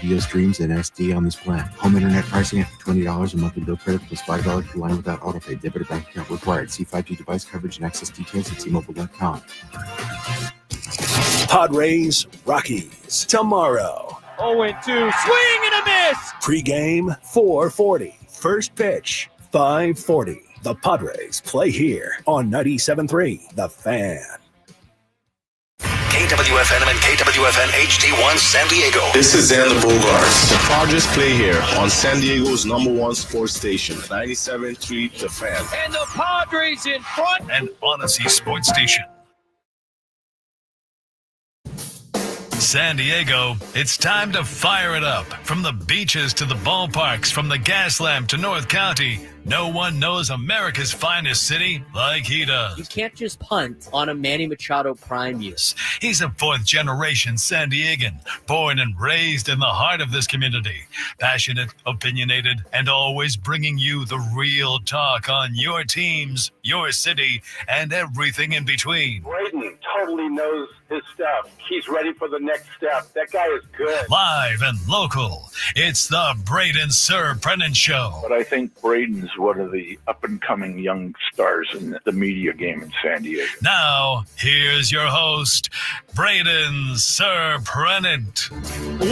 video streams and SD on this plan. Home internet pricing after $20 a monthly bill credit plus $5 per line without autopay. Debit or bank account required. See 5G device coverage and access details at T-Mobile.com. Padres, Rockies, tomorrow. 0-2, swing and a miss! Pre-game, 4:40. First pitch, 5:40. The Padres play here on 97.3 The Fan. KWFN and KWFN HD1 San Diego. This is Xander Bogaerts. The Padres play here on San Diego's #1 sports station, 97.3 The Fan. And the Padres in front. And Odyssey Sports Station. San Diego, it's time to fire it up. From the beaches to the ballparks, from the Gaslamp to North County, no one knows America's finest city like he does. You can't just punt on a Manny Machado prime use. He's a fourth-generation San Diegan, born and raised in the heart of this community. Passionate, opinionated, and always bringing you the real talk on your teams, your city, and everything in between. Braden totally knows his stuff. He's ready for the next step. That guy is good. Live and local, it's the Braden Surprenant Show. But I think Braden's one of the up-and-coming young stars in the media game in San Diego. Now, here's your host, Braden Surprenant.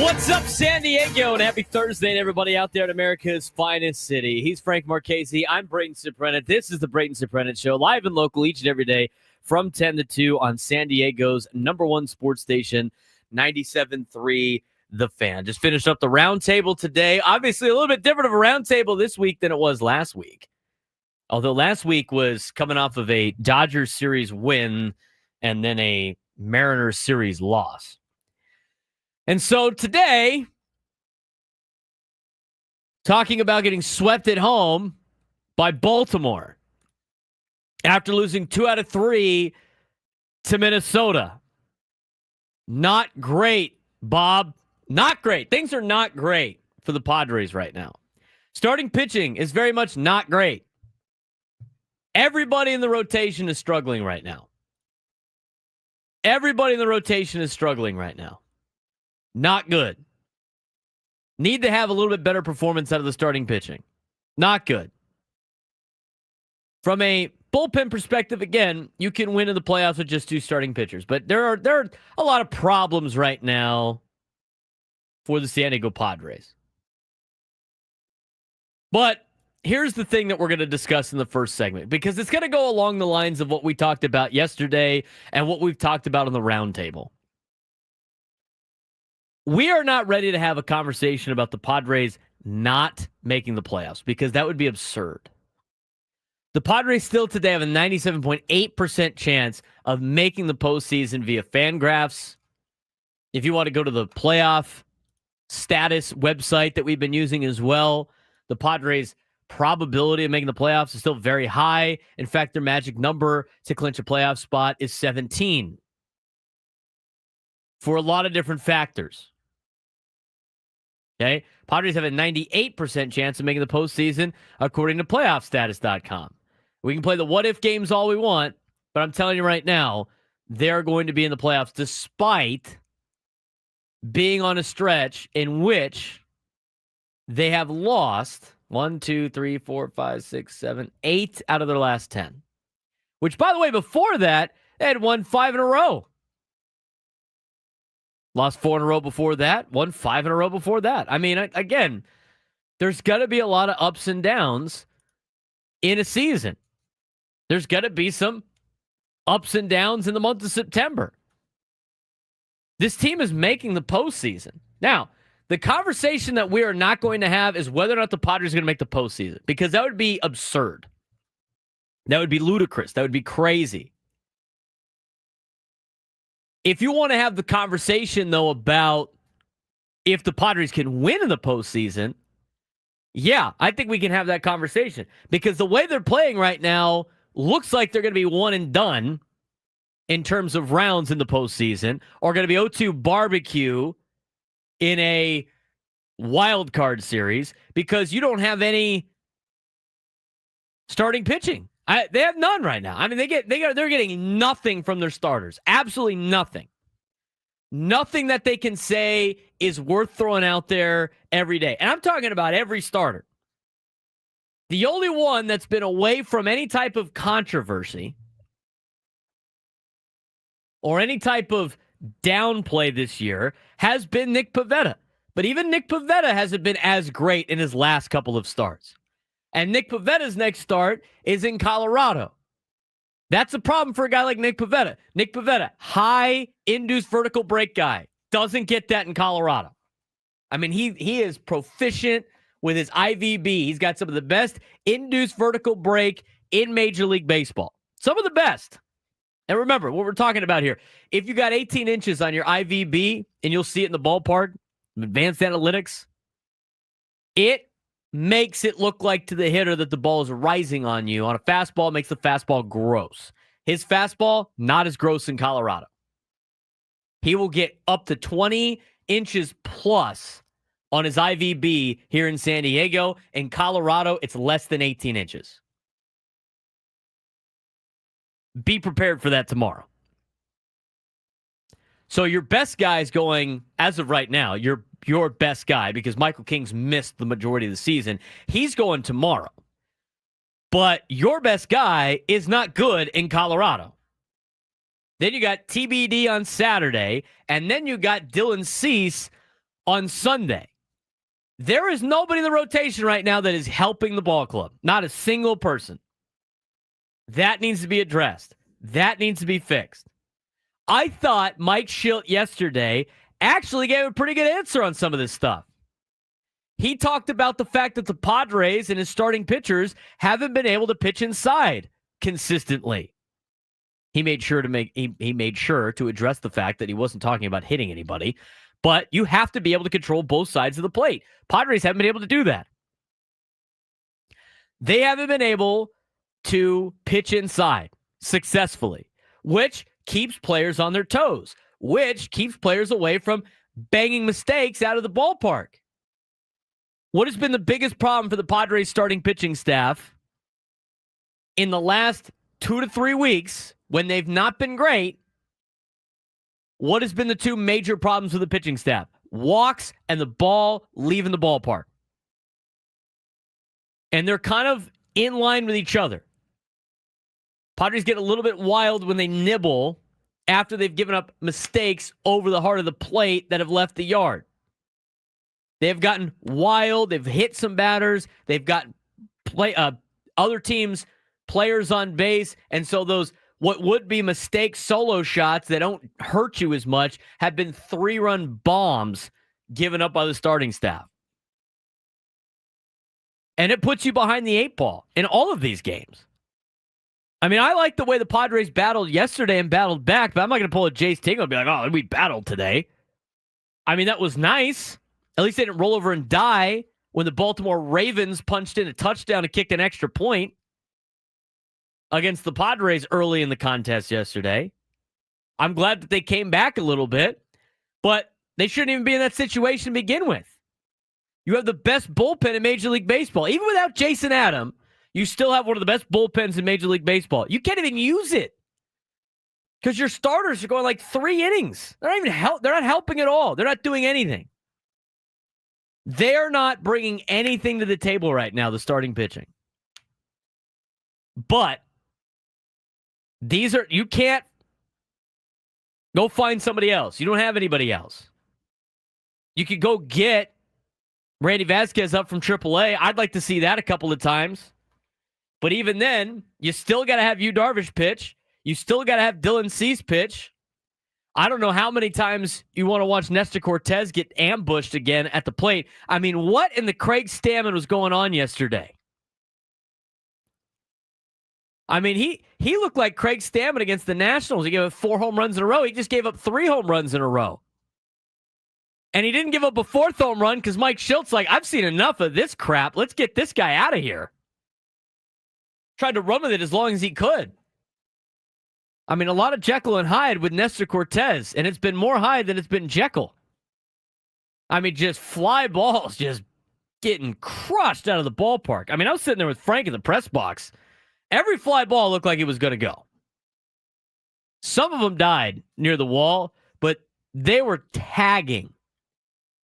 What's up, San Diego? And happy Thursday to everybody out there in America's finest city. He's Frank Marchese. I'm Braden Surprenant. This is the Braden Surprenant Show, live and local each and every day from 10 to 2 on San Diego's #1 sports station, 97.3 The Fan. Just finished up the roundtable today. Obviously, a little bit different of a roundtable this week than it was last week. Although last week was coming off of a Dodgers series win and then a Mariners series loss. And so today, talking about getting swept at home by Baltimore after losing 2 out of 3 to Minnesota. Not great, Bob. Not great. Things are not great for the Padres right now. Starting pitching is very much not great. Everybody in the rotation is struggling right now. Everybody in the rotation is struggling right now. Not good. Need to have a little bit better performance out of the starting pitching. Not good. From a bullpen perspective, again, you can win in the playoffs with just 2 starting pitchers. But there are a lot of problems right now for the San Diego Padres. But here's the thing that we're going to discuss in the first segment, because it's going to go along the lines of what we talked about yesterday and what we've talked about on the roundtable. We are not ready to have a conversation about the Padres not making the playoffs, because that would be absurd. The Padres still today have a 97.8% chance of making the postseason via Fangraphs. If you want to go to the playoff status website that we've been using as well, the Padres' probability of making the playoffs is still very high. In fact, their magic number to clinch a playoff spot is 17. For a lot of different factors. Okay? Padres have a 98% chance of making the postseason according to playoffstatus.com. We can play the what-if games all we want, but I'm telling you right now, they're going to be in the playoffs despite being on a stretch in which they have lost 1, 2, 3, 4, 5, 6, 7, 8 out of their last 10. Which, by the way, before that, they had won 5 in a row. Lost 4 in a row before that, won 5 in a row before that. I mean, again, there's got to be a lot of ups and downs in a season. There's got to be some ups and downs in the month of September. This team is making the postseason. Now, the conversation that we are not going to have is whether or not the Padres are going to make the postseason, because that would be absurd. That would be ludicrous. That would be crazy. If you want to have the conversation, though, about if the Padres can win in the postseason, yeah, I think we can have that conversation. Because the way they're playing right now looks like they're going to be one and done in terms of rounds in the postseason, or going to be 0-2 barbecue in a wild card series, because you don't have any starting pitching. They have none right now. I mean, they're getting nothing from their starters. Absolutely nothing. Nothing that they can say is worth throwing out there every day. And I'm talking about every starter. The only one that's been away from any type of controversy or any type of downplay this year has been Nick Pivetta. But even Nick Pivetta hasn't been as great in his last couple of starts. And Nick Pivetta's next start is in Colorado. That's a problem for a guy like Nick Pivetta. Nick Pivetta, high induced vertical break guy, doesn't get that in Colorado. I mean, he is proficient with his IVB. He's got some of the best induced vertical break in Major League Baseball. Some of the best. And remember, what we're talking about here, if you got 18 inches on your IVB, and you'll see it in the ballpark, advanced analytics, it makes it look like to the hitter that the ball is rising on you. On a fastball, it makes the fastball gross. His fastball, not as gross in Colorado. He will get up to 20 inches plus on his IVB here in San Diego. In Colorado, it's less than 18 inches. Be prepared for that tomorrow. So your best guy is going, as of right now, your best guy, because Michael King's missed the majority of the season, he's going tomorrow. But your best guy is not good in Colorado. Then you got TBD on Saturday, and then you got Dylan Cease on Sunday. There is nobody in the rotation right now that is helping the ball club. Not a single person. That needs to be addressed. That needs to be fixed. I thought Mike Schilt yesterday actually gave a pretty good answer on some of this stuff. He talked about the fact that the Padres and his starting pitchers haven't been able to pitch inside consistently. He made sure to address the fact that he wasn't talking about hitting anybody, but you have to be able to control both sides of the plate. Padres haven't been able to do that. They haven't been able to pitch inside successfully, which keeps players on their toes, which keeps players away from banging mistakes out of the ballpark. What has been the biggest problem for the Padres starting pitching staff in the last 2 to 3 weeks when they've not been great? What has been the two major problems with the pitching staff? Walks and the ball leaving the ballpark. And they're kind of in line with each other. Padres get a little bit wild when they nibble after they've given up mistakes over the heart of the plate that have left the yard. They've gotten wild. They've hit some batters. They've got other teams' players on base. And so those what would be mistake solo shots that don't hurt you as much have been 3-run bombs given up by the starting staff. And it puts you behind the 8 ball in all of these games. I mean, I like the way the Padres battled yesterday and battled back, but I'm not going to pull a Jace Tingle and be like, oh, we battled today. I mean, that was nice. At least they didn't roll over and die when the Baltimore Ravens punched in a touchdown and kicked an extra point against the Padres early in the contest yesterday. I'm glad that they came back a little bit, but they shouldn't even be in that situation to begin with. You have the best bullpen in Major League Baseball. Even without Jason Adam, you still have one of the best bullpens in Major League Baseball. You can't even use it because your starters are going like 3 innings. They're not helping at all. They're not doing anything. They're not bringing anything to the table right now, the starting pitching. But you can't go find somebody else. You don't have anybody else. You could go get Randy Vasquez up from AAA. I'd like to see that a couple of times. But even then, you still got to have Yu Darvish pitch. You still got to have Dylan Cease pitch. I don't know how many times you want to watch Nestor Cortez get ambushed again at the plate. I mean, what in the Craig Stammen was going on yesterday? I mean, he looked like Craig Stammen against the Nationals. He gave up 4 home runs in a row. He just gave up 3 home runs in a row. And he didn't give up a 4th home run because Mike Schilt's like, I've seen enough of this crap. Let's get this guy out of here. Tried to run with it as long as he could. I mean, a lot of Jekyll and Hyde with Nestor Cortez, and it's been more Hyde than it's been Jekyll. I mean, just fly balls just getting crushed out of the ballpark. I mean, I was sitting there with Frank in the press box. Every fly ball looked like it was going to go. Some of them died near the wall, but They were tagging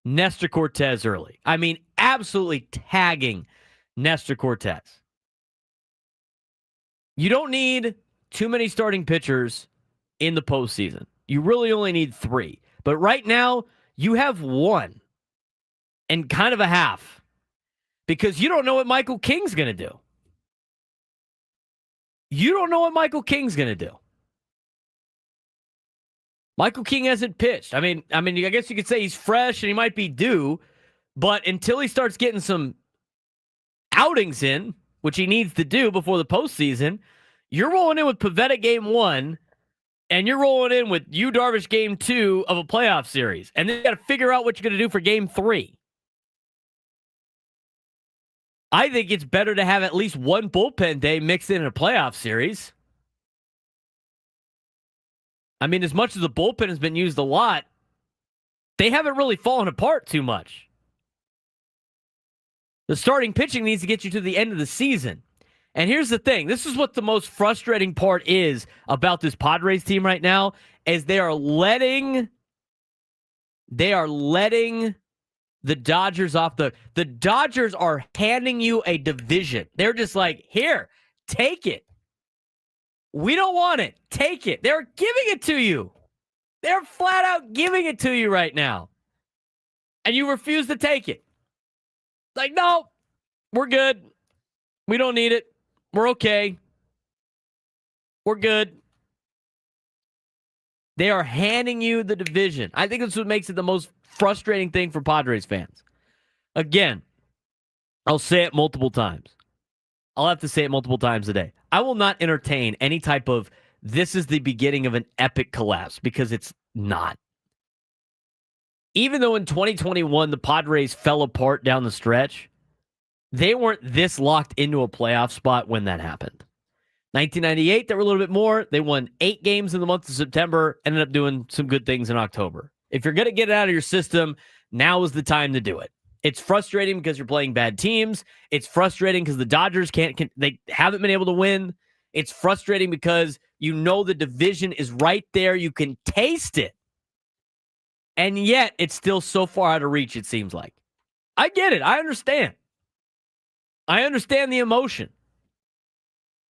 Nestor Cortez early. I mean, absolutely tagging Nestor Cortez. You don't need too many starting pitchers in the postseason. You really only need 3. But right now, you have 1 and kind of a half because you don't know what Michael King's going to do. You don't know what Michael King's going to do. Michael King hasn't pitched. I mean, I guess you could say he's fresh and he might be due, but until he starts getting some outings in, which he needs to do before the postseason, you're rolling in with Pivetta game 1, and you're rolling in with Yu Darvish game 2 of a playoff series, and then you got to figure out what you're going to do for game 3. I think it's better to have at least one bullpen day mixed in a playoff series. I mean, as much as the bullpen has been used a lot, they haven't really fallen apart too much. The starting pitching needs to get you to the end of the season. And here's the thing. This is what the most frustrating part is about this Padres team right now, is they are letting the Dodgers off the Dodgers are handing you a division. They're just like, here, take it. We don't want it. Take it. They're giving it to you. They're flat out giving it to you right now. And you refuse to take it. Like, no, we're good. We don't need it. We're okay. We're good. They are handing you the division. I think that's what makes it the most frustrating thing for Padres fans. Again, I'll say it multiple times. I'll have to say it multiple times a day. I will not entertain any type of this is the beginning of an epic collapse because it's not. Even though in 2021 the Padres fell apart down the stretch, they weren't this locked into a playoff spot when that happened. 1998, they were a little bit more. They won 8 games in the month of September, ended up doing some good things in October. If you're going to get it out of your system, now is the time to do it. It's frustrating because you're playing bad teams. It's frustrating because the Dodgers they haven't been able to win. It's frustrating because you know the division is right there. You can taste it. And yet it's still so far out of reach, it seems like. I get it. I understand. I understand the emotion.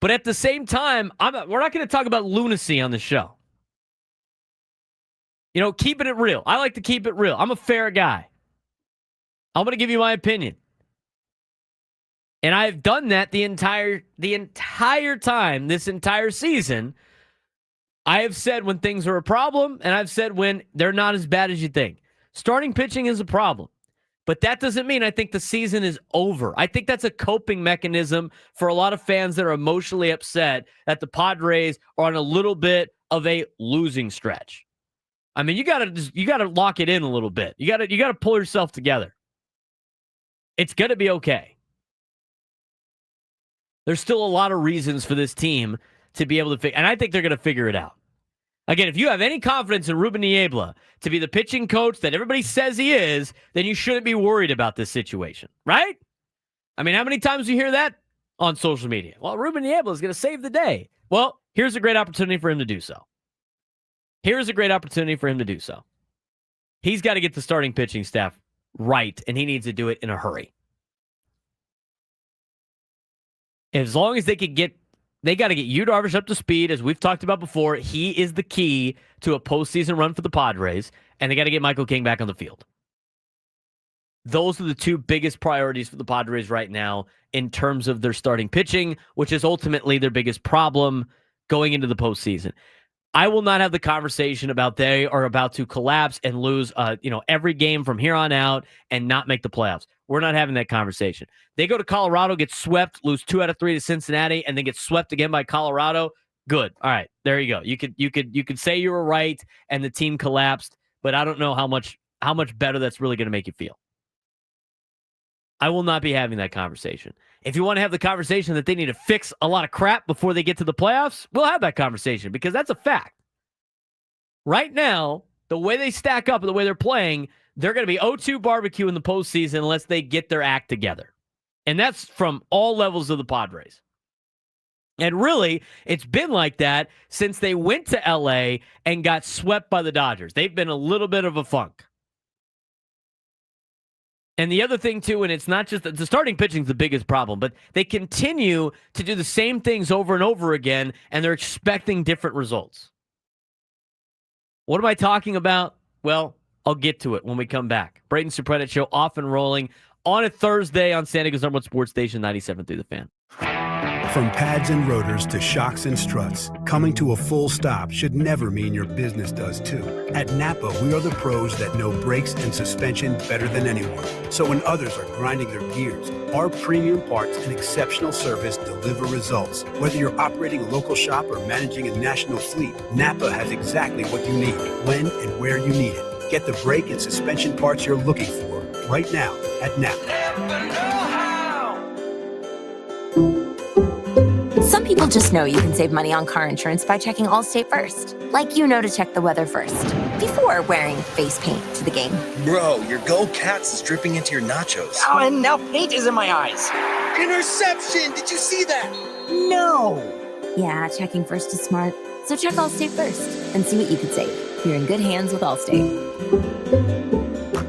But at the same time, we're not going to talk about lunacy on the show. You know, keeping it real. I like to keep it real. I'm a fair guy. I'm going to give you my opinion. And I've done that the entire time, this entire season. I have said when things are a problem, and I've said when they're not as bad as you think. Starting pitching is a problem. But that doesn't mean I think the season is over. I think that's a coping mechanism for a lot of fans that are emotionally upset that the Padres are on a little bit of a losing stretch. I mean, you gotta lock it in a little bit. You gotta pull yourself together. It's gonna be okay. There's still a lot of reasons for this team to be able to figure, and I think they're gonna figure it out. Again, if you have any confidence in Ruben Niebla to be the pitching coach that everybody says he is, then you shouldn't be worried about this situation, right? I mean, how many times do you hear that on social media? Well, Ruben Niebla is going to save the day. Well, here's a great opportunity for him to do so. Here's a great opportunity for him to do so. He's got to get the starting pitching staff right, and he needs to do it in a hurry. As long as they got to get Yu Darvish up to speed, as we've talked about before. He is the key to a postseason run for the Padres, and they got to get Michael King back on the field. Those are the two biggest priorities for the Padres right now in terms of their starting pitching, which is ultimately their biggest problem going into the postseason. I will not have the conversation about they are about to collapse and lose every game from here on out and not make the playoffs. We're not having that conversation. They go to Colorado, get swept, lose 2 out of 3 to Cincinnati, and then get swept again by Colorado. Good. All right, there you go. You could say you were right and the team collapsed, but I don't know how much better that's really going to make you feel. I will not be having that conversation. If you want to have the conversation that they need to fix a lot of crap before they get to the playoffs, we'll have that conversation because that's a fact. Right now, the way they stack up and the way they're playing, they're going to be 0-2 barbecue in the postseason unless they get their act together. And that's from all levels of the Padres. And really, it's been like that since they went to L.A. and got swept by the Dodgers. They've been a little bit of a funk. And the other thing, too, and it's not just the starting pitching is the biggest problem, but they continue to do the same things over and over again, and they're expecting different results. What am I talking about? Well, I'll get to it when we come back. Braden Surprenant Show off and rolling on a Thursday on San Diego's #1 sports station, 97.3 The Fan. From pads and rotors to shocks and struts, coming to a full stop should never mean your business does too. At Napa, we are the pros that know brakes and suspension better than anyone. So when others are grinding their gears, our premium parts and exceptional service deliver results. Whether you're operating a local shop or managing a national fleet, Napa has exactly what you need, when and where you need it. Get the brake and suspension parts you're looking for right now at Napa. Some people just know you can save money on car insurance by checking Allstate first. Like you know to check the weather first, before wearing face paint to the game. Bro, your Go Cats is dripping into your nachos. Oh, and now paint is in my eyes. Interception! Did you see that? No! Yeah, checking first is smart. So check Allstate first and see what you could save. You're in good hands with Allstate.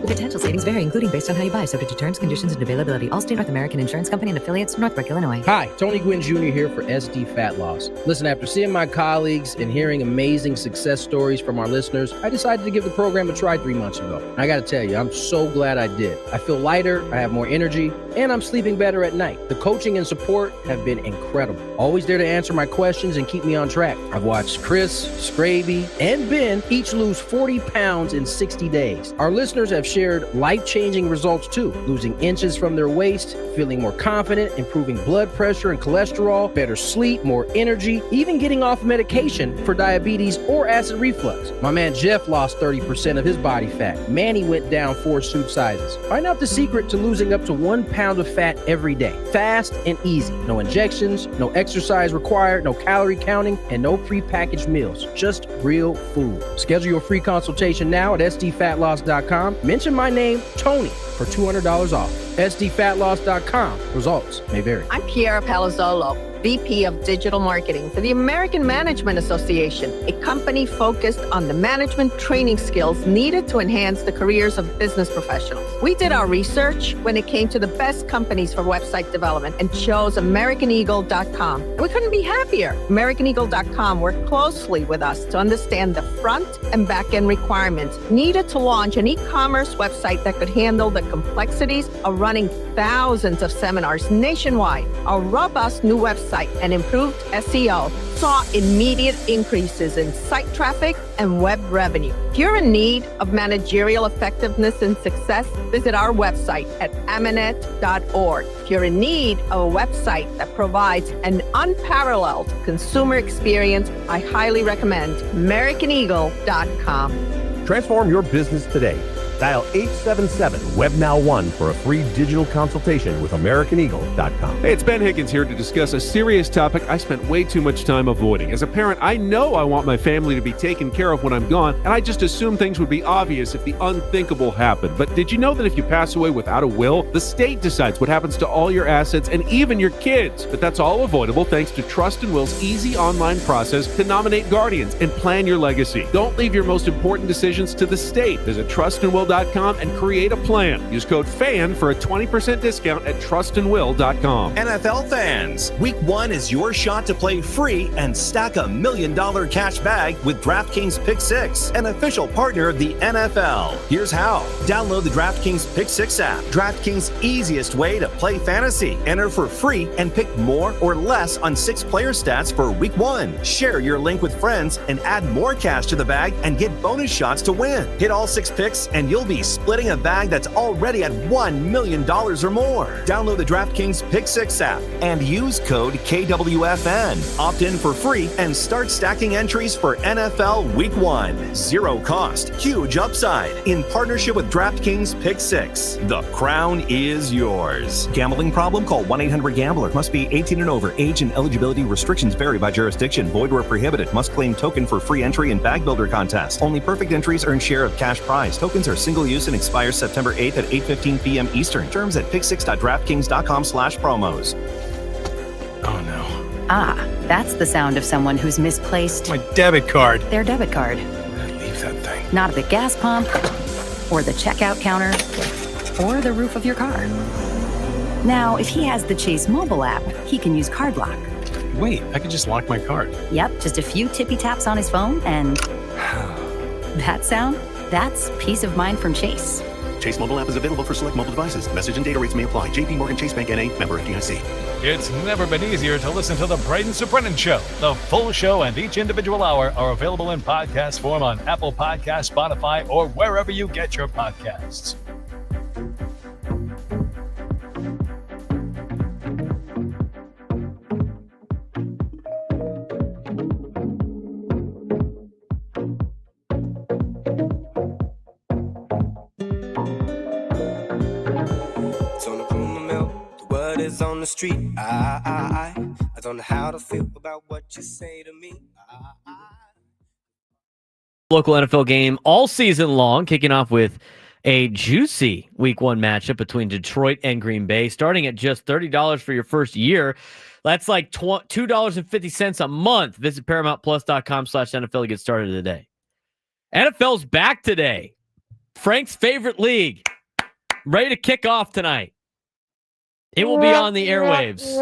Potential savings vary, including based on how you buy, subject to terms, conditions, and availability. Allstate North American Insurance Company and affiliates, Northbrook, Illinois. Hi, Tony Gwynn Jr. here for SD Fat Loss. Listen, after seeing my colleagues and hearing amazing success stories from our listeners, I decided to give the program a try 3 months ago. And I got to tell you, I'm so glad I did. I feel lighter, I have more energy, and I'm sleeping better at night. The coaching and support have been incredible. Always there to answer my questions and keep me on track. I've watched Chris, Scraby, and Ben each lose 40 pounds in 60 days. Our listeners have shared life-changing results too, losing inches from their waist, feeling more confident, improving blood pressure and cholesterol, better sleep, more energy, even getting off medication for diabetes or acid reflux. My man Jeff lost 30% of his body fat. Manny went down 4 suit sizes. Find out the secret to losing up to 1 pound of fat every day. Fast and easy. No injections, no exercise required, no calorie counting, and no prepackaged meals. Just real food. Schedule your free consultation now at sdfatloss.com. Mention my name, Tony, for $200 off. sdfatloss.com. Results may vary. I'm Kiara Palazzolo, VP of Digital Marketing for the American Management Association, a company focused on the management training skills needed to enhance the careers of business professionals. We did our research when it came to the best companies for website development and chose AmericanEagle.com. And we couldn't be happier. AmericanEagle.com worked closely with us to understand the front and back end requirements needed to launch an e-commerce website that could handle the complexities of running thousands of seminars nationwide. Our robust new website and improved SEO saw immediate increases in site traffic and web revenue. If you're in need of managerial effectiveness and success, visit our website at amanet.org. If you're in need of a website that provides an unparalleled consumer experience, I highly recommend AmericanEagle.com. Transform your business today. Dial 877-WebNow1 for a free digital consultation with AmericanEagle.com. Hey, it's Ben Higgins here to discuss a serious topic I spent way too much time avoiding. As a parent, I know I want my family to be taken care of when I'm gone, and I just assumed things would be obvious if the unthinkable happened. But did you know that if you pass away without a will, the state decides what happens to all your assets and even your kids? But that's all avoidable thanks to Trust and Will's easy online process to nominate guardians and plan your legacy. Don't leave your most important decisions to the state. Visit trustandwill.com and create a plan. Use code FAN for a 20% discount at trustandwill.com. NFL fans, Week 1 is your shot to play free and stack $1 million cash bag with DraftKings Pick 6, an official partner of the NFL. Here's how. Download the DraftKings Pick 6 app, DraftKings' easiest way to play fantasy. Enter for free and pick more or less on 6 player stats for Week 1. Share your link with friends and add more cash to the bag and get bonus shots to win. Hit all 6 picks and you'll be splitting a bag that's already at $1 million or more. Download the DraftKings Pick 6 app and use code KWFN. Opt in for free and start stacking entries for NFL Week 1. Zero cost, huge upside. In partnership with DraftKings Pick 6. The crown is yours. Gambling problem? Call 1-800-GAMBLER. Must be 18 and over. Age and eligibility restrictions vary by jurisdiction. Void where prohibited. Must claim token for free entry in Bag Builder contest. Only perfect entries earn share of cash prize. Tokens are single use and expires September 8th at 8:15 p.m. Eastern. Terms at pick6.draftkings.com/promos. Oh no. Ah, that's the sound of someone who's misplaced My debit card. their debit card. Leave that thing. Not at the gas pump, or the checkout counter, or the roof of your car. Now, if he has the Chase mobile app, he can use Card Lock. Wait, I could just lock my card. Yep, just a few tippy taps on his phone, and that sound? That's peace of mind from Chase. Chase mobile app is available for select mobile devices. Message and data rates may apply. JP Morgan Chase Bank N.A. member FDIC. It's never been easier to listen to the Braden Surprenant Show. The full show and each individual hour are available in podcast form on Apple Podcasts, Spotify, or wherever you get your podcasts. On the street, I don't know how to feel about what you say to me. Local NFL game all season long, kicking off with a juicy Week 1 matchup between Detroit and Green Bay, starting at just $30 for your first year. That's like $2.50 a month. Visit ParamountPlus.com/NFL to get started today. NFL's back today. Frank's favorite league, ready to kick off tonight. It will be on the airwaves.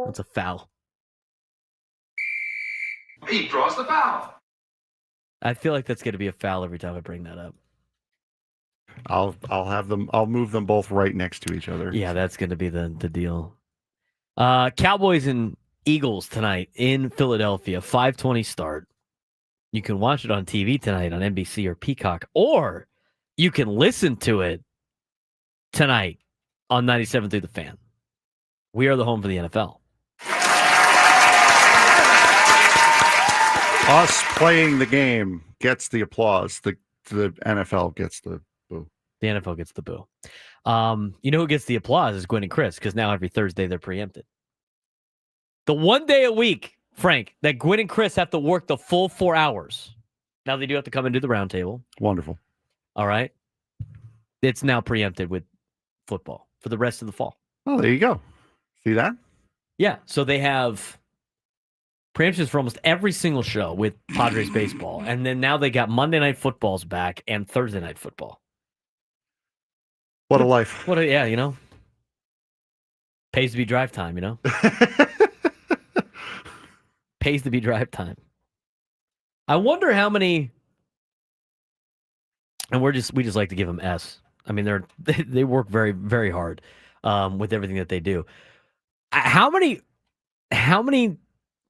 That's a foul. He draws the foul. I feel like that's going to be a foul every time I bring that up. I'll have them. I'll move them both right next to each other. Yeah, that's going to be the deal. Cowboys and Eagles tonight in Philadelphia, 5:20 start. You can watch it on TV tonight on NBC or Peacock, or you can listen to it tonight on 97 through the Fan. We are the home for the NFL. Us playing the game gets the applause. The NFL gets the boo. The NFL gets the boo. You know who gets the applause is Gwen and Chris, because now every Thursday they're preempted. The one day a week, Frank, that Gwen and Chris have to work the full 4 hours. Now they do have to come and do the roundtable. Wonderful. All right. It's now preempted with football for the rest of the fall. Oh, there you go. See that? Yeah. So they have preemptions for almost every single show with Padres baseball. And then now they got Monday Night Football's back and Thursday Night Football. What a life. Yeah, you know. Pays to be drive time, you know. Pays to be drive time. I wonder how many, and we just like to give them S. I mean, they work very, very hard with everything that they do. How many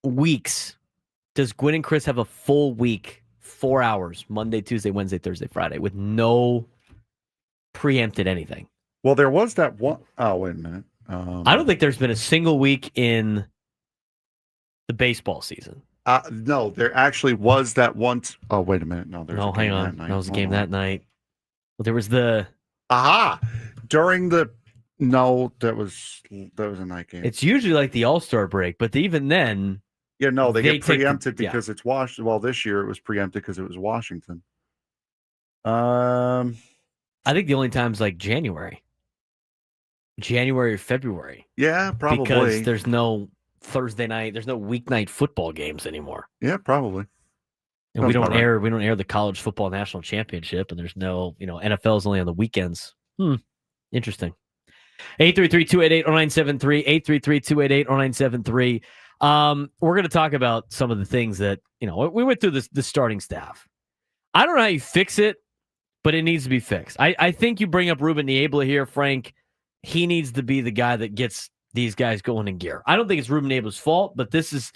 weeks does Gwen and Chris have a full week, 4 hours, Monday, Tuesday, Wednesday, Thursday, Friday, with no preempted anything? Well, there was that one. Oh, wait a minute. I don't think there's been a single week in the baseball season. No, there actually was that one. Oh, wait a minute. No, there's no. Hang on. That was a game that night. Well, there was the. During the. No, that was a night game. It's usually like the All-Star break, but even then. Yeah, no, they get preempted because it's Washington. Well, this year it was preempted because it was Washington. I think the only time's like January or February. Yeah, probably. Because there's no Thursday night, there's no weeknight football games anymore. Yeah, probably. And we don't air the college football national championship, and there's no, NFL is only on the weekends. Interesting. 833-288-0973, 833-288-0973. We're going to talk about some of the things that, we went through the starting staff. I don't know how you fix it, but it needs to be fixed. I think you bring up Ruben Niebla here, Frank. He needs to be the guy that gets these guys going in gear. I don't think it's Ruben Niebla's fault, but this is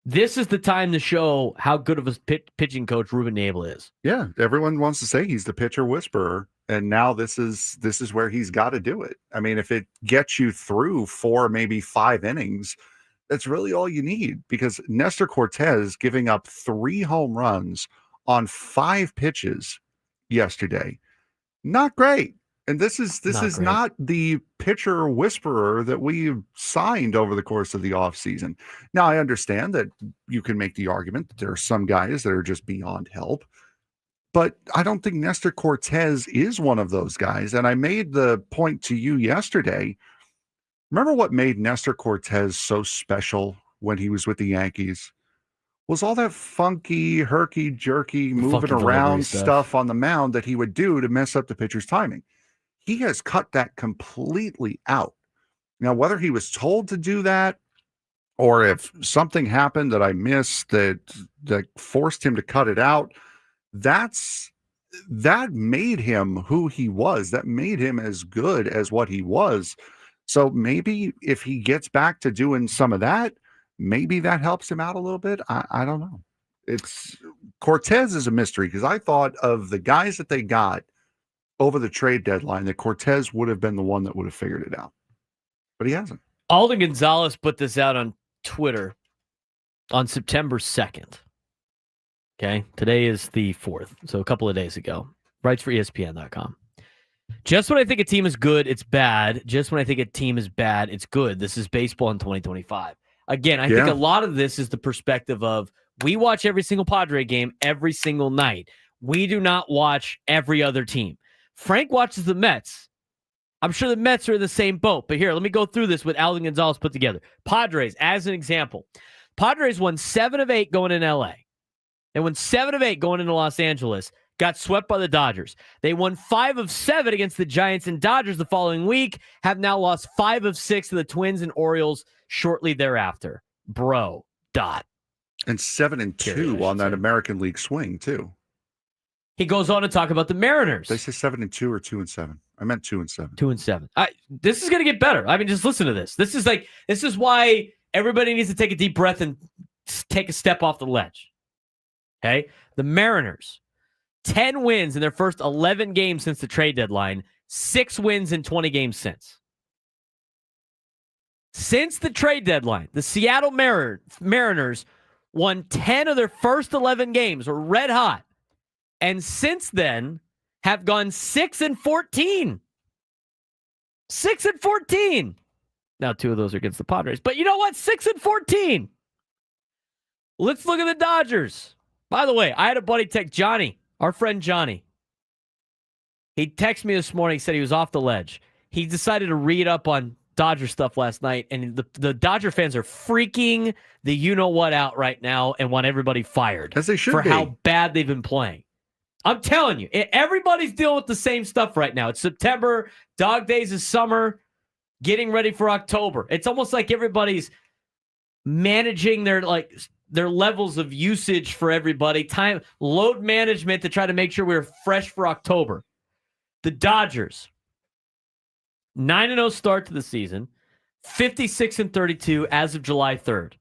the time to show how good of a pitching coach Ruben Niebla is. Yeah, everyone wants to say he's the pitcher whisperer, and now this is where he's got to do it. I mean, if it gets you through 4, maybe 5 innings, that's really all you need, because Nestor Cortez giving up 3 home runs on 5 pitches yesterday. Not great. And this is not the pitcher whisperer that we signed over the course of the offseason. Now, I understand that you can make the argument that there are some guys that are just beyond help, but I don't think Nestor Cortez is one of those guys. And I made the point to you yesterday Remember what made Nestor Cortez so special when he was with the Yankees? Was all that funky, herky-jerky, moving around stuff on the mound that he would do to mess up the pitcher's timing. He has cut that completely out. Now, whether he was told to do that or if something happened that I missed that forced him to cut it out, that made him who he was. That made him as good as what he was. So maybe if he gets back to doing some of that, maybe that helps him out a little bit. I don't know. Cortez is a mystery because I thought of the guys that they got over the trade deadline that Cortez would have been the one that would have figured it out. But he hasn't. Alden Gonzalez put this out on Twitter on September 2nd. Okay. Today is the 4th. So a couple of days ago. Writes for ESPN.com. Just when I think a team is good, it's bad. Just when I think a team is bad, it's good. This is baseball in 2025. Again, I think a lot of this is the perspective of we watch every single Padre game every single night. We do not watch every other team. Frank watches the Mets. I'm sure the Mets are in the same boat. But here, let me go through this with Alden Gonzalez put together. Padres, as an example. Padres won 7 of 8 going in L.A. They won 7 of 8 going into Los Angeles. Got swept by the Dodgers. They won 5 of 7 against the Giants and Dodgers the following week. Have now lost 5 of 6 to the Twins and Orioles shortly thereafter. Bro. Dot. And 7-2 on that American League swing, too. He goes on to talk about the Mariners. They say 7-2 or 2-7. I meant 2-7. 2-7. This is going to get better. I mean, just listen to this. This is why everybody needs to take a deep breath and take a step off the ledge. Okay? The Mariners, 10 wins in their first 11 games since the trade deadline, 6 wins in 20 games since. Since the trade deadline, the Seattle Mariners won 10 of their first 11 games, were red hot. And since then, have gone 6-14. 6-14. Now, 2 of those are against the Padres. But you know what? 6-14. Let's look at the Dodgers. By the way, I had a buddy text Johnny, our friend Johnny. He texted me this morning, said he was off the ledge. He decided to read up on Dodger stuff last night, and the Dodger fans are freaking the you-know-what out right now and want everybody fired. As they should for be. how bad they've been playing. I'm telling you, everybody's dealing with the same stuff right now. It's September, dog days is summer, getting ready for October. It's almost like everybody's managing their levels of usage for everybody, time load management to try to make sure we're fresh for October. The Dodgers, 9-0 start to the season, 56-32 as of July 3rd.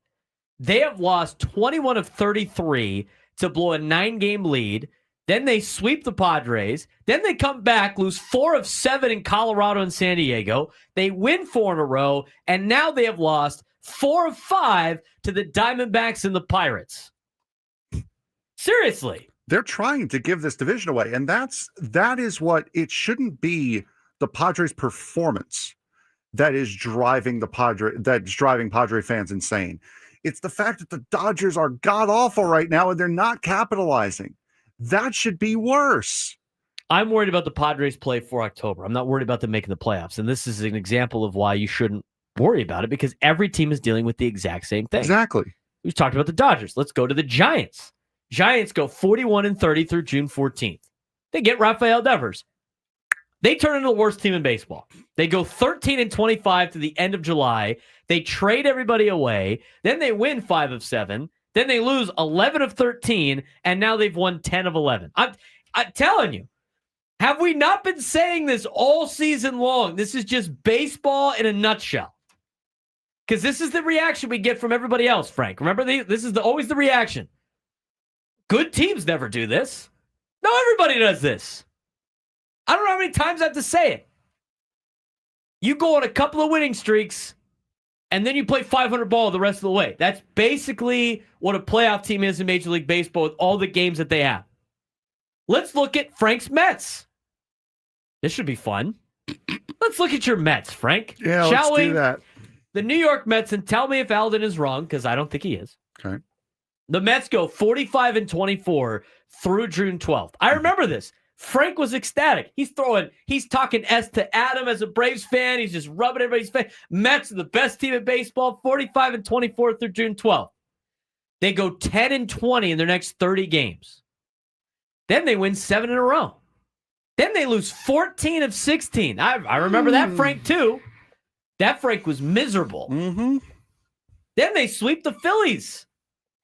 They have lost 21 of 33 to blow a 9-game lead. Then they sweep the Padres. Then they come back, lose 4 of 7 in Colorado and San Diego. They win 4 in a row, and now they have lost 4 of 5 to the Diamondbacks and the Pirates. Seriously. They're trying to give this division away, and that is what it shouldn't be. The Padres' performance that is driving Padre fans insane. It's the fact that the Dodgers are god-awful right now, and they're not capitalizing. That should be worse. I'm worried about the Padres' play for October. I'm not worried about them making the playoffs. And this is an example of why you shouldn't worry about it, because every team is dealing with the exact same thing. Exactly. We've talked about the Dodgers. Let's go to the Giants. Giants go 41-30 through June 14th. They get Rafael Devers. They turn into the worst team in baseball. They go 13-25 to the end of July. They trade everybody away. Then they win 5 of 7. Then they lose 11 of 13, and now they've won 10 of 11. I'm telling you, have we not been saying this all season long? This is just baseball in a nutshell. Because this is the reaction we get from everybody else, Frank. Remember, this is always the reaction. Good teams never do this. No, everybody does this. I don't know how many times I have to say it. You go on a couple of winning streaks, and then you play 500 ball the rest of the way. That's basically what a playoff team is in Major League Baseball with all the games that they have. Let's look at Frank's Mets. This should be fun. Let's look at your Mets, Frank. Yeah, let's do that. The New York Mets, and tell me if Alden is wrong, because I don't think he is. Okay. The Mets go 45-24 through June 12th. I remember this. Frank was ecstatic. He's talking S to Adam as a Braves fan. He's just rubbing everybody's face. Mets are the best team in baseball, 45-24 through June 12th. They go 10-20 in their next 30 games. Then they win 7 in a row. Then they lose 14 of 16. I remember that Frank too. That Frank was miserable. Mm-hmm. Then they sweep the Phillies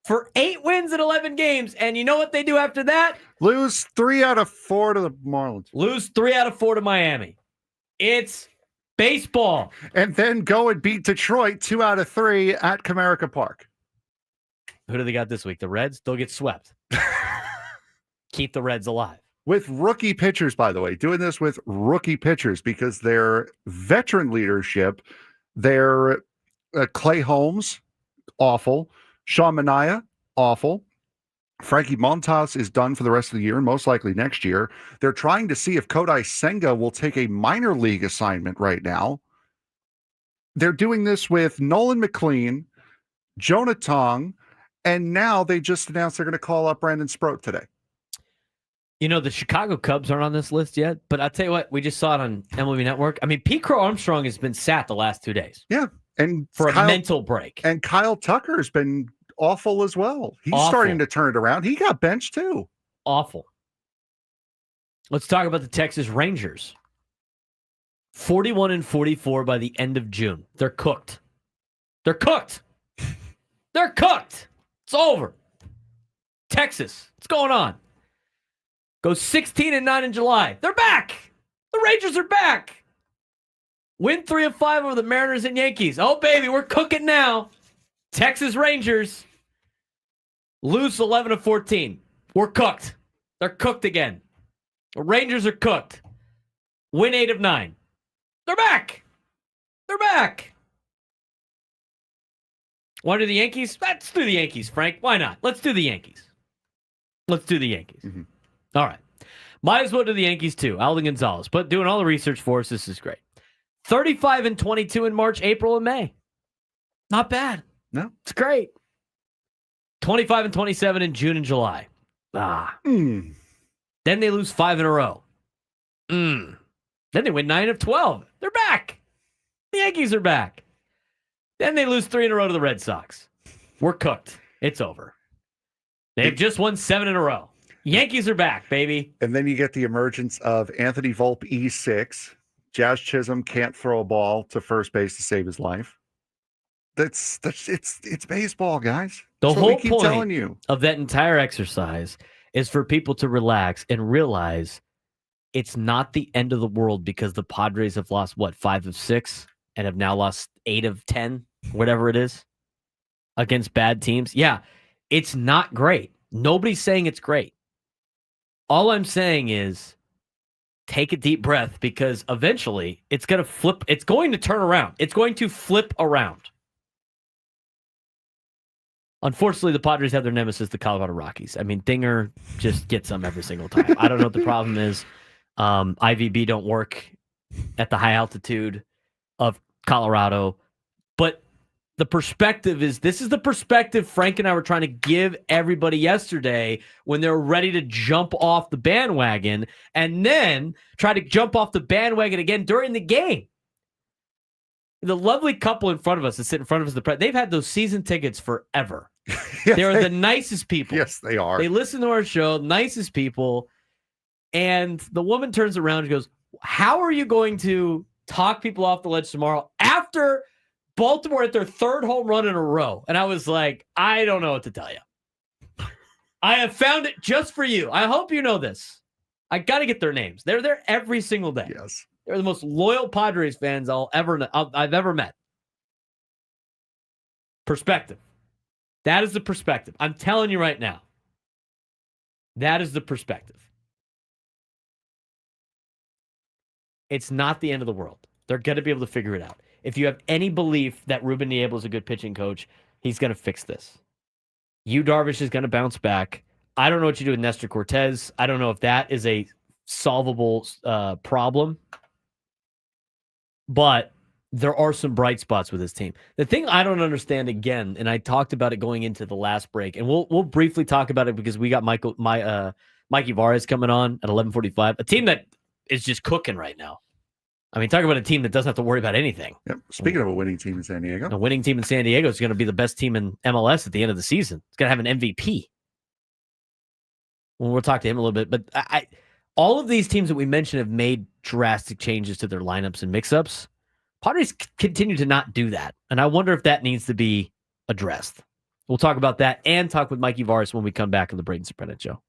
for 8 wins in 11 games. And you know what they do after that? Lose 3 out of 4 to the Marlins. Lose 3 out of 4 to Miami. It's baseball. And then go and beat Detroit 2 out of 3 at Comerica Park. Who do they got this week? The Reds? They'll get swept. Keep the Reds alive. With rookie pitchers, by the way, doing this with rookie pitchers because their veteran leadership, their Clay Holmes, awful. Sean Manaea, awful. Frankie Montas is done for the rest of the year and most likely next year. They're trying to see if Kodai Senga will take a minor league assignment right now. They're doing this with Nolan McLean, Jonah Tong, and now they just announced they're going to call up Brandon Sproat today. You know, the Chicago Cubs aren't on this list yet, but I'll tell you what, we just saw it on MLB Network. I mean, Pete Crow Armstrong has been sat the last 2 days. Yeah. And for a mental break. And Kyle Tucker's been awful as well. He's starting to turn it around. He got benched too. Awful. Let's talk about the Texas Rangers. 41-44 by the end of June. They're cooked. They're cooked. They're cooked. It's over. Texas. What's going on? Goes 16-9 in July. They're back. The Rangers are back. Win 3 of 5 over the Mariners and Yankees. Oh, baby, we're cooking now. Texas Rangers lose 11 of 14. We're cooked. They're cooked again. The Rangers are cooked. Win 8 of 9. They're back. They're back. Want to do the Yankees? Let's do the Yankees, Frank. Why not? Let's do the Yankees. Let's do the Yankees. Mm-hmm. All right. Might as well do the Yankees too. Alden Gonzalez. But doing all the research for us, this is great. 35-22 in March, April, and May. Not bad. No. It's great. 25-27 in June and July. Then they lose 5 in a row. Then they win 9 of 12. They're back. The Yankees are back. Then they lose 3 in a row to the Red Sox. We're cooked. It's over. They've just won 7 in a row. Yankees are back, baby. And then you get the emergence of Anthony Volpe E6. Jazz Chisholm can't throw a ball to first base to save his life. It's baseball, guys. The That's whole what we keep point telling you of that entire exercise is for people to relax and realize it's not the end of the world because the Padres have lost, 5 of 6 and have now lost 8 of 10, whatever it is, against bad teams. Yeah, it's not great. Nobody's saying it's great. All I'm saying is take a deep breath because eventually it's going to flip. It's going to turn around. It's going to flip around. Unfortunately, the Padres have their nemesis, the Colorado Rockies. I mean, Dinger just gets them every single time. I don't know what the problem is. IVB don't work at the high altitude of Colorado. But the perspective is, this is the perspective Frank and I were trying to give everybody yesterday when they're ready to jump off the bandwagon and then try to jump off the bandwagon again during the game. The lovely couple in front of us that sit in front of us, they've had those season tickets forever. They're the nicest people. Yes, they are. They listen to our show, nicest people. And the woman turns around and goes, how are you going to talk people off the ledge tomorrow after Baltimore at their 3rd home run in a row? And I was like, I don't know what to tell you. I have found it just for you. I hope you know this. I got to get their names. They're there every single day. Yes. They're the most loyal Padres fans I've ever met. Perspective. That is the perspective. I'm telling you right now. That is the perspective. It's not the end of the world. They're going to be able to figure it out. If you have any belief that Ruben Niebla is a good pitching coach, he's going to fix this. Yu Darvish is going to bounce back. I don't know what you do with Nestor Cortez. I don't know if that is a solvable problem. But there are some bright spots with this team. The thing I don't understand, again, and I talked about it going into the last break, and we'll briefly talk about it because we got Mikey Vargas coming on at 11:45. A team that is just cooking right now. I mean, talk about a team that doesn't have to worry about anything. Yep. Speaking of a winning team in San Diego. A winning team in San Diego is going to be the best team in MLS at the end of the season. It's going to have an MVP. We'll talk to him a little bit. But all of these teams that we mentioned have made drastic changes to their lineups and mix-ups. Padres continue to not do that. And I wonder if that needs to be addressed. We'll talk about that and talk with Mikey Vargas when we come back on the Braden Surprenant Show.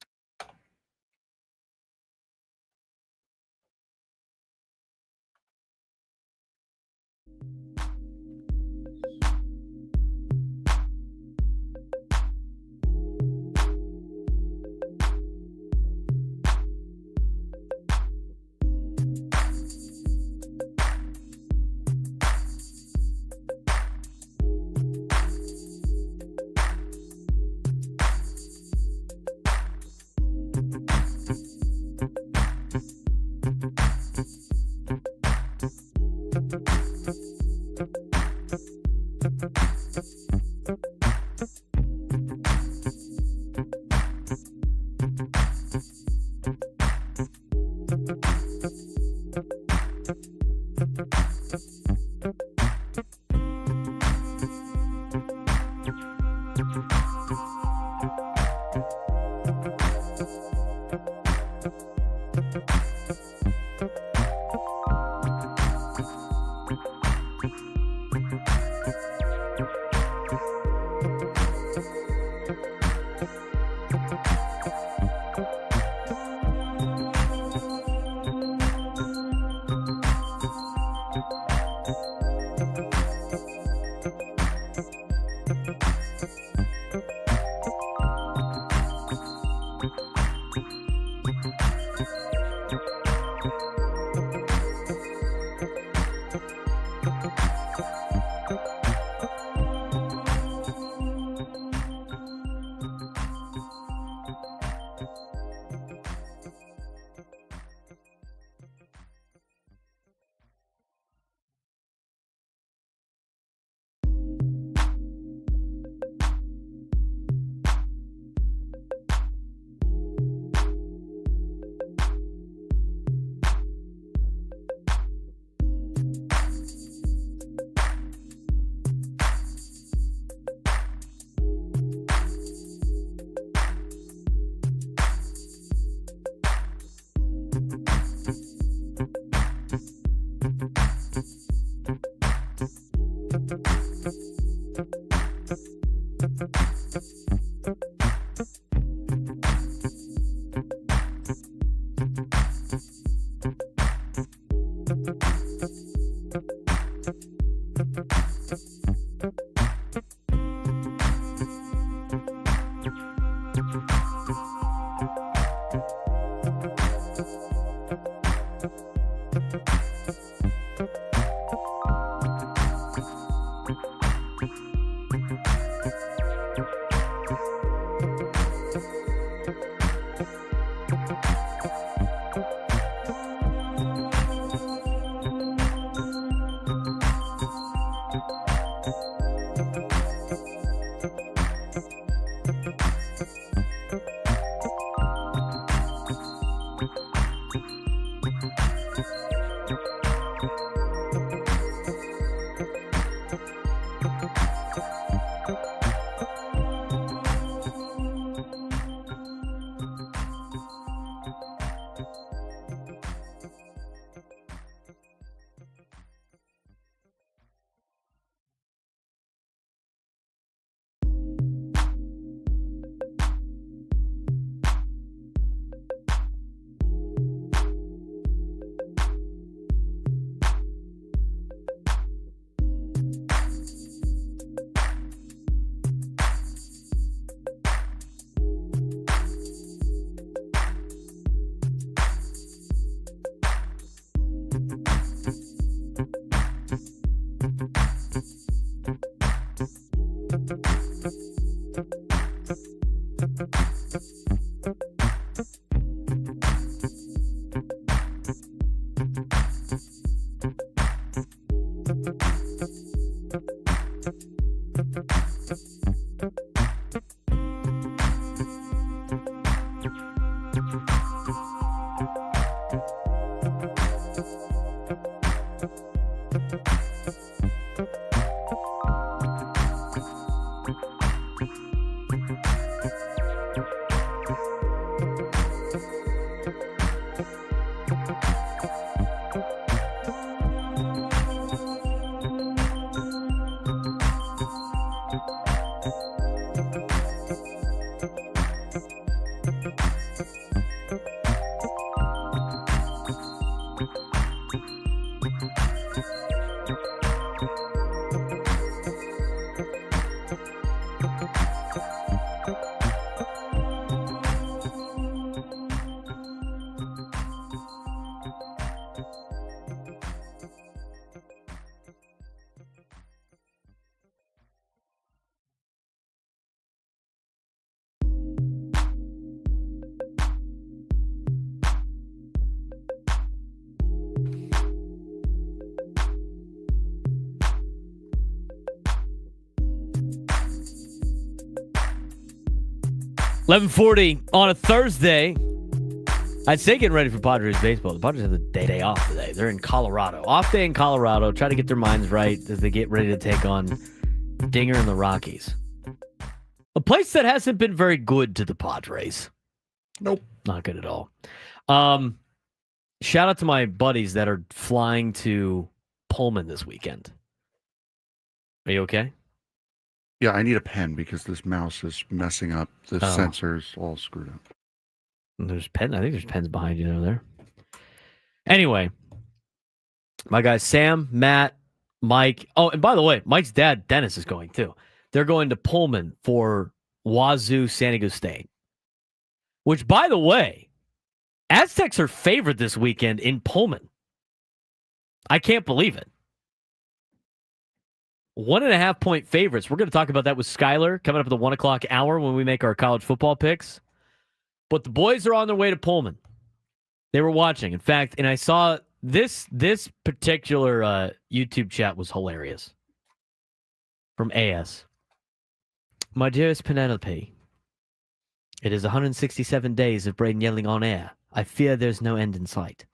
$11:40 on a Thursday. I'd say getting ready for Padres baseball. The Padres have the day off today. They're in Colorado. Off day in Colorado. Try to get their minds right as they get ready to take on Dinger and the Rockies. A place that hasn't been very good to the Padres. Nope. Not good at all. Shout out to my buddies that are flying to Pullman this weekend. Are you okay? Yeah, I need a pen because this mouse is messing up. The sensor's all screwed up. There's pen. I think there's pens behind you there. Anyway, my guys Sam, Matt, Mike. Oh, and by the way, Mike's dad, Dennis, is going too. They're going to Pullman for Wazoo San Diego State. Which, by the way, Aztecs are favored this weekend in Pullman. I can't believe it. 1.5 point favorites. We're going to talk about that with Skyler coming up at the 1 o'clock hour when we make our college football picks. But the boys are on their way to Pullman. They were watching. In fact, and I saw this particular YouTube chat was hilarious. From AS. My dearest Penelope, it is 167 days of Braden yelling on air. I fear there's no end in sight.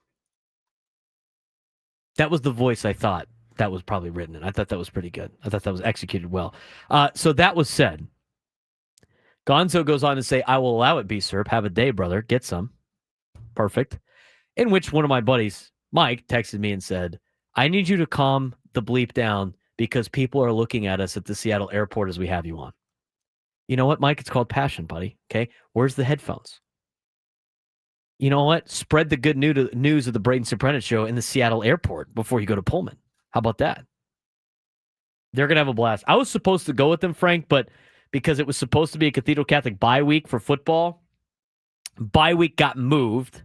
That was the voice I thought that was probably written in. I thought that was pretty good. I thought that was executed well. So that was said. Gonzo goes on to say, I will allow it, B-Serp. Have a day, brother. Get some. Perfect. In which one of my buddies, Mike, texted me and said, I need you to calm the bleep down because people are looking at us at the Seattle airport as we have you on. You know what, Mike? It's called passion, buddy. Okay? Where's the headphones? You know what? Spread the good news of the Braden Surprenant show in the Seattle airport before you go to Pullman. How about that? They're going to have a blast. I was supposed to go with them, Frank, but because it was supposed to be a Cathedral Catholic bye week for football, bye week got moved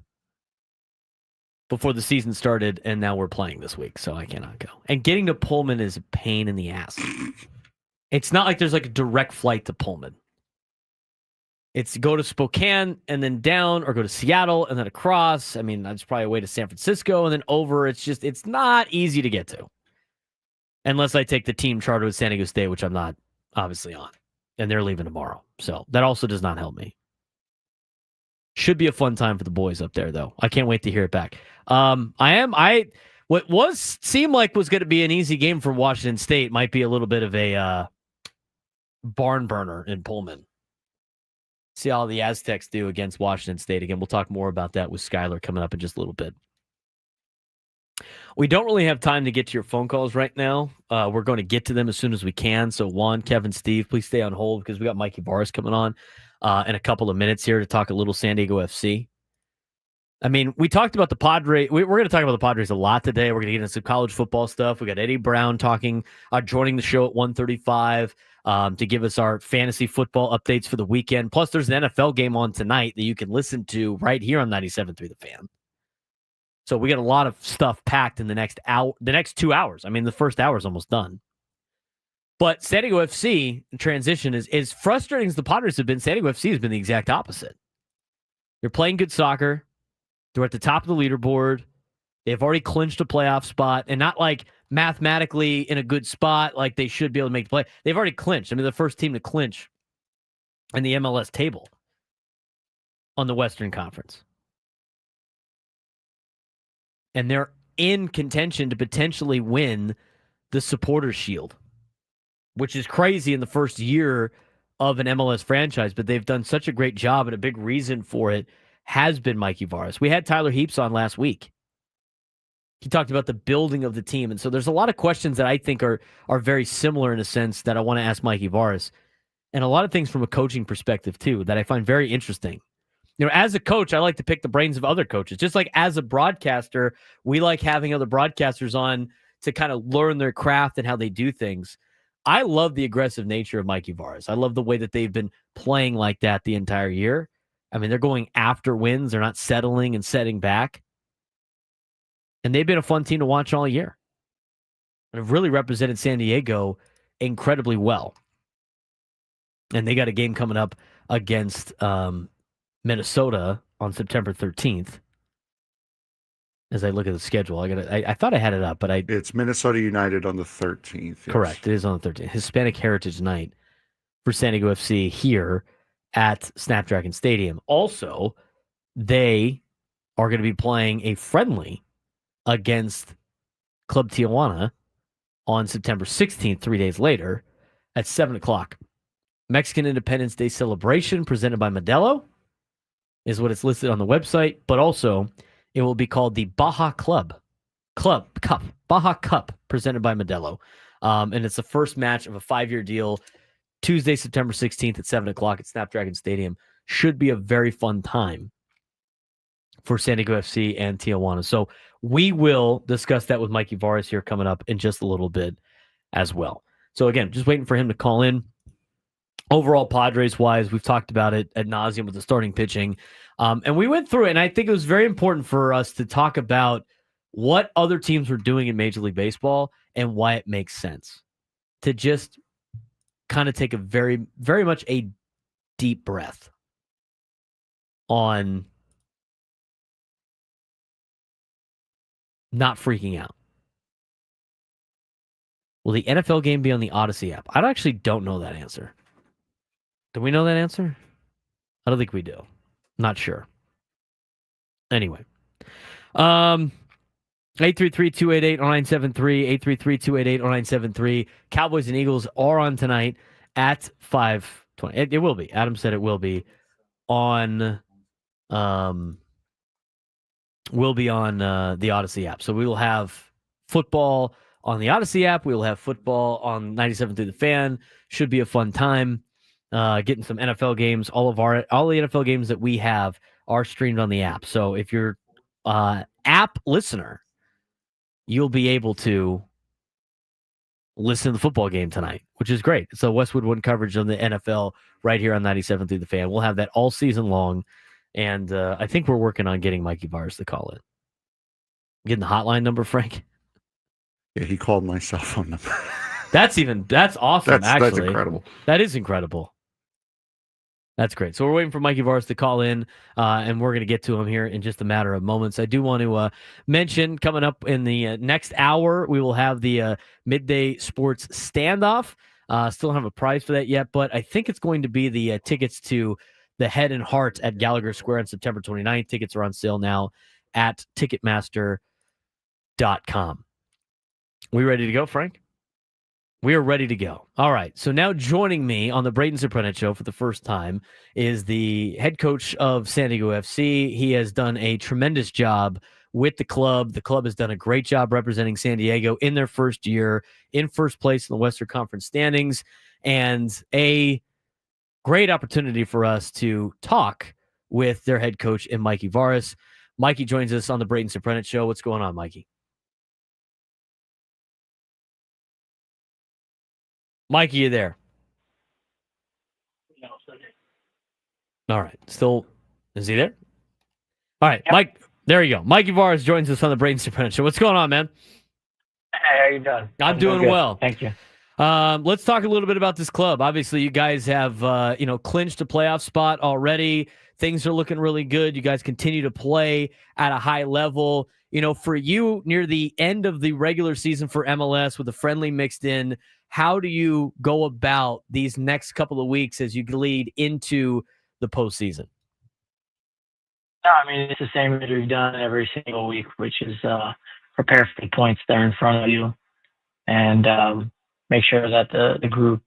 before the season started, and now we're playing this week, so I cannot go. And getting to Pullman is a pain in the ass. It's not like there's like a direct flight to Pullman. It's go to Spokane and then down, or go to Seattle and then across. I mean, that's probably a way to San Francisco and then over. It's not easy to get to. Unless I take the team charter with San Diego State, which I'm not obviously on. And they're leaving tomorrow. So that also does not help me. Should be a fun time for the boys up there, though. I can't wait to hear it back. What seemed like was going to be an easy game for Washington State might be a little bit of a barn burner in Pullman. See how the Aztecs do against Washington State. Again, we'll talk more about that with Skyler coming up in just a little bit. We don't really have time to get to your phone calls right now. We're going to get to them as soon as we can. So Juan, Kevin, Steve, please stay on hold because we got Mikey Barris coming on in a couple of minutes here to talk a little San Diego FC. I mean, we talked about the Padres. We're going to talk about the Padres a lot today. We're going to get into some college football stuff. We got Eddie Brown joining the show at 1:35 to give us our fantasy football updates for the weekend. Plus, there's an NFL game on tonight that you can listen to right here on 97.3 The Fan. So we got a lot of stuff packed in the next 2 hours. I mean, the first hour is almost done. But San Diego FC in transition is frustrating as the Padres have been. San Diego FC has been the exact opposite. They're playing good soccer. They're at the top of the leaderboard. They've already clinched a playoff spot, and not like mathematically in a good spot like they should be able to make the play. They've already clinched. I mean, the first team to clinch in the MLS table on the Western Conference. And they're in contention to potentially win the Supporters Shield, which is crazy in the first year of an MLS franchise, but they've done such a great job, and a big reason for it has been Mikey Varas. We had Tyler Heaps on last week. He talked about the building of the team, and so there's a lot of questions that I think are very similar in a sense that I want to ask Mikey Varas, and a lot of things from a coaching perspective too that I find very interesting. You know, as a coach, I like to pick the brains of other coaches. Just like as a broadcaster, we like having other broadcasters on to kind of learn their craft and how they do things. I love the aggressive nature of Mikey Varas. I love the way that they've been playing like that the entire year. I mean, they're going after wins. They're not settling and setting back. And they've been a fun team to watch all year. And have really represented San Diego incredibly well. And they got a game coming up against Minnesota on September 13th. As I look at the schedule, I thought I had it up, but it's Minnesota United on the 13th. Yes. Correct. It is on the 13th. Hispanic Heritage Night for San Diego FC here at Snapdragon Stadium. Also, they are going to be playing a friendly against Club Tijuana on September 16th, 3 days later at 7 o'clock. Mexican Independence Day celebration presented by Modelo is what it's listed on the website, but also it will be called the Baja Cup, Baja Cup presented by Modelo. And it's the first match of a 5-year deal, Tuesday, September 16th at 7 o'clock at Snapdragon Stadium. Should be a very fun time for San Diego FC and Tijuana. So we will discuss that with Mikey Varas here coming up in just a little bit as well. So again, just waiting for him to call in. Overall, Padres-wise, we've talked about it ad nauseum with the starting pitching. And we went through it, and I think it was very important for us to talk about what other teams were doing in Major League Baseball and why it makes sense to just kind of take a very, very much a deep breath on not freaking out. Will the NFL game be on the Odyssey app? I actually don't know that answer. Do we know that answer? I don't think we do. Not sure. Anyway. 833-288-0973, 833-288-0973. Cowboys and Eagles are on tonight at 5:20. It will be. Adam said it will be on the Odyssey app. So we will have football on the Odyssey app. We will have football on 97 through the Fan. Should be a fun time. Getting some NFL games. All the NFL games that we have are streamed on the app. So if you're app listener, you'll be able to listen to the football game tonight, which is great. So Westwood One coverage on the NFL right here on 97 through the Fan. We'll have that all season long. And I think we're working on getting Mikey Varas to call it. Getting the hotline number, Frank? Yeah, he called my cell phone number. That's awesome, actually. That's incredible. That is incredible. That's great. So we're waiting for Mikey Varas to call in, and we're going to get to him here in just a matter of moments. I do want to mention coming up in the next hour, we will have the Midday Sports Standoff. Still don't have a prize for that yet, but I think it's going to be the tickets to the Head and Heart at Gallagher Square on September 29th. Tickets are on sale now at Ticketmaster.com. We ready to go, Frank? We are ready to go. All right. So now joining me on the Braden Surprenant Show for the first time is the head coach of San Diego FC. He has done a tremendous job with the club. The club has done a great job representing San Diego in their first year, in first place in the Western Conference standings, and a great opportunity for us to talk with their head coach and Mikey Varas. Mikey joins us on the Braden Surprenant Show. What's going on, Mikey? Mikey, you there? All right. Still, is he there? All right, yep. Mike, there you go. Mikey Varas joins us on the Braden Surprenant Show. What's going on, man? Hey, how you doing? I'm doing well. Thank you. Let's talk a little bit about this club. Obviously, you guys have clinched a playoff spot already. Things are looking really good. You guys continue to play at a high level. You know, for you, near the end of the regular season for MLS with a friendly mixed in, how do you go about these next couple of weeks as you lead into the postseason? No, I mean, it's the same as we've done every single week, which is prepare for the points that are in front of you, and make sure that the group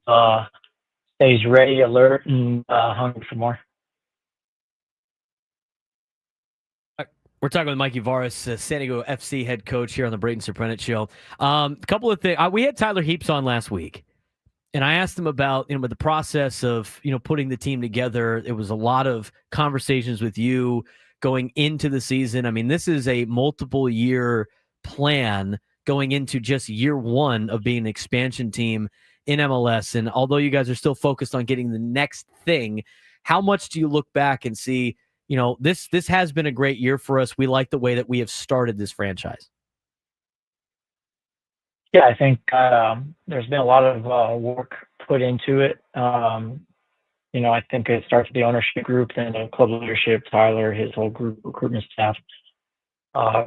stays ready, alert, and hungry for more. We're talking with Mikey Varas, San Diego FC head coach here on the Braden Surprenant Show. A couple of things. We had Tyler Heaps on last week, and I asked him about, with the process of, putting the team together. It was a lot of conversations with you going into the season. I mean, this is a multiple year plan going into just year one of being an expansion team in MLS. And although you guys are still focused on getting the next thing, how much do you look back and see, this has been a great year for us. We like the way that we have started this franchise. Yeah, I think there's been a lot of work put into it. I think it starts with the ownership group, then the club leadership, Tyler, his whole group, recruitment staff,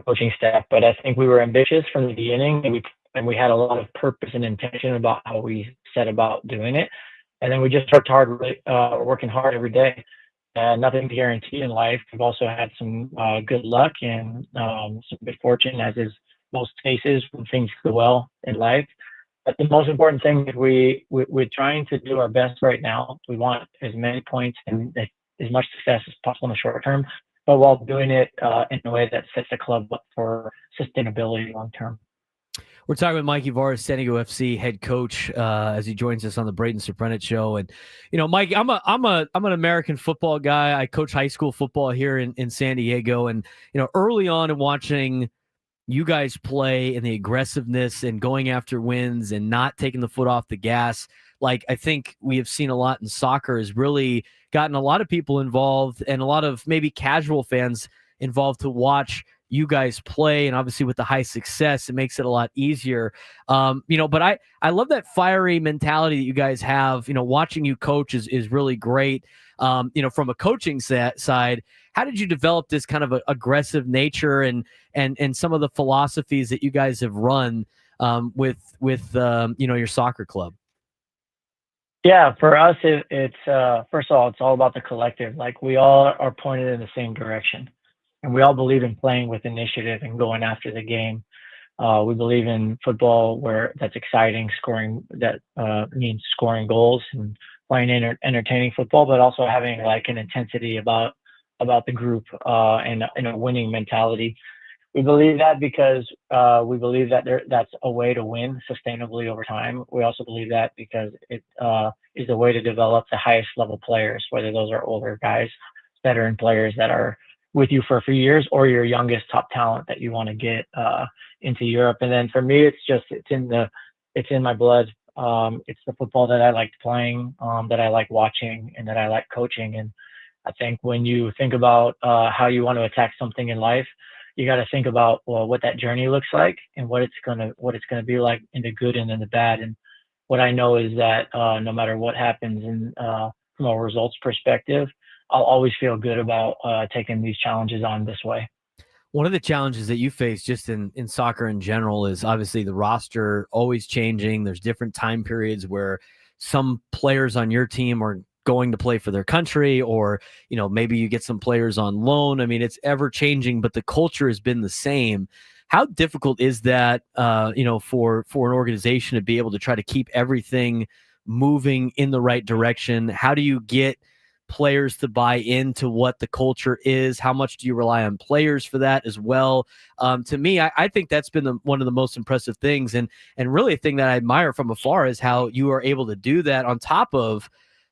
coaching staff. But I think we were ambitious from the beginning, and we had a lot of purpose and intention about how we set about doing it. And then we just worked hard, working hard every day. And nothing's guaranteed in life. We've also had some good luck and some good fortune, as is most cases when things go well in life. But the most important thing is we're trying to do our best right now. We want as many points and as much success as possible in the short term, but while doing it in a way that sets the club up for sustainability long term. We're talking with Mikey Varas, San Diego FC head coach, as he joins us on the Braden Surprenant Show. And Mike, I'm an American football guy. I coach high school football here in San Diego, and early on in watching you guys play and the aggressiveness and going after wins and not taking the foot off the gas, like I think we have seen a lot in soccer, has really gotten a lot of people involved and a lot of maybe casual fans involved to watch you guys play. And obviously with the high success, it makes it a lot easier. But I love that fiery mentality that you guys have. Watching you coach is really great. From a coaching side, how did you develop this kind of aggressive nature and some of the philosophies that you guys have run with your soccer club? Yeah, for us, it's first of all, it's all about the collective. Like, we all are pointed in the same direction. And we all believe in playing with initiative and going after the game. We believe in football where that's exciting, scoring, that means scoring goals and playing entertaining football, but also having like an intensity about the group and a winning mentality. We believe that because we believe that that's a way to win sustainably over time. We also believe that because it is a way to develop the highest level players, whether those are older guys, veteran players that are with you for a few years, or your youngest top talent that you want to get into Europe. And then for me, it's in my blood. It's the football that I like playing, that I like watching, and that I like coaching. And I think when you think about how you want to attack something in life, you got to think about what that journey looks like and what it's gonna be like in the good and in the bad. And what I know is that no matter what happens, and from a results perspective, I'll always feel good about taking these challenges on this way. One of the challenges that you face just in soccer in general is obviously the roster always changing. There's different time periods where some players on your team are going to play for their country, or, maybe you get some players on loan. I mean, it's ever changing, but the culture has been the same. How difficult is that, for an organization to be able to try to keep everything moving in the right direction? How do you get players to buy into what the culture is? How much do you rely on players for that as well? To me, I think that's been one of the most impressive things, and really a thing that I admire from afar is how you are able to do that, on top of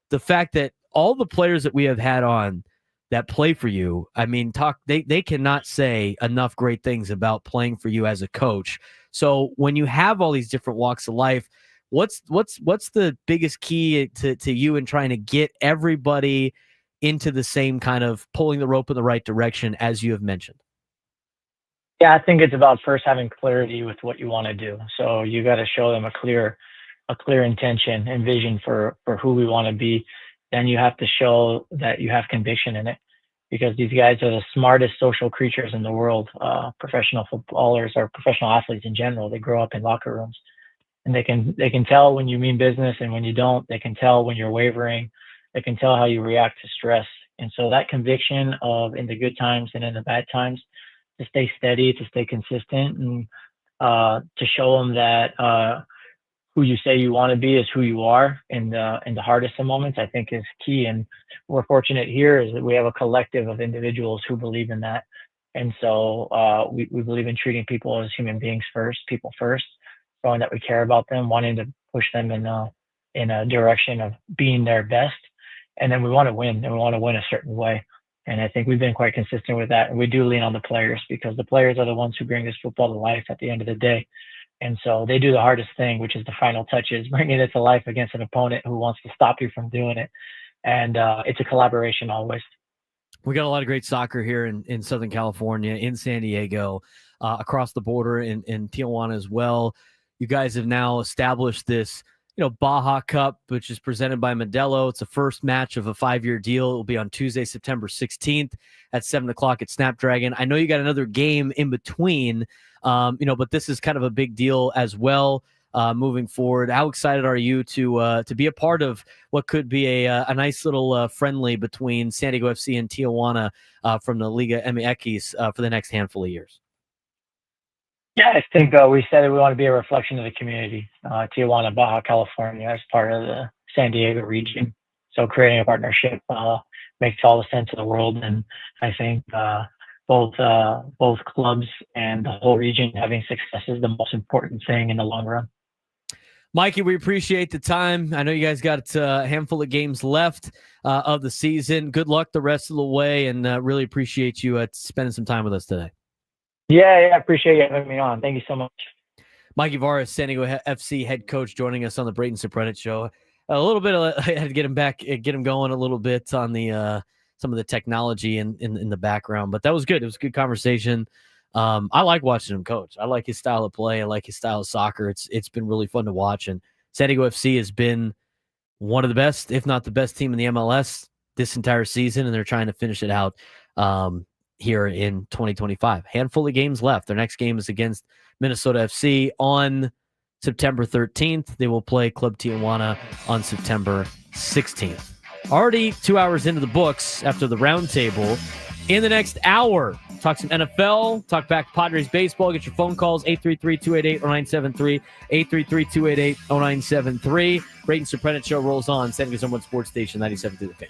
the fact that all the players that we have had on that play for you, I mean, they cannot say enough great things about playing for you as a coach. So when you have all these different walks of life, what's the biggest key to you in trying to get everybody into the same kind of pulling the rope in the right direction, as you have mentioned? Yeah, I think it's about first having clarity with what you want to do. So you got to show them a clear intention and vision for who we want to be. Then you have to show that you have conviction in it, because these guys are the smartest social creatures in the world. Professional footballers, or professional athletes in general, they grow up in locker rooms. And they can tell when you mean business and when you don't. They can tell when you're wavering. They can tell how you react to stress. And so that conviction of in the good times and in the bad times, to stay steady, to stay consistent, and to show them that who you say you want to be is who you are in the hardest of moments, I think is key. And we're fortunate here is that we have a collective of individuals who believe in that. And so we believe in treating people as human beings first, people first, showing that we care about them, wanting to push them in a direction of being their best. And then we want to win, and we want to win a certain way. And I think we've been quite consistent with that. And we do lean on the players, because the players are the ones who bring this football to life at the end of the day. And so they do the hardest thing, which is the final touches, bringing it to life against an opponent who wants to stop you from doing it. And it's a collaboration always. We got a lot of great soccer here in Southern California, in San Diego, across the border in Tijuana as well. You guys have now established this, Baja Cup, which is presented by Modelo. It's the first match of a 5-year deal. It will be on Tuesday, September 16th at 7 o'clock at Snapdragon. I know you got another game in between, but this is kind of a big deal as well moving forward. How excited are you to be a part of what could be a nice little friendly between San Diego FC and Tijuana from the Liga MX for the next handful of years? Yeah, I think we said that we want to be a reflection of the community, Tijuana, Baja California, as part of the San Diego region. So creating a partnership makes all the sense in the world. And I think both clubs and the whole region having success is the most important thing in the long run. Mikey, we appreciate the time. I know you guys got a handful of games left of the season. Good luck the rest of the way, and really appreciate you spending some time with us today. Yeah, I appreciate you having me on. Thank you so much. Mikey Varas, San Diego FC head coach, joining us on the Braden Surprenant show. A little bit I had to get him going a little bit on the some of the technology in the background, but that was good. It was a good conversation. I like watching him coach. I like his style of play. I like his style of soccer. It's been really fun to watch. And San Diego FC has been one of the best, if not the best team in the MLS this entire season, and they're trying to finish it out here in 2025. Handful of games left. Their next game is against Minnesota FC on September 13th. They will play Club Tijuana on September 16th. Already 2 hours into the books after the roundtable. In the next hour, talk some NFL, talk back Padres baseball, get your phone calls, 833-288-0973, 833-288-0973. Braden Surprenant show rolls on, San Diego's #1 sports station, 97.3 The Fan.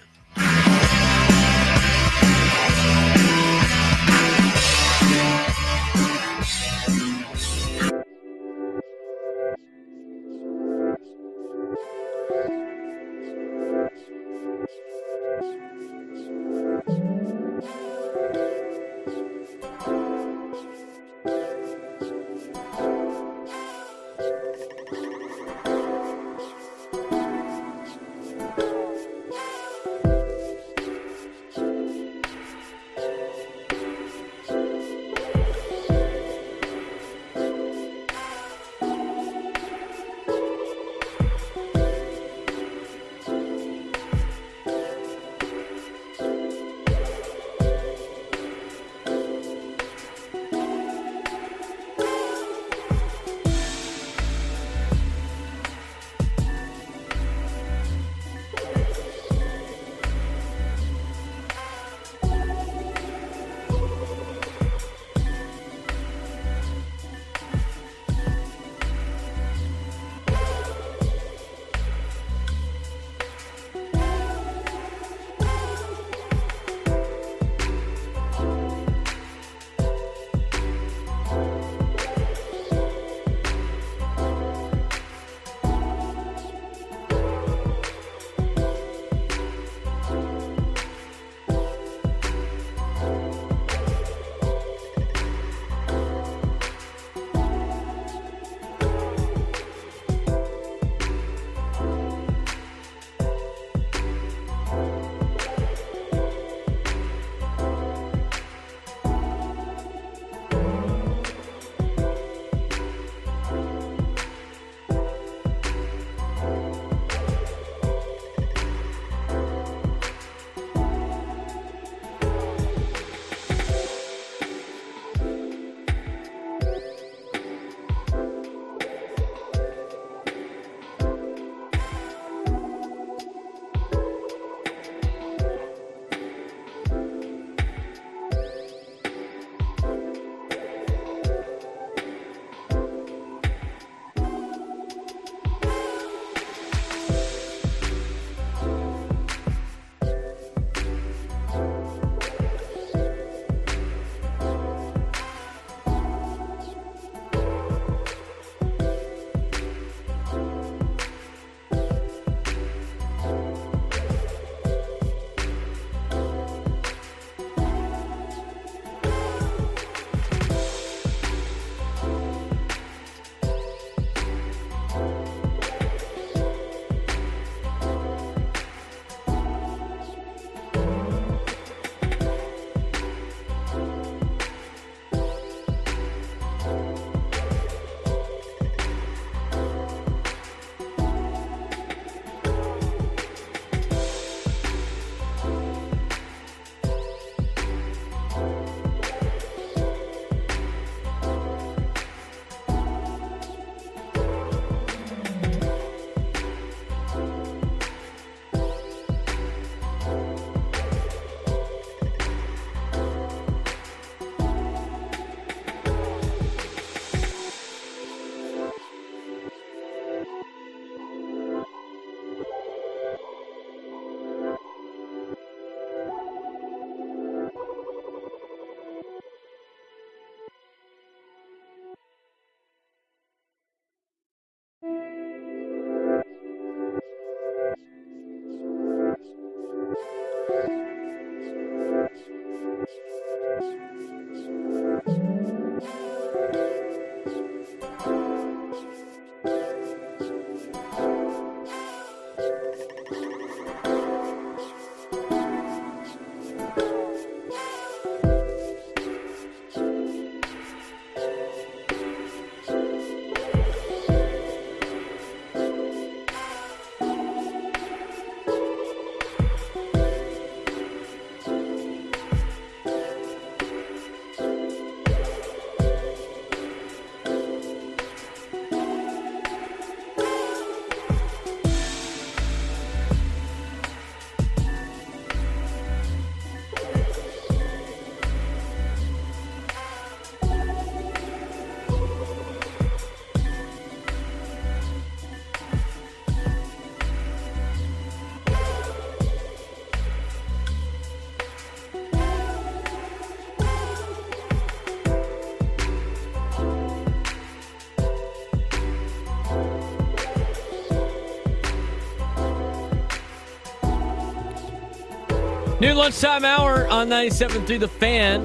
New lunchtime hour on 97.3 The Fan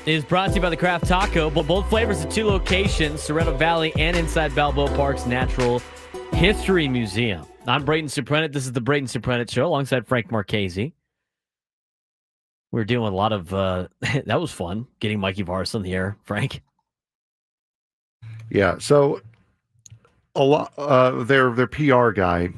is brought to you by the Craft Taco. Both flavors at 2 locations, Sorrento Valley and inside Balboa Park's Natural History Museum. I'm Braden Surprenant. This is the Braden Surprenant Show alongside Frank Marchese. We're doing a lot of, that was fun, getting Mikey Varis on the air, Frank. Yeah, so a lot, their PR guy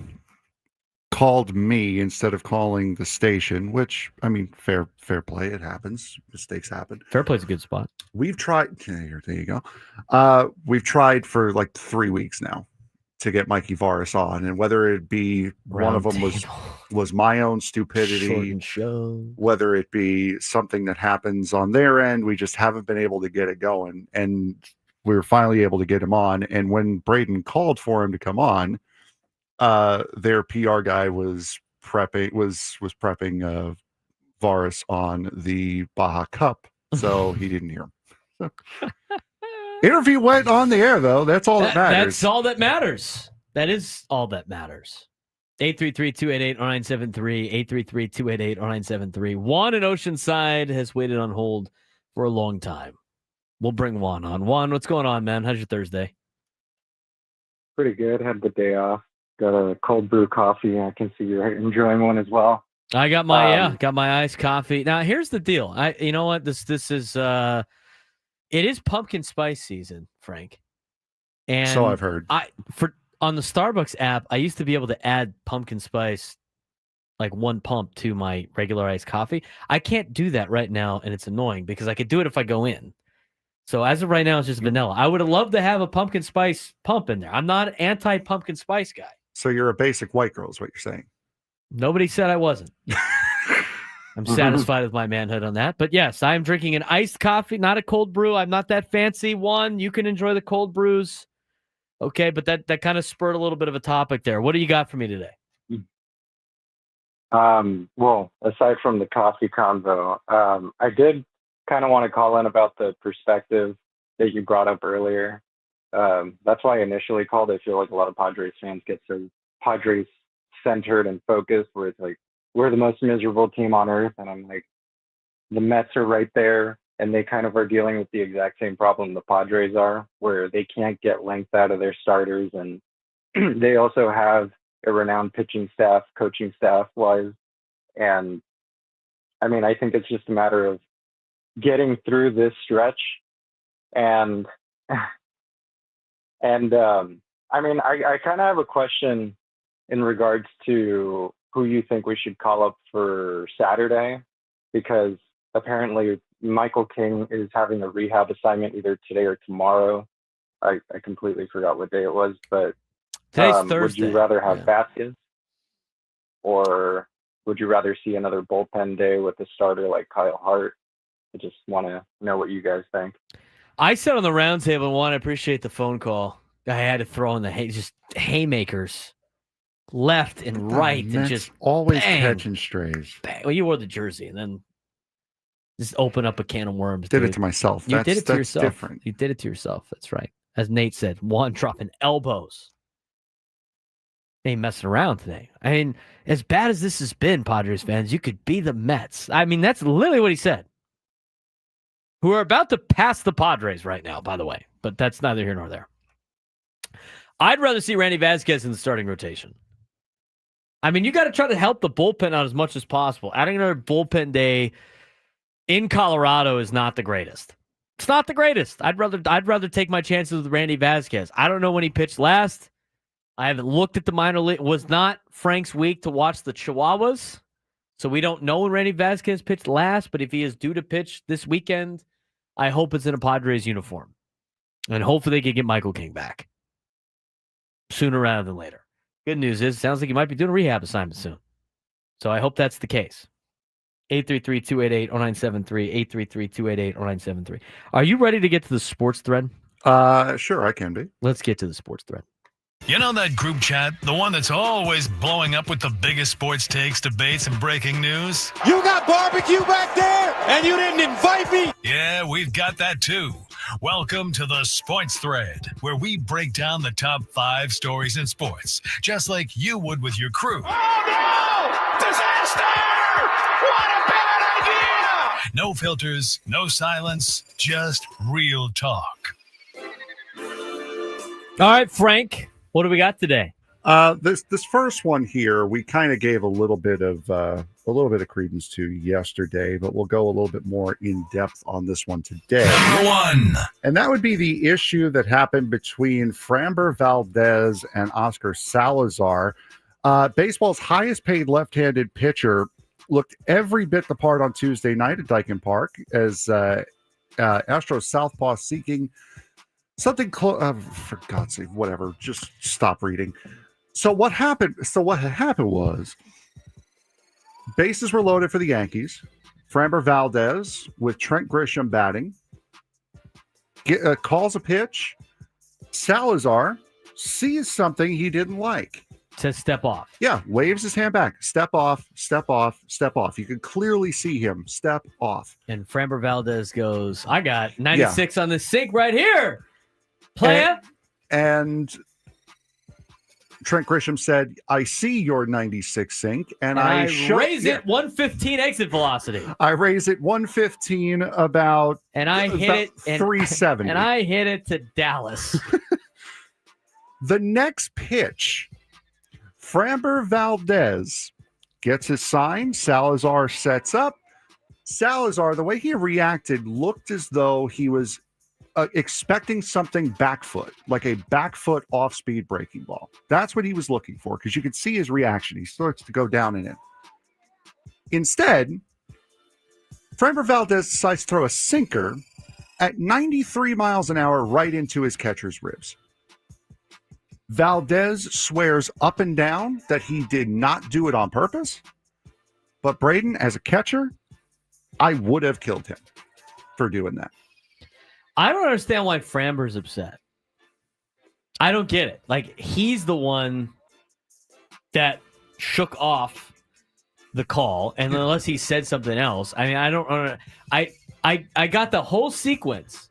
called me instead of calling the station, which, I mean, fair play. It happens. Mistakes happen. Fair play's a good spot. We've tried. There you go. We've tried for like 3 weeks now to get Mikey Varis on, and whether it be one of them was my own stupidity, whether it be something that happens on their end, we just haven't been able to get it going. And we were finally able to get him on. And when Braden called for him to come on, their PR guy was prepping Varis on the Baja Cup, so he didn't hear him. Interview went on the air, though. That's all that matters. That's all that matters. That is all that matters. 833-288-0973, 833-288-0973. Juan in Oceanside has waited on hold for a long time. We'll bring Juan on. Juan, what's going on, man? How's your Thursday? Pretty good. Had the day off. Got a cold brew coffee. I can see you're enjoying one as well. I got my got my iced coffee. Now here's the deal. You know what? This is it is pumpkin spice season, Frank. And so I've heard. On the Starbucks app, I used to be able to add pumpkin spice like 1 pump to my regular iced coffee. I can't do that right now, and it's annoying because I could do it if I go in. So as of right now, it's just vanilla. I would have loved to have a pumpkin spice pump in there. I'm not an anti-pumpkin spice guy. So you're a basic white girl is what you're saying. Nobody said I wasn't. I'm satisfied with my manhood on that. But yes, I am drinking an iced coffee, not a cold brew. I'm not that fancy. One, you can enjoy the cold brews. Okay, but that kind of spurred a little bit of a topic there. What do you got for me today? Well, aside from the coffee convo, I did kind of want to call in about the perspective that you brought up earlier. That's why I initially called. I feel like a lot of Padres fans get so Padres centered and focused, where it's like, we're the most miserable team on earth. And I'm like, the Mets are right there, and they kind of are dealing with the exact same problem the Padres are, where they can't get length out of their starters. And they also have a renowned pitching staff, coaching staff wise. And I mean, I think it's just a matter of getting through this stretch. And I mean, I kind of have a question in regards to who you think we should call up for Saturday, because apparently Michael King is having a rehab assignment either today or tomorrow. I completely forgot what day it was, but today's Thursday. Would you rather have Vasquez, or would you rather see another bullpen day with a starter like Kyle Hart? I just want to know what you guys think. I said on the roundtable, Juan, I appreciate the phone call. I had to throw in the just haymakers left and right, and just always bang, catching strays. Bang. Well, you wore the jersey, and then just open up a can of worms. Did dude. it to myself. You did it to that's yourself. Different. You did it to yourself. That's right. As Nate said, Juan dropping elbows. Ain't messing around today. I mean, as bad as this has been, Padres fans, you could be the Mets. I mean, that's literally what he said. Who are about to pass the Padres right now, by the way. But that's neither here nor there. I'd rather see Randy Vasquez in the starting rotation. I mean, you got to try to help the bullpen out as much as possible. Adding another bullpen day in Colorado is not the greatest. It's not the greatest. I'd rather take my chances with Randy Vasquez. I don't know when he pitched last. I haven't looked at the minor league. It was not Frank's week to watch the Chihuahuas, so we don't know when Randy Vasquez pitched last, but if he is due to pitch this weekend, I hope it's in a Padres uniform. And hopefully they can get Michael King back sooner rather than later. Good news is, it sounds like he might be doing a rehab assignment soon. So I hope that's the case. 833-288-0973, 833-288-0973. Are you ready to get to the sports thread? Sure, I can be. Let's get to the sports thread. You know that group chat, the one that's always blowing up with the biggest sports takes, debates, and breaking news? You got barbecue back there, and you didn't invite me? Yeah, we've got that too. Welcome to the Sports Thread, where we break down the top 5 stories in sports, just like you would with your crew. Oh, no! Disaster! No filters, no silence, just real talk. All right, Frank, what do we got today? This first one here, we kind of gave a little bit of credence to yesterday, but we'll go a little bit more in depth on this one today. Number one, and that would be the issue that happened between Framber Valdez and Oscar Salazar. Baseball's highest paid left-handed pitcher looked every bit the part on Tuesday night at Dyken Park as Astros Southpaw seeking something close. For God's sake, whatever. Just stop reading. So what happened? What had happened was bases were loaded for the Yankees. Framber Valdez with Trent Grisham batting calls a pitch. Salazar sees something he didn't like. Says step off. Yeah, waves his hand back. Step off, step off, step off. You can clearly see him step off. And Framber Valdez goes, I got 96 on the sink right here. Playa. And Trent Grisham said, I see your 96 sink, and I raise it 115 exit velocity. I raise it 115 about and I hit about it 370. And I hit it to Dallas. The next pitch, Framber Valdez gets his sign. Salazar sets up. Salazar, the way he reacted, looked as though he was expecting something back foot, like a back foot off-speed breaking ball. That's what he was looking for, because you could see his reaction. He starts to go down in it. Instead, Framber Valdez decides to throw a sinker at 93 miles an hour right into his catcher's ribs. Valdez swears up and down that he did not do it on purpose. But Braden, as a catcher, I would have killed him for doing that. I don't understand why Framber's upset. I don't get it. Like, he's the one that shook off the call, and unless he said something else, I mean, I don't. I got the whole sequence.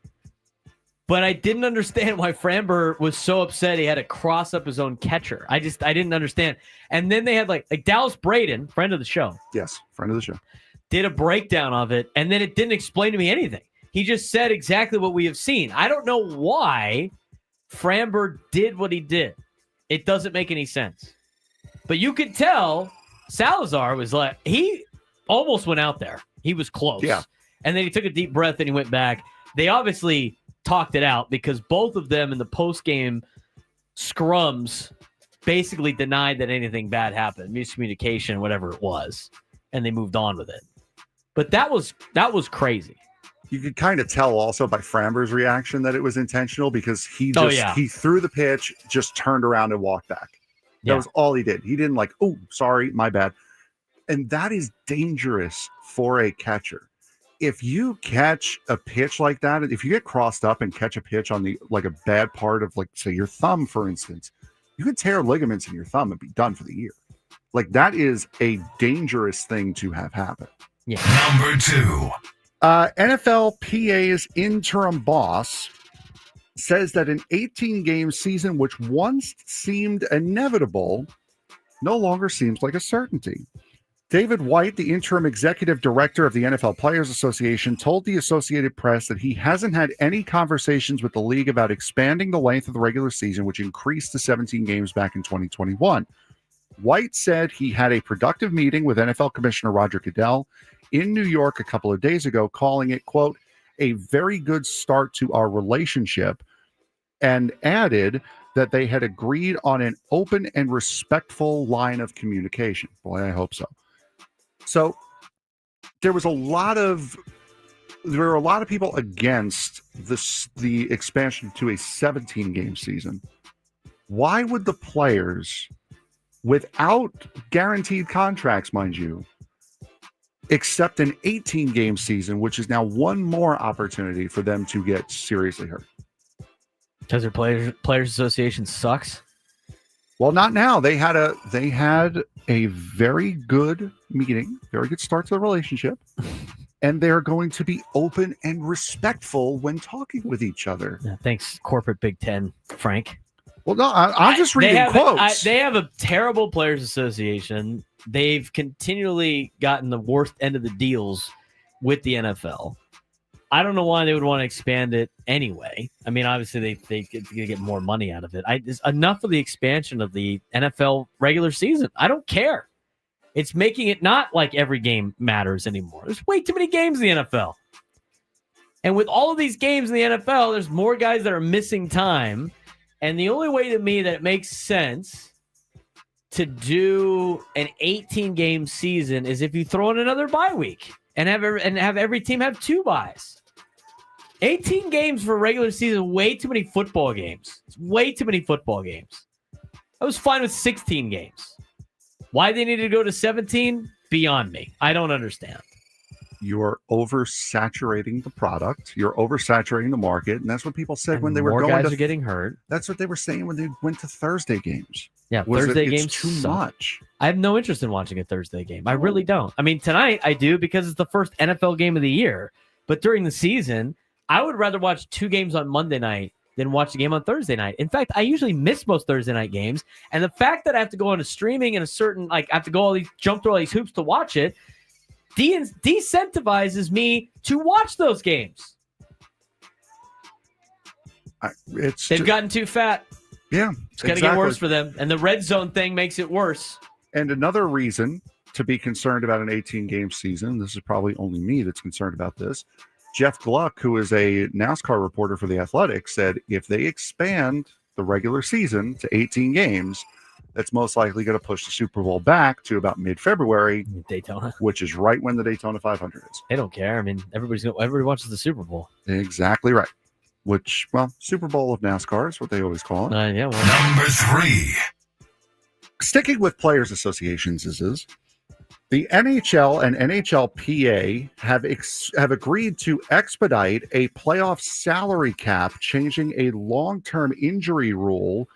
But I didn't understand why Framber was so upset he had to cross up his own catcher. I didn't understand. And then they had like Dallas Braden, friend of the show. Yes, friend of the show. Did a breakdown of it, and then it didn't explain to me anything. He just said exactly what we have seen. I don't know why Framber did what he did. It doesn't make any sense. But you could tell Salazar was like, he almost went out there. He was close. Yeah. And then he took a deep breath and he went back. They obviously talked it out because both of them in the post-game scrums basically denied that anything bad happened, miscommunication, whatever it was, and they moved on with it. But that was crazy. You could kind of tell also by Framber's reaction that it was intentional, because he threw the pitch, just turned around and walked back. That was all he did. He didn't like, oh, sorry, my bad. And that is dangerous for a catcher. If you catch a pitch like that, if you get crossed up and catch a pitch on the like a bad part of, like, say, your thumb, for instance, you could tear ligaments in your thumb and be done for the year. Like, that is a dangerous thing to have happen. Yeah. Number two. NFLPA's interim boss says that an 18-game season, which once seemed inevitable, no longer seems like a certainty. David White, the interim executive director of the NFL Players Association, told the Associated Press that he hasn't had any conversations with the league about expanding the length of the regular season, which increased to 17 games back in 2021. White said he had a productive meeting with NFL Commissioner Roger Goodell in New York a couple of days ago, calling it, quote, a very good start to our relationship, and added that they had agreed on an open and respectful line of communication. Boy, I hope so. So there were a lot of people against the expansion to a 17-game season. Why would the players, without guaranteed contracts, mind you, accept an 18-game season, which is now one more opportunity for them to get seriously hurt? Because their players association sucks. Well, not now. They had a very good meeting, very good start to the relationship, and they're going to be open and respectful when talking with each other. Yeah, thanks, corporate Big Ten, Frank. Well, no, I'm just reading quotes. They have a terrible players association. They've continually gotten the worst end of the deals with the NFL. I don't know why they would want to expand it anyway. I mean, obviously they could get more money out of it. Enough of the expansion of the NFL regular season. I don't care. It's making it not like every game matters anymore. There's way too many games in the NFL. And with all of these games in the NFL, there's more guys that are missing time. And the only way to me that it makes sense to do an 18-game season is if you throw in another bye week and have every team have 2 byes. 18 games for regular season, way too many football games. It's way too many football games. I was fine with 16 games. Why they needed to go to 17? Beyond me. I don't understand. You're oversaturating the product. You're oversaturating the market, and that's what people said when they were going. More guys are getting hurt. That's what they were saying when they went to Thursday games. Yeah, Thursday games too much. I have no interest in watching a Thursday game. I really don't. I mean, tonight I do because it's the first NFL game of the year. But during the season, I would rather watch 2 games on Monday night than watch the game on Thursday night. In fact, I usually miss most Thursday night games, and the fact that I have to go on to streaming and I have to go jump through all these hoops to watch it. Decentivizes me to watch those games. They've gotten too fat. Yeah. It's going to get worse for them. And the red zone thing makes it worse. And another reason to be concerned about an 18-game season, this is probably only me that's concerned about this, Jeff Gluck, who is a NASCAR reporter for The Athletic, said if they expand the regular season to 18 games, that's most likely going to push the Super Bowl back to about mid-February, Daytona, which is right when the Daytona 500 is. They don't care. I mean, everybody watches the Super Bowl. Exactly right. Which, Super Bowl of NASCAR is what they always call it. Number 3. Sticking with players' associations is the NHL and NHLPA have agreed to expedite a playoff salary cap, changing a long-term injury rule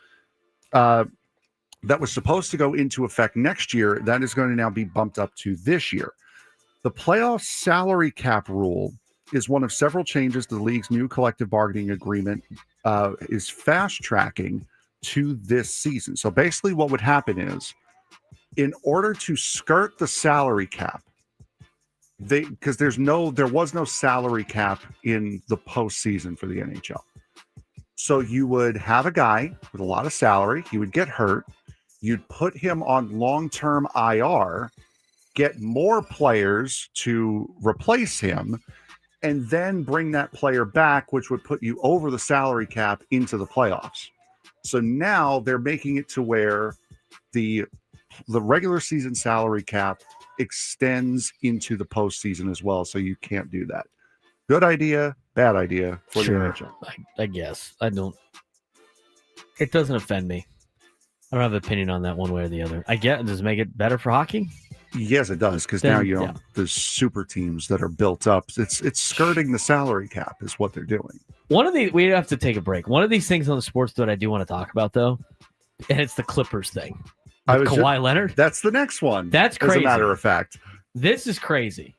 that was supposed to go into effect next year. That is going to now be bumped up to this year. The playoff salary cap rule is one of several changes to the league's new collective bargaining agreement is fast-tracking to this season. So basically what would happen is, in order to skirt the salary cap, because there was no salary cap in the postseason for the NHL. So you would have a guy with a lot of salary, he would get hurt, you'd put him on long-term IR, get more players to replace him, and then bring that player back, which would put you over the salary cap into the playoffs. So now they're making it to where the regular season salary cap extends into the postseason as well. So you can't do that. Good idea, bad idea for the NHL. I guess. It doesn't offend me. I don't have an opinion on that one way or the other. Does it make it better for hockey? Yes, it does, because now there's super teams that are built up. It's skirting the salary cap is what they're doing. We have to take a break. One of these things on the sports that I do want to talk about, though, and it's the Clippers thing. Kawhi Leonard. That's the next one. That's crazy. As a matter of fact. This is crazy.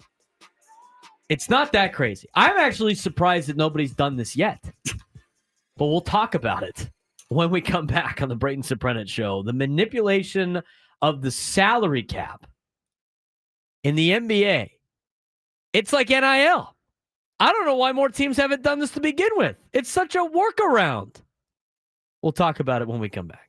It's not that crazy. I'm actually surprised that nobody's done this yet. But we'll talk about it when we come back on the Braden Surprenant Show. The manipulation of the salary cap in the NBA. It's like NIL. I don't know why more teams haven't done this to begin with. It's such a workaround. We'll talk about it when we come back.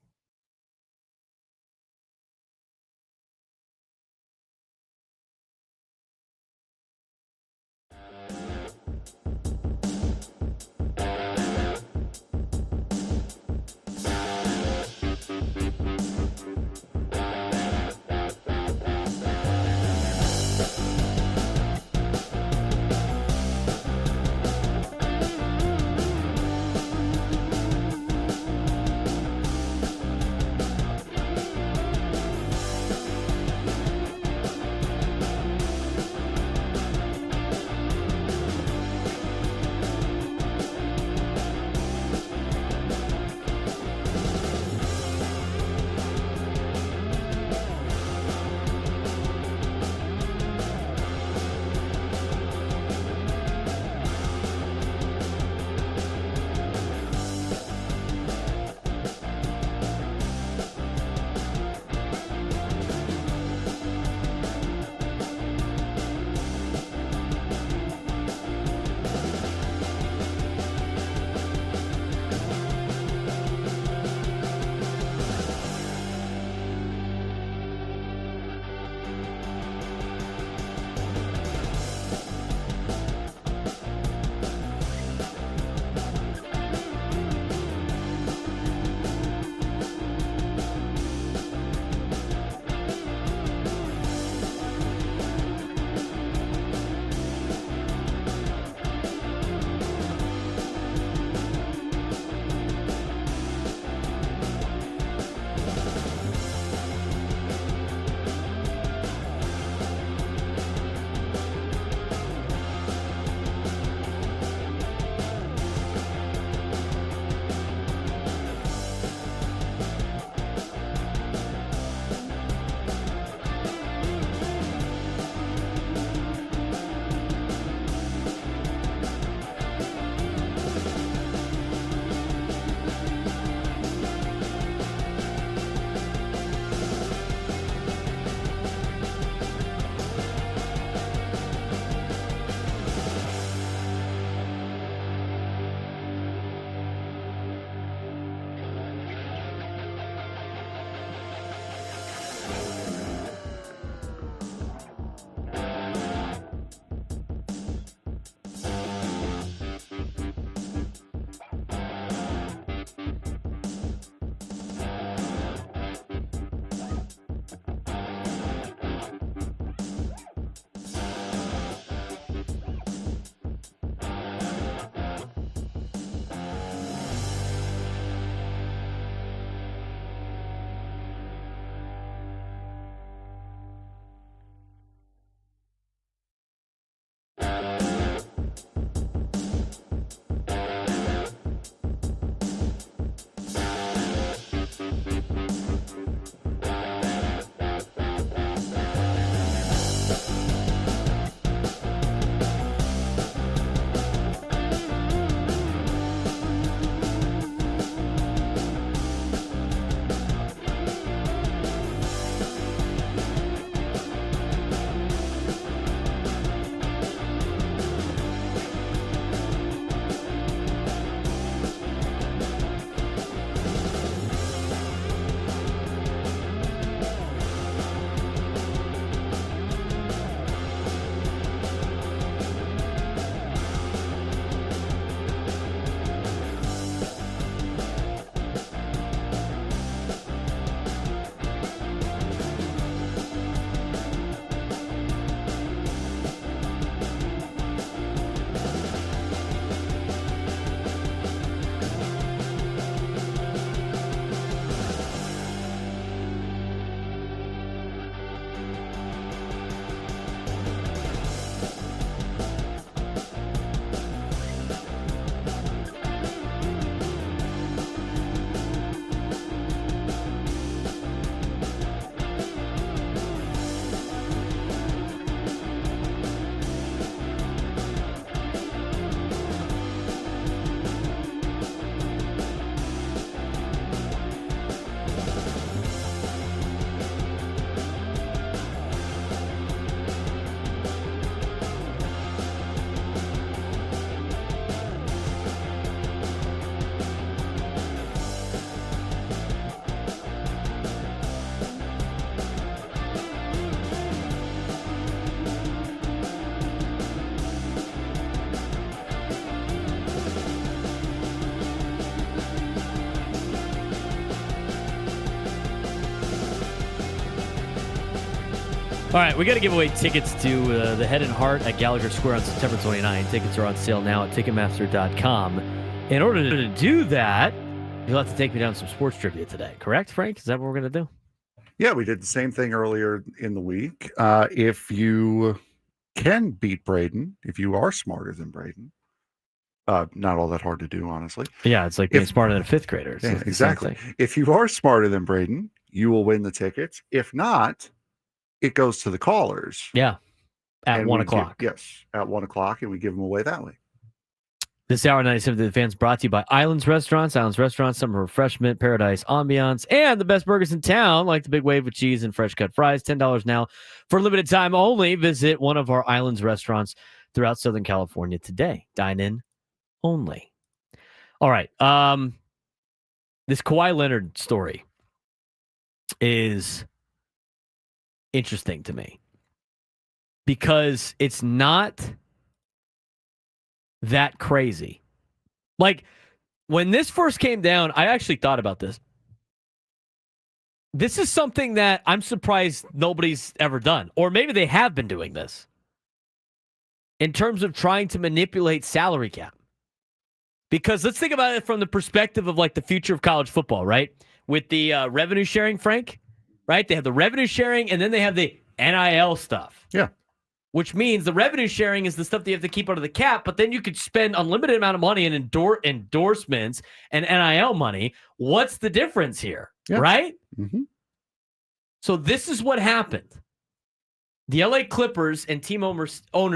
All right, we got to give away tickets to the Head and Heart at Gallagher Square on September 29. Tickets are on sale now at Ticketmaster.com. In order to do that, you'll have to take me down some sports trivia today. Correct, Frank? Is that what we're going to do? Yeah, we did the same thing earlier in the week. If you can beat Braden, if you are smarter than Braden, not all that hard to do, honestly. Yeah, it's like being smarter than a fifth grader. It's Yeah, exactly. If you are smarter than Braden, you will win the tickets. If not, it goes to the callers. Yeah, at 1 o'clock. Yes, at 1 o'clock, and we give them away that way. This hour 97 to the fans brought to you by Islands Restaurants. Islands Restaurants, summer refreshment, paradise ambiance, and the best burgers in town, like the Big Wave with cheese and fresh cut fries. $10 now for a limited time only. Visit one of our Islands restaurants throughout Southern California today. Dine in only. All right. This Kawhi Leonard story is interesting to me because it's not that crazy. Like, when this first came down, I actually thought about this. This is something that I'm surprised nobody's ever done, or maybe they have been doing this in terms of trying to manipulate salary cap. Because let's think about it from the perspective of like the future of college football, right? With the revenue sharing, Frank, right? They have the revenue sharing, and then they have the NIL stuff. Yeah. Which means the revenue sharing is the stuff that you have to keep under the cap, but then you could spend unlimited amount of money in endorsements and NIL money. What's the difference here, right? Mm-hmm. So this is what happened. The LA Clippers and team owner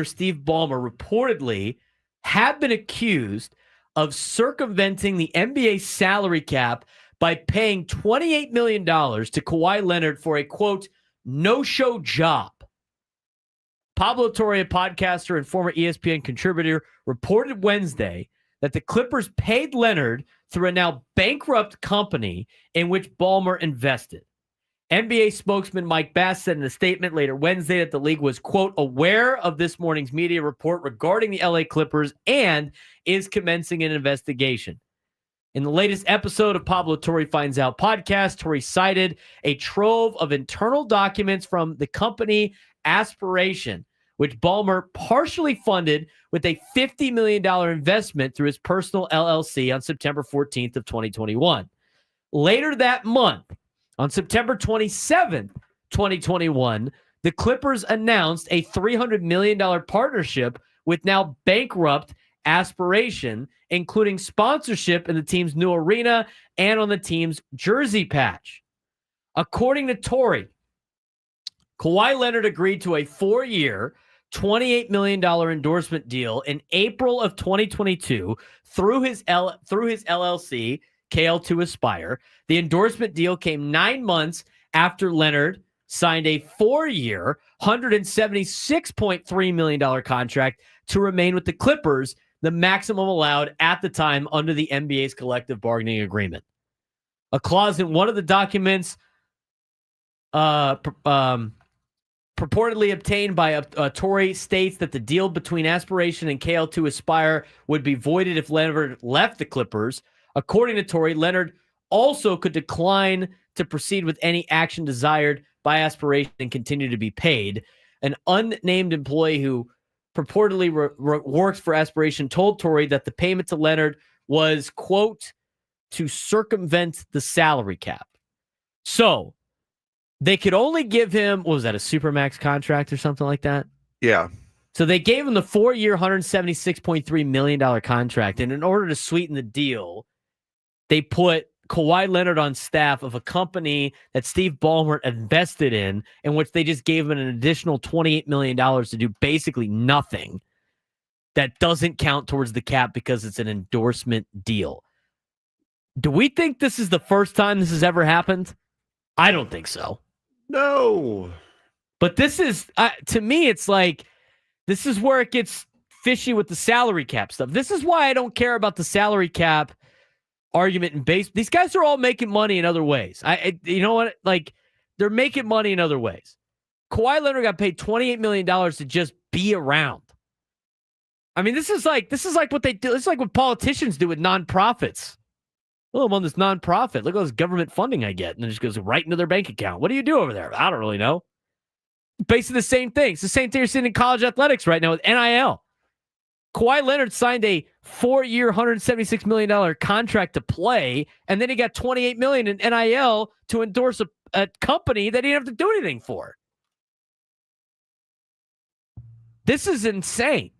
Steve Ballmer reportedly have been accused of circumventing the NBA salary cap by paying $28 million to Kawhi Leonard for a, quote, no-show job. Pablo Torre, a podcaster and former ESPN contributor, reported Wednesday that the Clippers paid Leonard through a now bankrupt company in which Ballmer invested. NBA spokesman Mike Bass said in a statement later Wednesday that the league was, quote, aware of this morning's media report regarding the LA Clippers and is commencing an investigation. In the latest episode of Pablo Torre Finds Out podcast, Torre cited a trove of internal documents from the company Aspiration, which Ballmer partially funded with a $50 million investment through his personal LLC on September 14th of 2021. Later that month, on September 27th, 2021, the Clippers announced a $300 million partnership with now bankrupt Aspiration, including sponsorship in the team's new arena and on the team's jersey patch. According to Torre, Kawhi Leonard agreed to a 4-year, $28 million endorsement deal in April of 2022 through his LLC, KL2 Aspire. The endorsement deal came 9 months after Leonard signed a 4-year, $176.3 million contract to remain with the Clippers, the maximum allowed at the time under the NBA's collective bargaining agreement. A clause in one of the documents purportedly obtained by Torre states that the deal between Aspiration and KL2 Aspire would be voided if Leonard left the Clippers. According to Torre, Leonard also could decline to proceed with any action desired by Aspiration and continue to be paid. An unnamed employee who purportedly works for Aspiration told Torre that the payment to Leonard was, quote, to circumvent the salary cap. So They could only give him, what was that, a Supermax contract or something like that? Yeah. So they gave him the 4-year, $176.3 million contract. And in order to sweeten the deal, they put Kawhi Leonard on staff of a company that Steve Ballmer invested in which they just gave him an additional $28 million to do basically nothing that doesn't count towards the cap because it's an endorsement deal. Do we think this is the first time this has ever happened? I don't think so. No. But this is, to me, it's like, this is where it gets fishy with the salary cap stuff. This is why I don't care about the salary cap argument in base. These guys are all making money in other ways. You know what? Like, they're making money in other ways. Kawhi Leonard got paid $28 million to just be around. I mean, this is like what they do. It's like what politicians do with nonprofits. Oh, I'm on this nonprofit. Look at all this government funding I get. And it just goes right into their bank account. What do you do over there? I don't really know. Basically the same thing. It's the same thing you're seeing in college athletics right now with NIL. Kawhi Leonard signed a 4-year, $176 million contract to play, and then he got $28 million in NIL to endorse a company that he didn't have to do anything for. This is insane.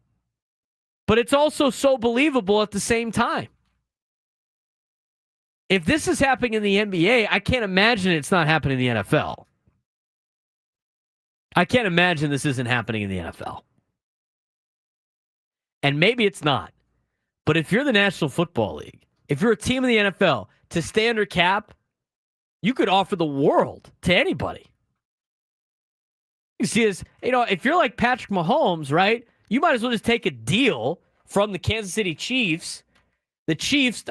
But it's also so believable at the same time. If this is happening in the NBA, I can't imagine it's not happening in the NFL. I can't imagine this isn't happening in the NFL. And maybe it's not. But if you're the National Football League, if you're a team in the NFL, to stay under cap, you could offer the world to anybody. You see this, if you're like Patrick Mahomes, right, you might as well just take a deal from the Kansas City Chiefs. The Chiefs,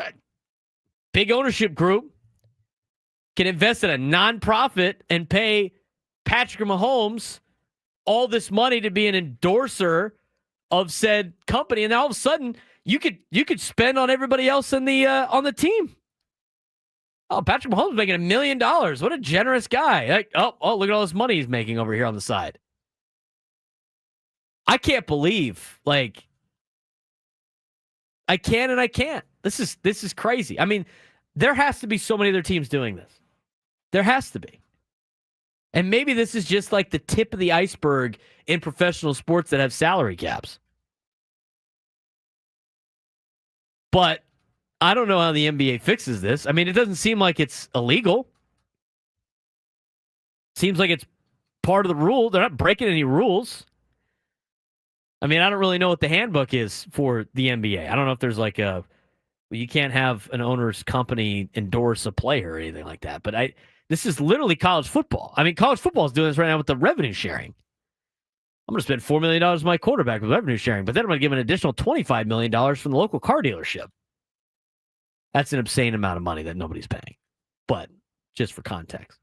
big ownership group, can invest in a nonprofit and pay Patrick Mahomes all this money to be an endorser of said company, and all of a sudden you could spend on everybody else on the team. Oh, Patrick Mahomes is making $1 million. What a generous guy! Like, oh, look at all this money he's making over here on the side. I can't believe, like, I can and I can't. This is crazy. I mean, there has to be so many other teams doing this. There has to be. And maybe this is just like the tip of the iceberg in professional sports that have salary caps. But I don't know how the NBA fixes this. I mean, it doesn't seem like it's illegal. Seems like it's part of the rule. They're not breaking any rules. I mean, I don't really know what the handbook is for the NBA. I don't know if there's like you can't have an owner's company endorse a player or anything like that. But this is literally college football. I mean, college football is doing this right now with the revenue sharing. I'm going to spend $4 million on my quarterback with revenue sharing, but then I'm going to give an additional $25 million from the local car dealership. That's an insane amount of money that nobody's paying. But just for context.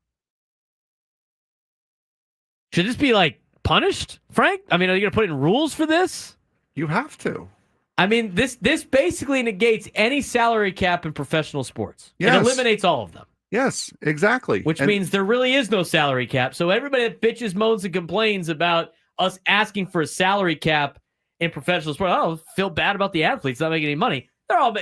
Should this be like punished, Frank? I mean, are you going to put in rules for this? You have to. I mean, this basically negates any salary cap in professional sports. Yes. It eliminates all of them. Yes, exactly. Which means there really is no salary cap. So everybody that bitches, moans, and complains about us asking for a salary cap in professional sports, I don't feel bad about the athletes not making any money.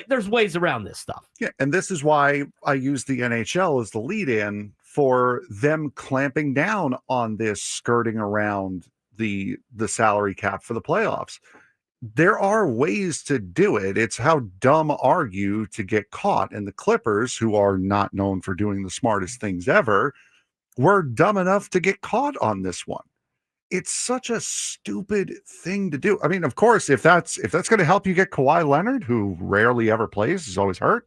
There's ways around this stuff. Yeah, and this is why I use the NHL as the lead-in for them clamping down on this skirting around the salary cap for the playoffs. There are ways to do it. It's how dumb are you to get caught? And the Clippers, who are not known for doing the smartest things ever, were dumb enough to get caught on this one. It's such a stupid thing to do. I mean, of course, if that's going to help you get Kawhi Leonard, who rarely ever plays, is always hurt,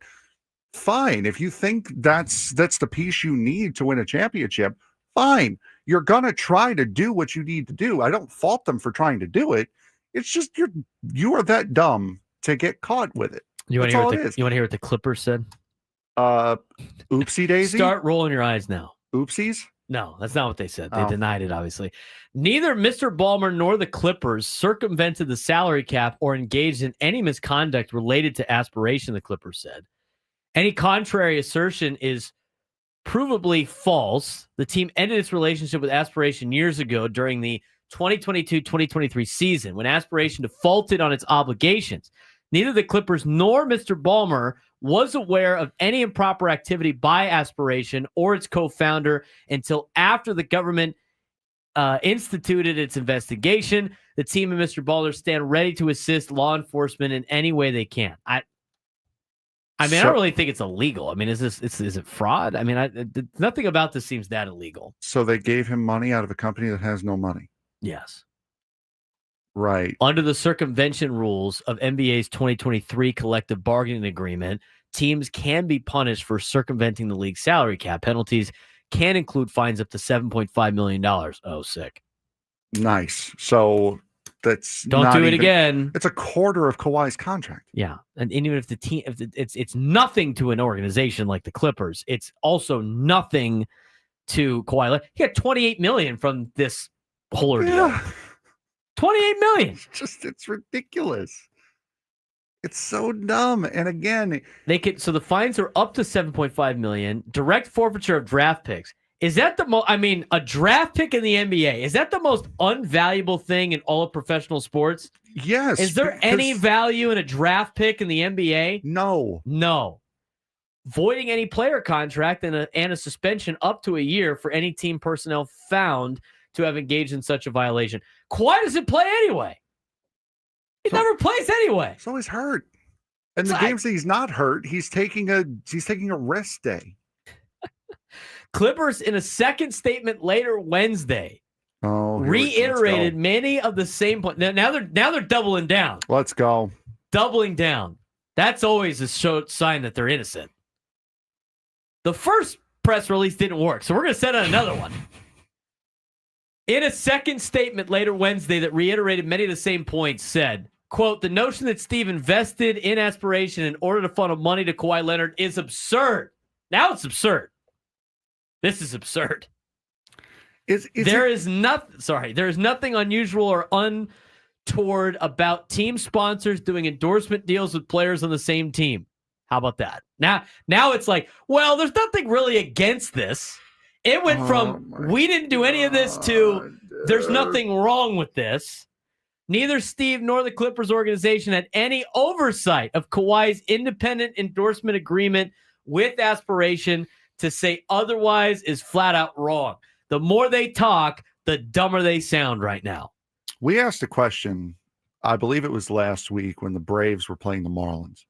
fine. If you think that's the piece you need to win a championship, fine. You're going to try to do what you need to do. I don't fault them for trying to do it. It's just you are that dumb to get caught with it. You want to hear what the Clippers said? Oopsie daisy. Start rolling your eyes now. Oopsies? No, that's not what they said. They denied it, obviously. Neither Mr. Ballmer nor the Clippers circumvented the salary cap or engaged in any misconduct related to aspiration, the Clippers said. Any contrary assertion is provably false. The team ended its relationship with aspiration years ago during the 2022-2023 season when aspiration defaulted on its obligations. Neither the Clippers nor Mr. Ballmer was aware of any improper activity by Aspiration or its co-founder until after the government instituted its investigation. The team and Mr. Balder stand ready to assist law enforcement in any way they can. I don't really think it's illegal. I mean, is it fraud? I mean, nothing about this seems that illegal. So they gave him money out of a company that has no money. Yes. Right. Under the circumvention rules of NBA's 2023 collective bargaining agreement, teams can be punished for circumventing the league's salary cap. Penalties can include fines up to $7.5 million. Oh, sick. Nice. So that's don't do it again. It's a quarter of Kawhi's contract. Yeah, and even if the team, it's nothing to an organization like the Clippers, it's also nothing to Kawhi. He got $28 million from this whole ordeal. Yeah. $28 million. It's ridiculous. It's so dumb. And again, so the fines are up to $7.5 million. Direct forfeiture of draft picks. Is that a draft pick in the NBA, is that the most unvaluable thing in all of professional sports? Yes. Is there any value in a draft pick in the NBA? No. Voiding any player contract and a suspension up to a year for any team personnel found to have engaged in such a violation. Kawhi doesn't play anyway. He never plays anyway. So he's hurt. And the games that he's not hurt, he's taking a rest day. Clippers, in a second statement later Wednesday, reiterated many of the same points. Now they're doubling down. Let's go. Doubling down. That's always a sign that they're innocent. The first press release didn't work, so we're going to send out another one. In a second statement later Wednesday that reiterated many of the same points, said, quote, "The notion that Steve invested in Aspiration in order to funnel money to Kawhi Leonard is absurd." Now it's absurd. This is absurd. There is nothing unusual or untoward about team sponsors doing endorsement deals with players on the same team. How about that? Now it's like, well, there's nothing really against this. It went from we didn't do any of this to there's nothing wrong with this. Neither Steve nor the Clippers organization had any oversight of Kawhi's independent endorsement agreement with Aspiration. To say otherwise is flat out wrong. The more they talk, the dumber they sound right now. We asked a question, I believe it was last week when the Braves were playing the Marlins.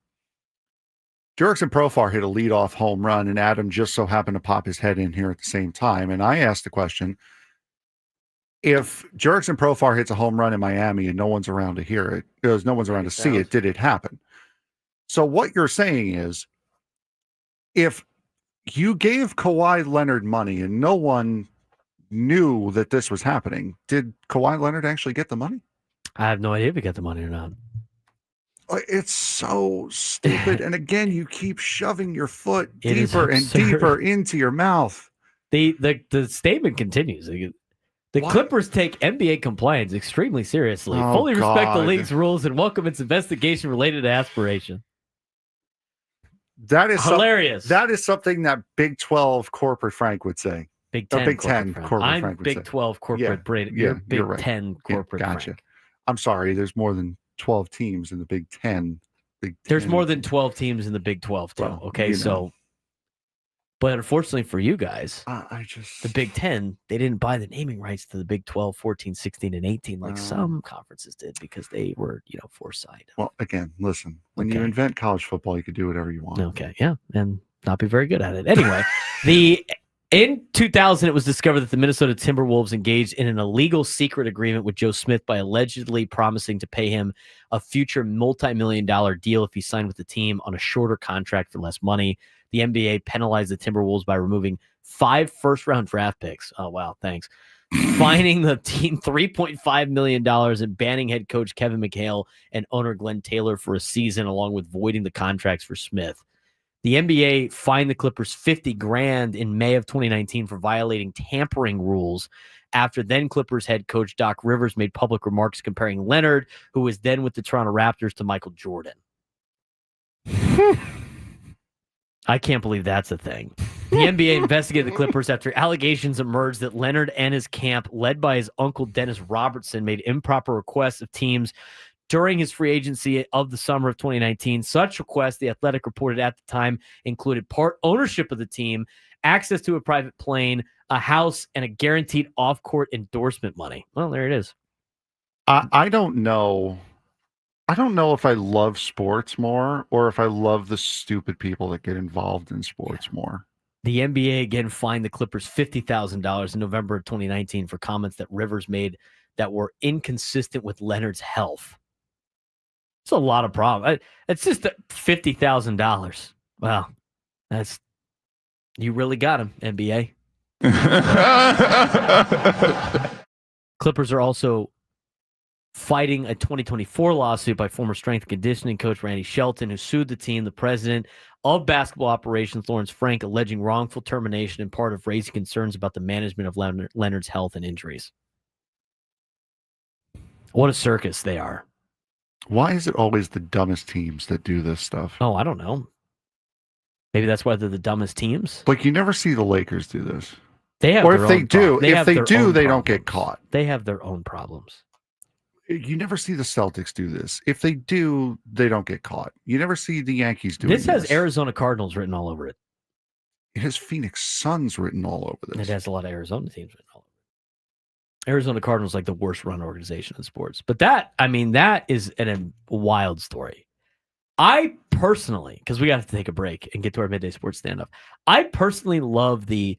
Jurickson Profar hit a leadoff home run, and Adam just so happened to pop his head in here at the same time. And I asked the question, if Jurickson Profar hits a home run in Miami and no one's around to hear it, because no one's around to see it, did it happen? So what you're saying is, if you gave Kawhi Leonard money and no one knew that this was happening, did Kawhi Leonard actually get the money? I have no idea if he got the money or not. It's so stupid. And again, you keep shoving your foot deeper and deeper into your mouth. The statement continues. The Clippers take NBA compliance extremely seriously, fully respect the league's rules, and welcome its investigation related to Aspiration. That is hilarious. That is something that Big 12 corporate Frank would say. Big 10 Big 10 corporate Frank would say. I'm Big 12 corporate Braden. You're Big 10 corporate gotcha. Frank. I'm sorry. There's more than 12 teams in the Big 10. There's more than 12 teams in the Big 12 too. Okay, so but unfortunately for you guys, the Big 10, they didn't buy the naming rights to the Big 12, 14, 16, and 18 like some conferences did because they were, foresight. Well, again, listen, when you invent college football, you could do whatever you want. Okay, yeah, and not be very good at it. Anyway, in 2000, it was discovered that the Minnesota Timberwolves engaged in an illegal secret agreement with Joe Smith by allegedly promising to pay him a future multi-million-dollar deal if he signed with the team on a shorter contract for less money. The NBA penalized the Timberwolves by removing 5 first-round draft picks. Oh, wow, thanks. Fining the team $3.5 million and banning head coach Kevin McHale and owner Glenn Taylor for a season, along with voiding the contracts for Smith. The NBA fined the Clippers $50,000 in May of 2019 for violating tampering rules after then Clippers head coach Doc Rivers made public remarks comparing Leonard, who was then with the Toronto Raptors, to Michael Jordan. I can't believe that's a thing. The NBA investigated the Clippers after allegations emerged that Leonard and his camp, led by his uncle Dennis Robertson, made improper requests of teams during his free agency of the summer of 2019. Such requests, The Athletic reported at the time, included part ownership of the team, access to a private plane, a house, and a guaranteed off-court endorsement money. Well, there it is. I don't know. I don't know if I love sports more or if I love the stupid people that get involved in sports more. The NBA again fined the Clippers $50,000 in November of 2019 for comments that Rivers made that were inconsistent with Leonard's health. It's a lot of problems. It's just $50,000. Wow, you really got him, NBA. Clippers are also fighting a 2024 lawsuit by former strength and conditioning coach Randy Shelton, who sued the team. The president of basketball operations, Lawrence Frank, alleging wrongful termination and part of raising concerns about the management of Leonard's health and injuries. What a circus they are. Why is it always the dumbest teams that do this stuff? Oh, I don't know. Maybe that's why they're the dumbest teams. Like, you never see the Lakers do this. They have, or their if they own do, they if they do, they problems. don't get caught. They have their own problems. You never see the Celtics do this. If they do, they don't get caught. You never see the Yankees do This has Arizona Cardinals written all over it. It has Phoenix Suns written all over this. It has a lot of Arizona teams written all over it. Arizona Cardinals like the worst run organization in sports. But that is a wild story. I personally, because we got to take a break and get to our midday sports stand-up, I personally love the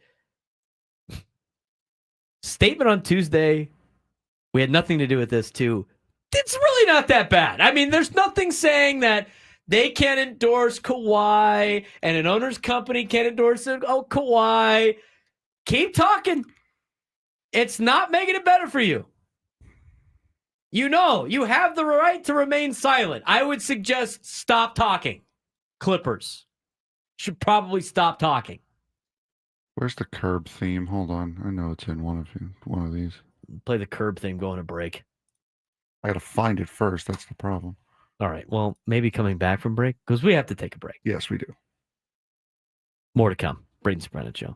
statement on Tuesday. We had nothing to do with this, too. It's really not that bad. I mean, there's nothing saying that they can't endorse Kawhi and an owner's company can't endorse Kawhi. Keep talking. It's not making it better for you. You know, you have the right to remain silent. I would suggest stop talking. Clippers should probably stop talking. Where's the Curb theme? Hold on. I know it's in one of these. Play the Curb theme going to break. I got to find it first. That's the problem. All right. Well, maybe coming back from break because we have to take a break. Yes, we do. More to come. Braden Surprenant Show.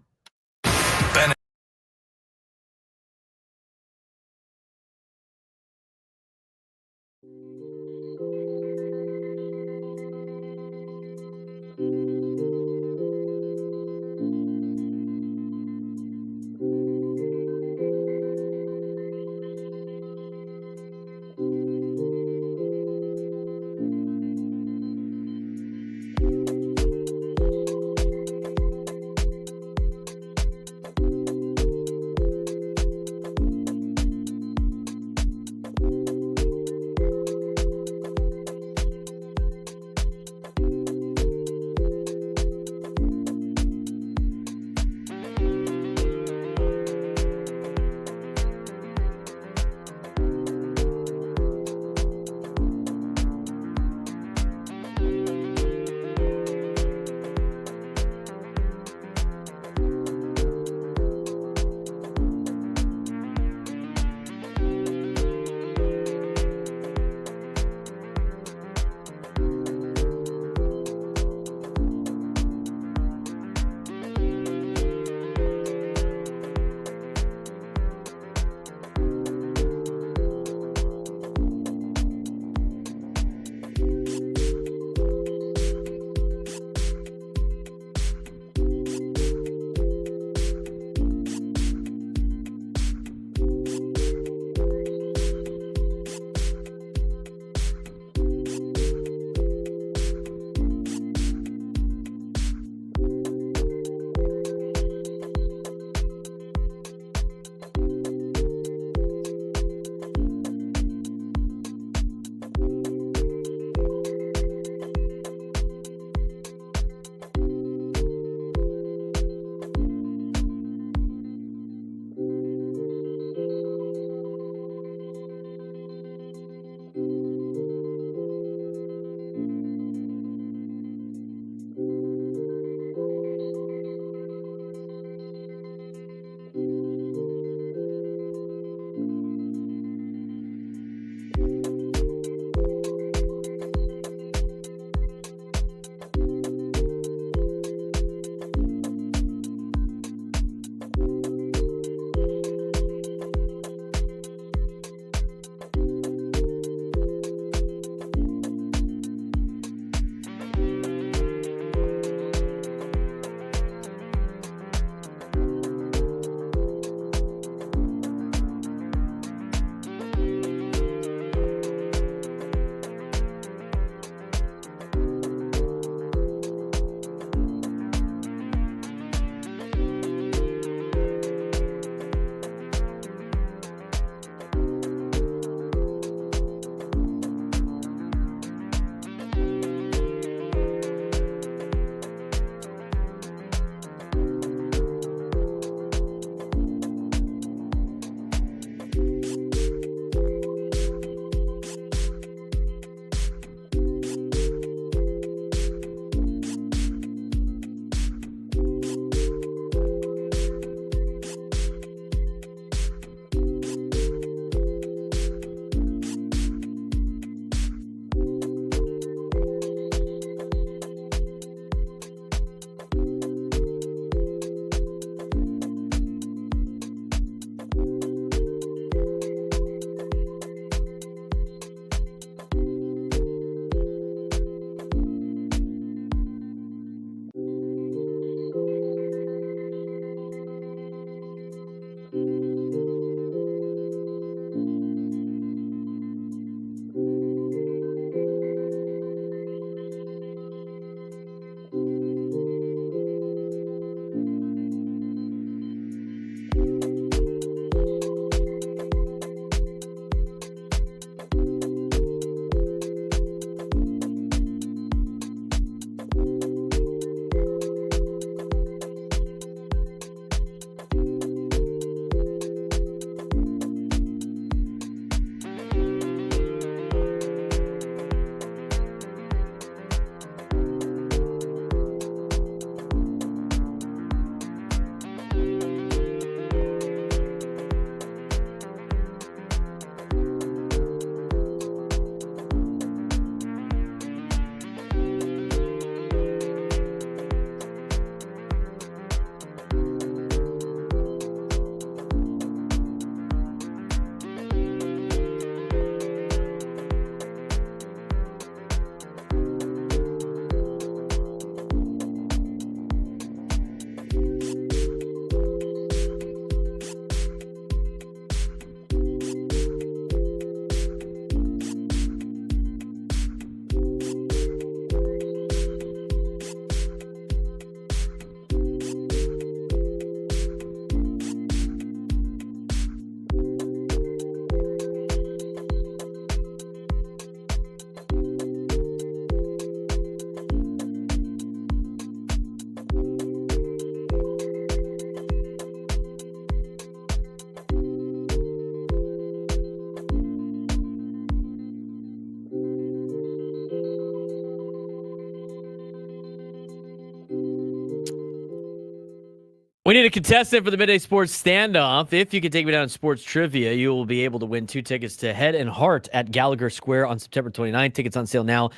We need a contestant for the Midday Sports Standoff. If you can take me down in sports trivia, you will be able to win 2 tickets to Head and Heart at Gallagher Square on September 29th. Tickets on sale now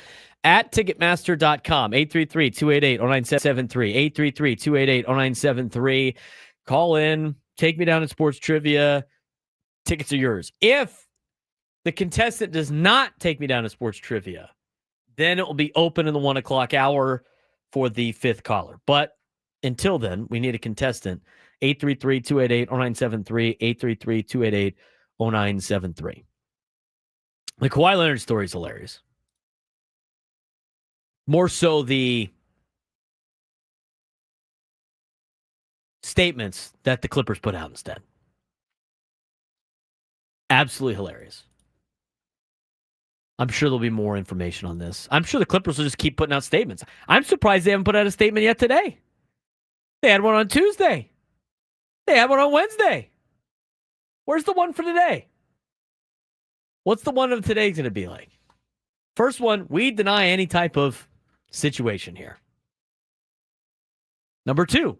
at Ticketmaster.com. 833-288-0973. 833-288-0973. Call in. Take me down in sports trivia. Tickets are yours. If the contestant does not take me down in sports trivia, then it will be open in the 1 o'clock hour for the 5th caller. But until then, we need a contestant. 833-288-0973. 833-288-0973. The Kawhi Leonard story is hilarious. More so the statements that the Clippers put out instead. Absolutely hilarious. I'm sure there'll be more information on this. I'm sure the Clippers will just keep putting out statements. I'm surprised they haven't put out a statement yet today. They had one on Tuesday. They had one on Wednesday. Where's the one for today? What's the one of today going to be like? First one, we deny any type of situation here. Number 2,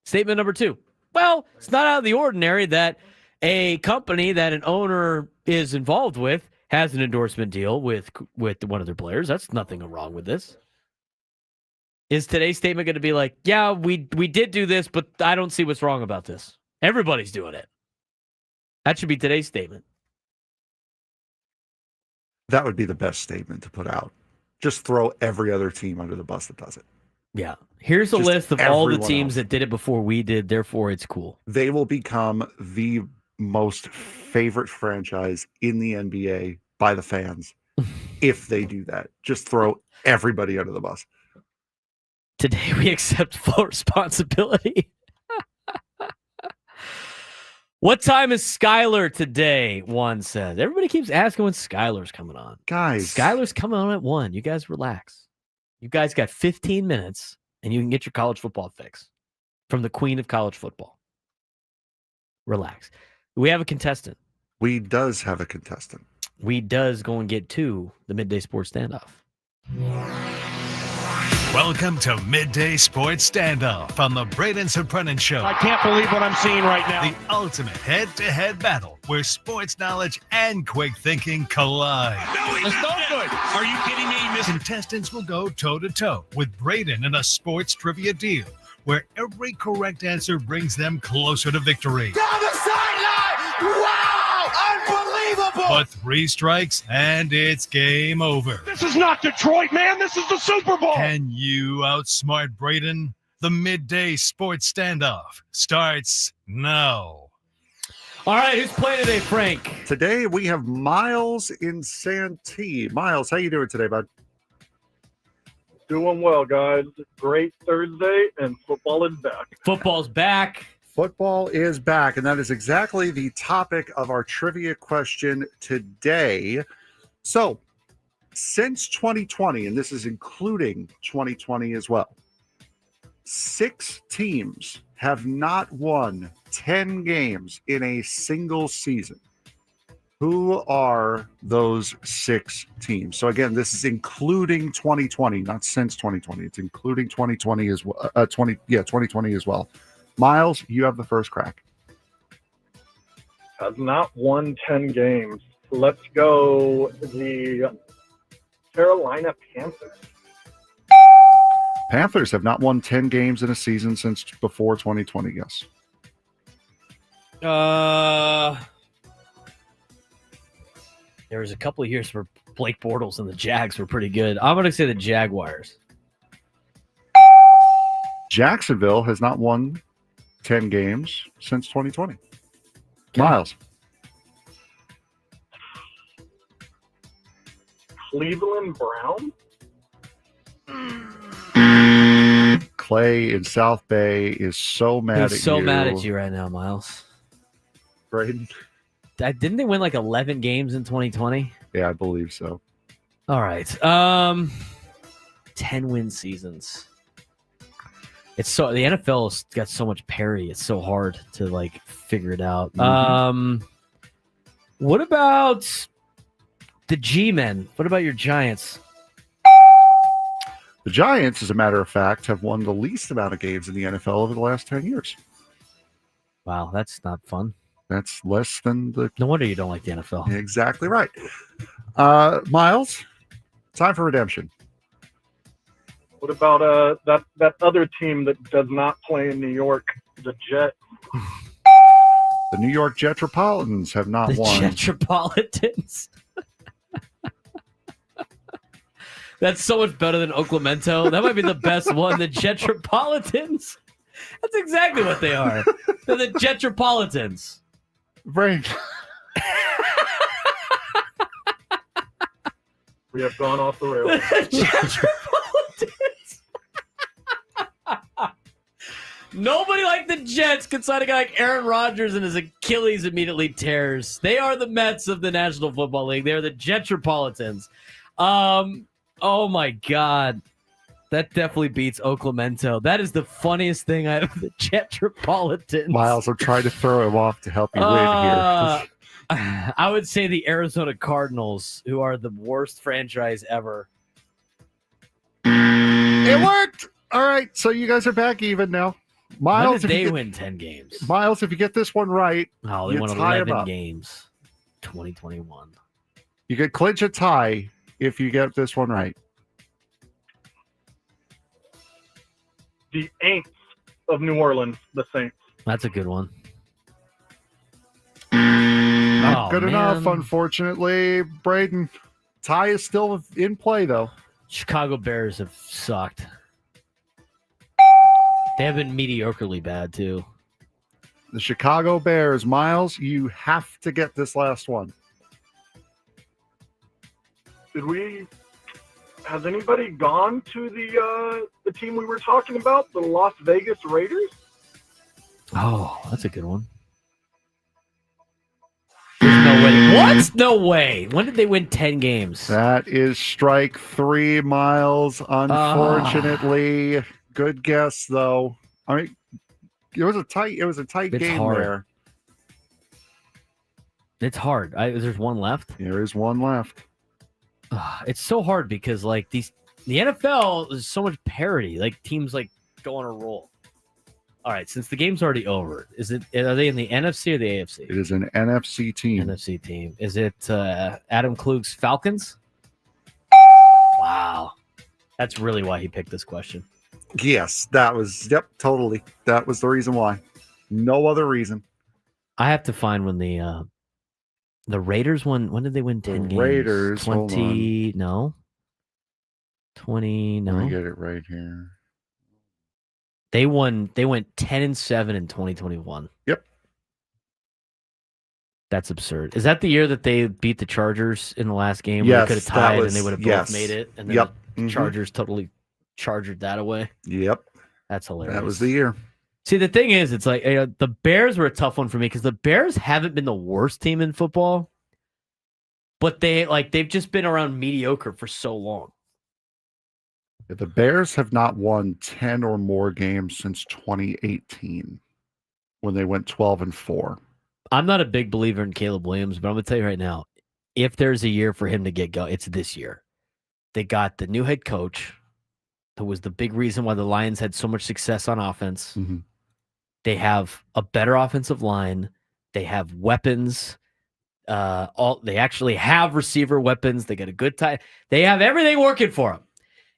statement number 2. Well, it's not out of the ordinary that a company that an owner is involved with has an endorsement deal with one of their players. That's nothing wrong with this. Is today's statement going to be like, yeah, we did do this, but I don't see what's wrong about this. Everybody's doing it. That should be today's statement. That would be the best statement to put out. Just throw every other team under the bus that does it. Yeah. Here's a Just list of all the everyone teams else. that did it before we did, therefore it's cool. They will become the most favorite franchise in the NBA by the fans if they do that. Just throw everybody under the bus. Today we accept full responsibility. What time is Skylar today? One says. Everybody keeps asking when Skylar's coming on. Guys. Skylar's coming on at 1. You guys relax. You guys got 15 minutes and you can get your college football fix from the queen of college football. Relax. We have a contestant. We does have a contestant. We does go and get to the Midday Sports Standoff. Welcome to Midday Sports Standoff on the Braden Surprenant Show. I can't believe what I'm seeing right now. The ultimate head-to-head battle where sports knowledge and quick thinking collide. No, it's no good. Are you kidding me? Contestants will go toe-to-toe with Braden in a sports trivia deal where every correct answer brings them closer to victory. Down the sideline! Wow! Unbelievable! But 3 strikes and it's game over. This is not Detroit, man. This is the Super Bowl. Can you outsmart Braden? The Midday Sports Standoff starts now. All right, who's playing today, Frank? Today we have Miles in Santee. Miles, how you doing today, bud? Doing well, guys. Great Thursday, and football is back. Football's back. Football is back, and that is exactly the topic of our trivia question today. So, since 2020, and this is including 2020 as well, 6 teams have not won 10 games in a single season. Who are those 6 teams? So again, this is including 2020, not since 2020. It's including 2020 as well. 2020 as well. Miles, you have the first crack. Has not won 10 games. Let's go the Carolina Panthers. Panthers have not won 10 games in a season since before 2020, yes. There was a couple of years where Blake Bortles and the Jags were pretty good. I'm going to say the Jaguars. Jacksonville has not won 10 games since 2020. Okay. Miles. Cleveland Browns. Clay in South Bay is so mad at you. He's so mad at you right now, Miles. Braden? Didn't they win like 11 games in 2020? Yeah, I believe so. All right. 10 win seasons. It's so the NFL's got so much parity. It's so hard to like figure it out. Mm-hmm. What about the G-men? What about your Giants? The Giants, as a matter of fact, have won the least amount of games in the NFL over the last 10 years. Wow, that's not fun. That's less than the. No wonder you don't like the NFL. Exactly right. Miles, time for redemption. What about that other team that does not play in New York, the Jets? The New York Jetropolitans have not won. Jetropolitans. That's so much better than Oaklamento. That might be the best one. The Jetropolitans. That's exactly what they are. They're the Jetropolitans. Brain. We have gone off the rails. Nobody like the Jets can sign a guy like Aaron Rodgers and his Achilles immediately tears. They are the Mets of the National Football League. They're the Jetropolitans. Oh my God. That definitely beats Oaklamento. That is the funniest thing the Jetropolitans. Miles, I'm trying to throw him off to help you win here. I would say the Arizona Cardinals, who are the worst franchise ever. It worked. All right, so you guys are back even now. Miles, when did they win 10 games? Miles, if you get this one right, they you won tie 11 games. 2021. You could clinch a tie if you get this one right. The Aints of New Orleans, the Saints. That's a good one. Not good enough, unfortunately. Braden, tie is still in play, though. Chicago Bears have sucked. They have been mediocrely bad, too. The Chicago Bears. Miles, you have to get this last one. Has anybody gone to the team we were talking about, the Las Vegas Raiders? Oh, that's a good one. There's no way. What? No way. When did they win 10 games? That is strike 3, Miles. Unfortunately, good guess though. I mean, it was a tight game hard. there. It's hard. There's one left. There is one left. It's so hard because the NFL is so much parity. Like teams go on a roll. All right, since the game's already over, are they in the NFC or the AFC? It is an NFC team. NFC team. Is it Adam Klug's Falcons? Wow. That's really why he picked this question. Yes, totally. That was the reason why. No other reason. I have to find when the Raiders won. When did they win 10 games? Raiders, 20. No. 20. No. Let me get it right here. They went 10-7 in 2021. Yep. That's absurd. Is that the year that they beat the Chargers in the last game? Yes, They could have tied and they would have both made it. And then the Mhm. Chargers totally chargered that away. Yep. That's hilarious. That was the year. See, the thing is, it's the Bears were a tough one for me because the Bears haven't been the worst team in football, but they've just been around mediocre for so long. The Bears have not won 10 or more games since 2018 when they went 12-4. I'm not a big believer in Caleb Williams, but I'm going to tell you right now, if there's a year for him to get going, it's this year. They got the new head coach, who was the big reason why the Lions had so much success on offense. Mm-hmm. They have a better offensive line. They have weapons. They actually have receiver weapons. They got a good tie. They have everything working for them.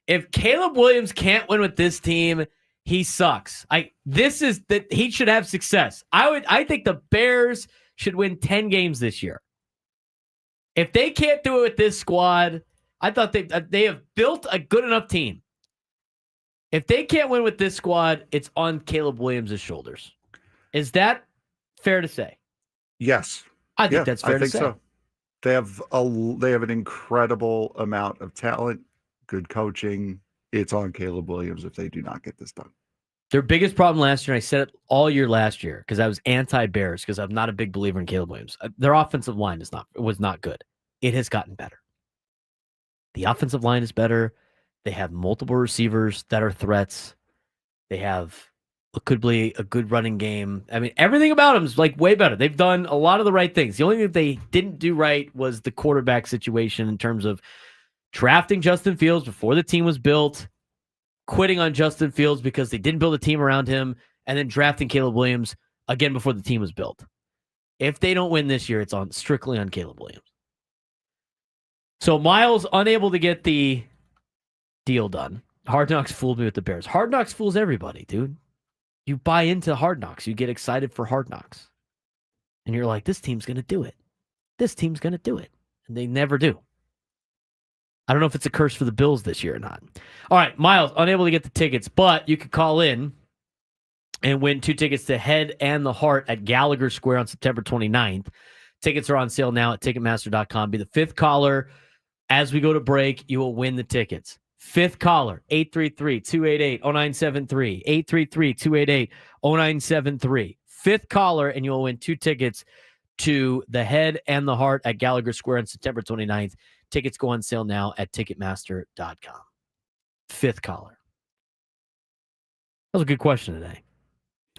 If Caleb Williams can't win with this team, he sucks. He should have success. I think the Bears should win 10 games this year. If they can't do it with this squad, I thought they have built a good enough team. If they can't win with this squad, it's on Caleb Williams' shoulders. Is that fair to say? Yes. I think that's fair to say. So. They have an incredible amount of talent, good coaching. It's on Caleb Williams if they do not get this done. Their biggest problem last year, and I said it all year last year because I was anti-Bears because I'm not a big believer in Caleb Williams. Their offensive line was not good. It has gotten better. The offensive line is better. They have multiple receivers that are threats. They have could be a good running game. I mean, everything about them is way better. They've done a lot of the right things. The only thing they didn't do right was the quarterback situation in terms of drafting Justin Fields before the team was built, quitting on Justin Fields because they didn't build a team around him, and then drafting Caleb Williams again before the team was built. If they don't win this year, it's strictly on Caleb Williams. So Miles unable to get the deal done. Hard Knocks fooled me with the Bears. Hard Knocks fools everybody, dude. You buy into Hard Knocks. You get excited for Hard Knocks. And you're like, this team's going to do it. This team's going to do it. And they never do. I don't know if it's a curse for the Bills this year or not. All right, Miles, unable to get the tickets, but you could call in and win 2 tickets to Head and the Heart at Gallagher Square on September 29th. Tickets are on sale now at Ticketmaster.com. Be the 5th caller. As we go to break, you will win the tickets. 5th caller, 833-288-0973. 833-288-0973. 5th caller, and you'll win 2 tickets to the Head and the Heart at Gallagher Square on September 29th. Tickets go on sale now at Ticketmaster.com. 5th caller. That was a good question today.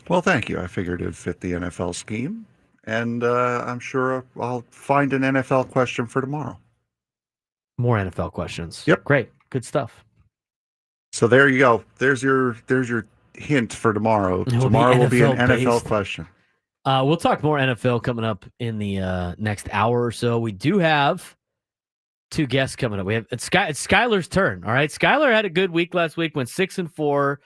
Well, thank you. I figured it'd fit the NFL scheme, and I'm sure I'll find an NFL question for tomorrow. More NFL questions. Yep. Great. Good stuff. So there you go. There's your hint for tomorrow. Tomorrow will be an NFL question. We'll talk more NFL coming up in the next hour or so. We do have 2 guests coming up. It's Skylar's turn. All right. Skylar had a good week last week, went 6-4.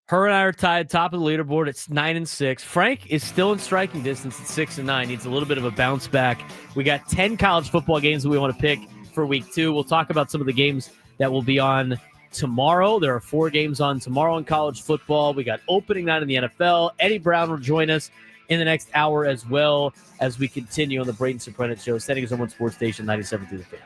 Her and I are tied top of the leaderboard. It's 9-6. Frank is still in striking distance at 6-9. Needs a little bit of a bounce back. We got 10 college football games that we want to pick for week 2. We'll talk about some of the games that will be on tomorrow. There are 4 games on tomorrow in college football. We got opening night in the NFL. Eddie Brown will join us in the next hour as well as we continue on the Braden Surprenant Show, setting us on one sports station 97 through the Fan.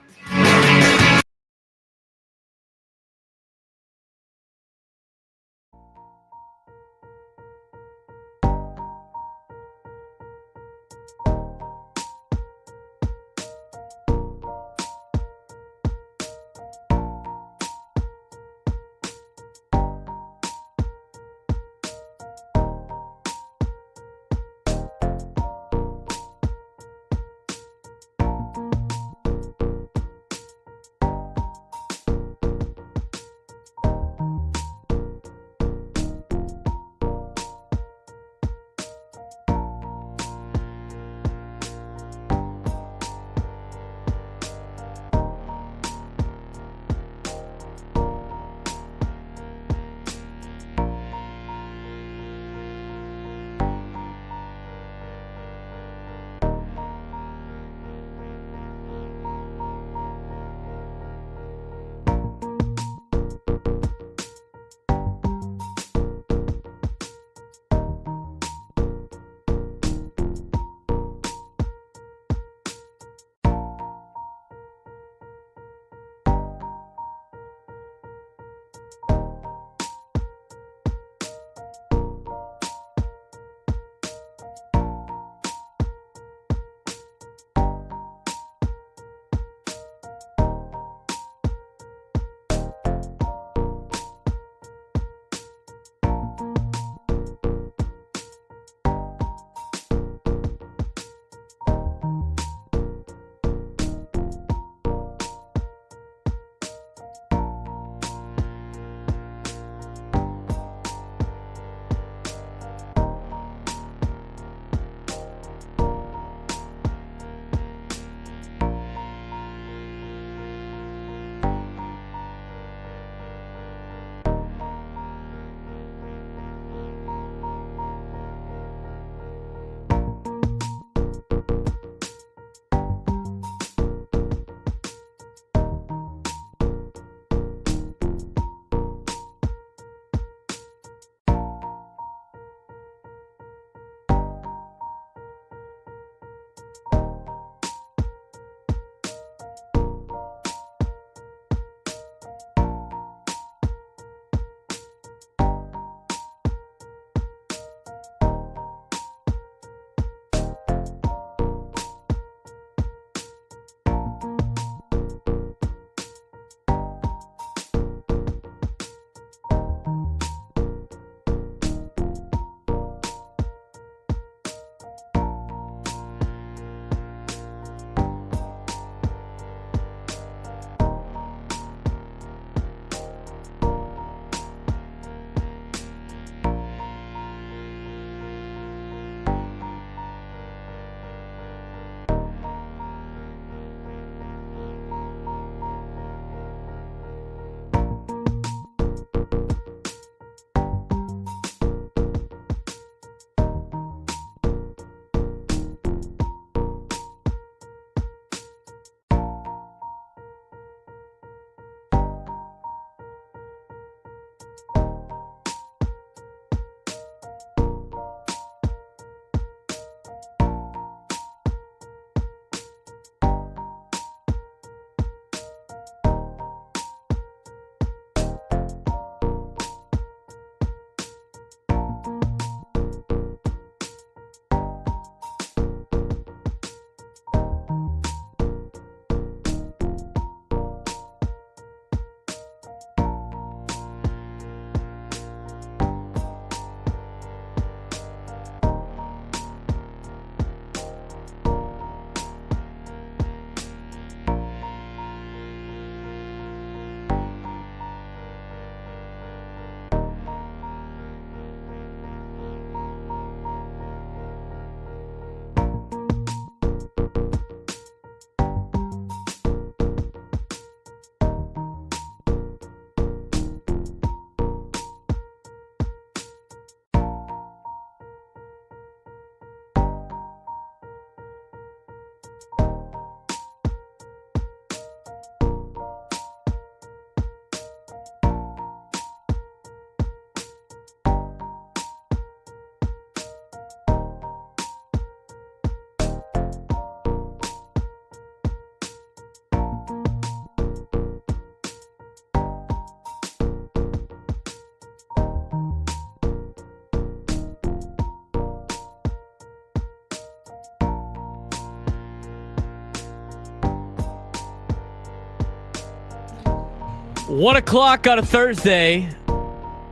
1 o'clock on a Thursday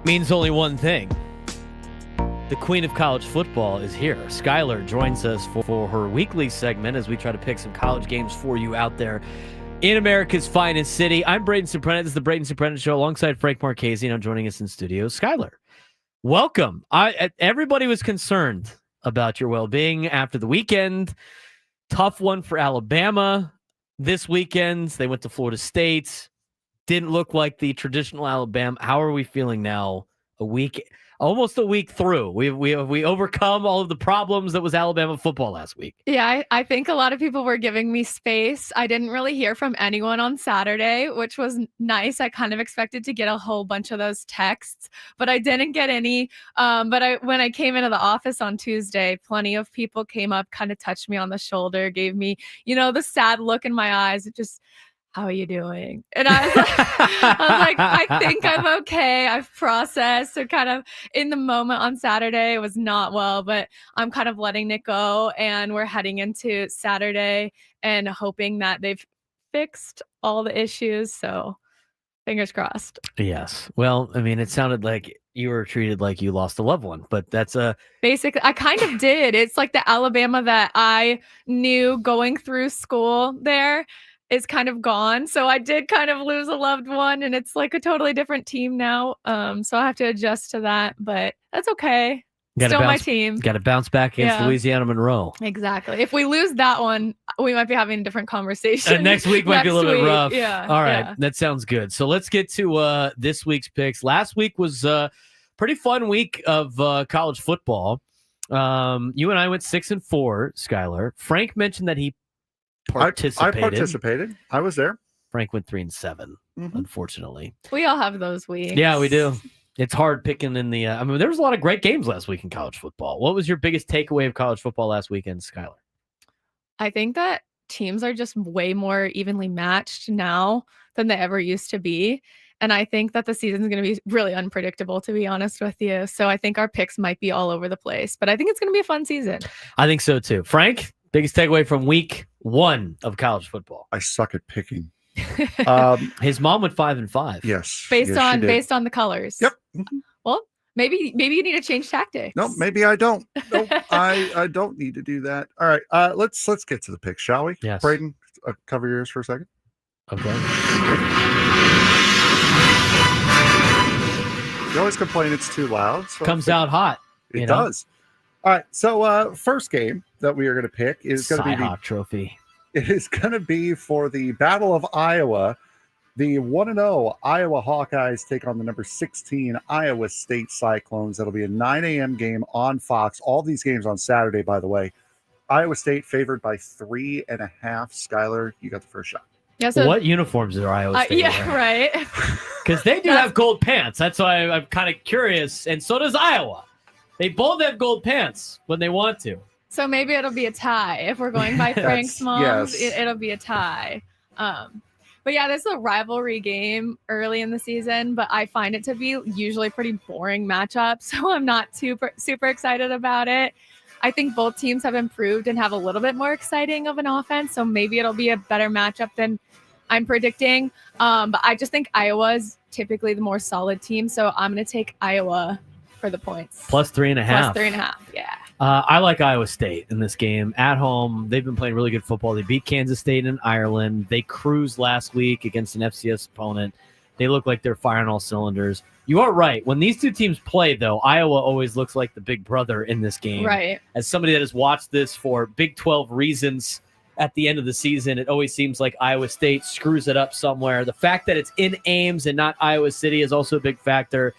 means only one thing. The queen of college football is here. Skylar joins us for her weekly segment as we try to pick some college games for you out there in America's finest city. I'm Braden Surprenant. This is the Braden Surprenant Show alongside Frank Marchese. Now joining us in studio, Skylar. Welcome. Everybody was concerned about your well-being after the weekend. Tough one for Alabama this weekend. They went to Florida State. Didn't look like the traditional Alabama. How are we feeling now? Almost a week through. We overcome all of the problems that was Alabama football last week. Yeah, I think a lot of people were giving me space. I didn't really hear from anyone on Saturday, which was nice. I kind of expected to get a whole bunch of those texts, but I didn't get any. But when I came into the office on Tuesday, plenty of people came up, kind of touched me on the shoulder, gave me, the sad look in my eyes. It just, how are you doing? And I was like, I think I'm okay. I've processed. So kind of in the moment on Saturday, it was not well, but I'm kind of letting it go. And we're heading into Saturday and hoping that they've fixed all the issues. So fingers crossed. Yes. Well, I mean, it sounded like you were treated like you lost a loved one, but that's basically, I kind of did. It's like the Alabama that I knew going through school there is kind of gone. So I did kind of lose a loved one, and it's like a totally different team now. So I have to adjust to that, but that's okay. Still my team. Got to bounce back against Louisiana Monroe. Exactly. If we lose that one, we might be having a different conversation. Next week might be a little bit rough. Yeah. All right. That sounds good. So let's get to this week's picks. Last week was a pretty fun week of college football. You and I went 6-4, Skylar. Frank mentioned that he participated. I participated. I was there. Frank went 3-7, unfortunately. We all have those weeks. Yeah, we do. It's hard picking in the there was a lot of great games last week in college football. What was your biggest takeaway of college football last weekend, Skylar? I think that teams are just way more evenly matched now than they ever used to be. And I think that the season's going to be really unpredictable, to be honest with you. So I think our picks might be all over the place, but I think it's going to be a fun season. I think so too. Frank, biggest takeaway from week 1 of college football? I suck at picking. His mom went 5-5. Yes. Based on the colors. Yep. Well, maybe you need to change tactics. No, maybe I don't. Nope, I don't need to do that. All right. Let's get to the picks, shall we? Yes. Braden, cover your ears for a second. Okay. You always complain it's too loud. So comes out hot. It does. All right. So first game that we are going to pick is going to be the Cy-Hawk Trophy. It is going to be for the Battle of Iowa. The 1-0 Iowa Hawkeyes take on the number 16 Iowa State Cyclones. That'll be a 9 a.m. game on Fox. All these games on Saturday, by the way. Iowa State favored by 3.5. Skylar, you got the first shot. Yeah, so, what uniforms are Iowa State wearing? Right. Because they do have gold pants. That's why I'm kind of curious. And so does Iowa. They both have gold pants when they want to. So maybe it'll be a tie. If we're going by Frank's moms, it'll be a tie. But yeah, this is a rivalry game early in the season, but I find it to be usually pretty boring matchup. So I'm not super excited about it. I think both teams have improved and have a little bit more exciting of an offense. So maybe it'll be a better matchup than I'm predicting. But I just think Iowa is typically the more solid team. So I'm going to take Iowa for the points. Plus 3.5. Plus 3.5, yeah. I like Iowa State in this game. At home, they've been playing really good football. They beat Kansas State in Ireland. They cruised last week against an FCS opponent. They look like they're firing all cylinders. You are right. When these two teams play, though, Iowa always looks like the big brother in this game. Right. As somebody that has watched this for Big 12 reasons at the end of the season, it always seems like Iowa State screws it up somewhere. The fact that it's in Ames and not Iowa City is also a big factor.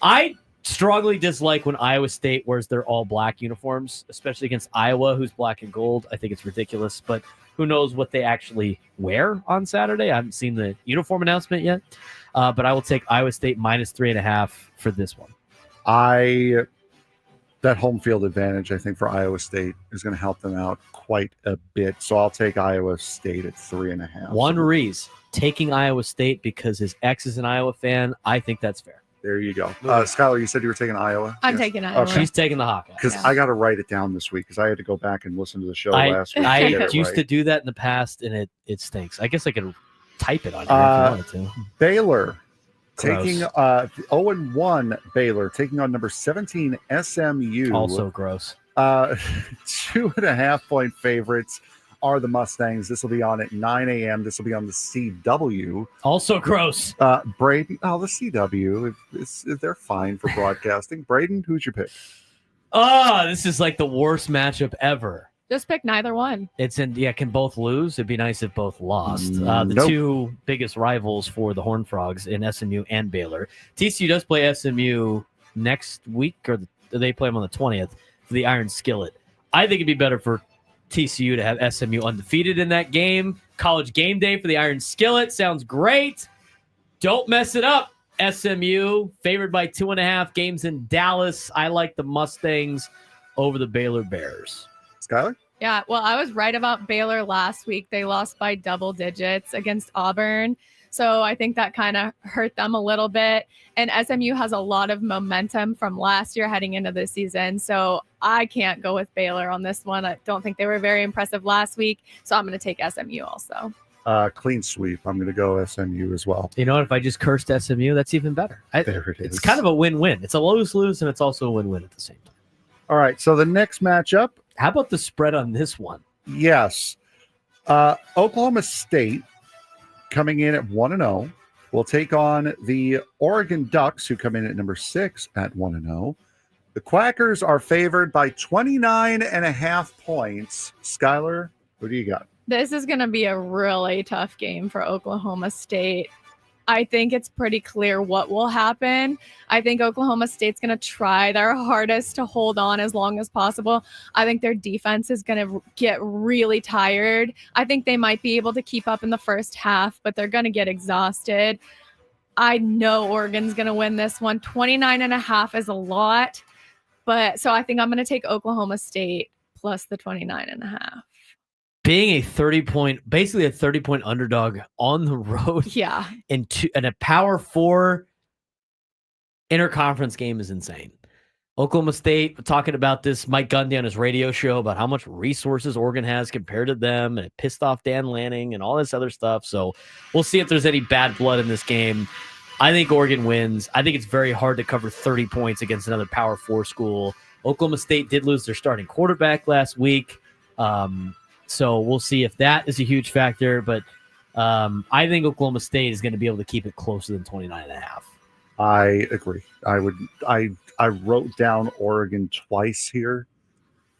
I strongly dislike when Iowa State wears their all-black uniforms, especially against Iowa, who's black and gold. I think it's ridiculous, but who knows what they actually wear on Saturday. I haven't seen the uniform announcement yet, but I will take Iowa State minus 3.5 for this one. That home field advantage, I think, for Iowa State is going to help them out quite a bit. So I'll take Iowa State at 3.5. One Reese taking Iowa State because his ex is an Iowa fan. I think that's fair. There you go. Skylar, you said you were taking Iowa? I'm taking Iowa. Okay. She's taking the Hawkeyes. Because I got to write it down this week because I had to go back and listen to the show last week. I used to do that in the past, and it stinks. I guess I could type it on here if you wanted to. Baylor Gross. taking 0-1 Baylor taking on number 17 SMU. Also gross. 2.5 point favorites are the Mustangs. This will be on at 9 a.m. This will be on the CW. Also gross. Braden. Oh, the CW. They're fine for broadcasting. Braden, who's your pick? This is like the worst matchup ever. Just pick neither one. Can both lose? It'd be nice if both lost. Nope. Two biggest rivals for the Horned Frogs in SMU and Baylor. TCU does play SMU next week, or they play them on the 20th for the Iron Skillet. I think it'd be better for TCU to have SMU undefeated in that game. College game day for the Iron Skillet sounds great. Don't mess it up. SMU favored by 2.5 games in Dallas. I like the Mustangs over the Baylor Bears. Skylar? Yeah, well, I was right about Baylor last week. They lost by double digits against Auburn. So I think that kind of hurt them a little bit. And SMU has a lot of momentum from last year heading into this season. So I can't go with Baylor on this one. I don't think they were very impressive last week. So I'm going to take SMU also. Clean sweep. I'm going to go SMU as well. You know what? If I just cursed SMU, that's even better. There it is. It's kind of a win-win. It's a lose-lose, and it's also a win-win at the same time. All right, so the next matchup. How about the spread on this one? Yes. Oklahoma State coming in at 1-0 will take on the Oregon Ducks, who come in at number 6 at 1-0. The Quackers are favored by 29.5 points. Skylar, who do you got? This is going to be a really tough game for Oklahoma State. I think it's pretty clear what will happen. I think Oklahoma State's going to try their hardest to hold on as long as possible. I think their defense is going to get really tired. I think they might be able to keep up in the first half, but they're going to get exhausted. I know Oregon's going to win this one. 29.5 is a lot, but so I think I'm going to take Oklahoma State plus the 29.5. Being basically a 30-point underdog on the road, yeah, in a Power 4 interconference game is insane. Oklahoma State talking about this, Mike Gundy on his radio show about how much resources Oregon has compared to them, and it pissed off Dan Lanning and all this other stuff. So we'll see if there's any bad blood in this game. I think Oregon wins. I think it's very hard to cover 30 points against another Power 4 school. Oklahoma State did lose their starting quarterback last week. So we'll see if that is a huge factor. But I think Oklahoma State is going to be able to keep it closer than 29.5. I agree. I wrote down Oregon twice here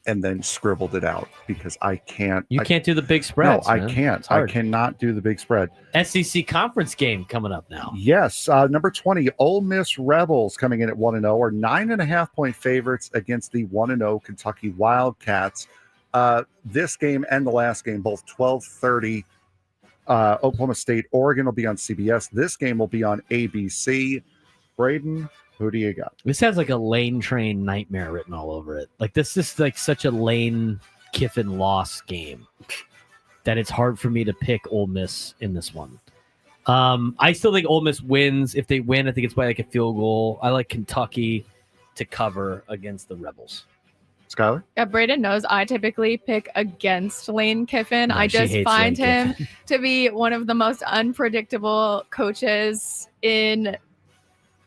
and then scribbled it out because I can't. You can't do the big spreads. No, man. I can't. I cannot do the big spread. SEC conference game coming up now. Yes. Number 20, Ole Miss Rebels coming in at 1-0 are 9.5 point favorites against the 1-0 Kentucky Wildcats. This game and the last game, both 12:30. Oklahoma State, Oregon will be on CBS. This game will be on ABC. Braden, who do you got? This has like a Lane Train nightmare written all over it. Like this is like such a Lane Kiffin loss game that it's hard for me to pick Ole Miss in this one. I still think Ole Miss wins. If they win, I think it's by like a field goal. I like Kentucky to cover against the Rebels. Skylar? Yeah, Braden knows I typically pick against Lane Kiffin. No, I just find Lane him to be one of the most unpredictable coaches in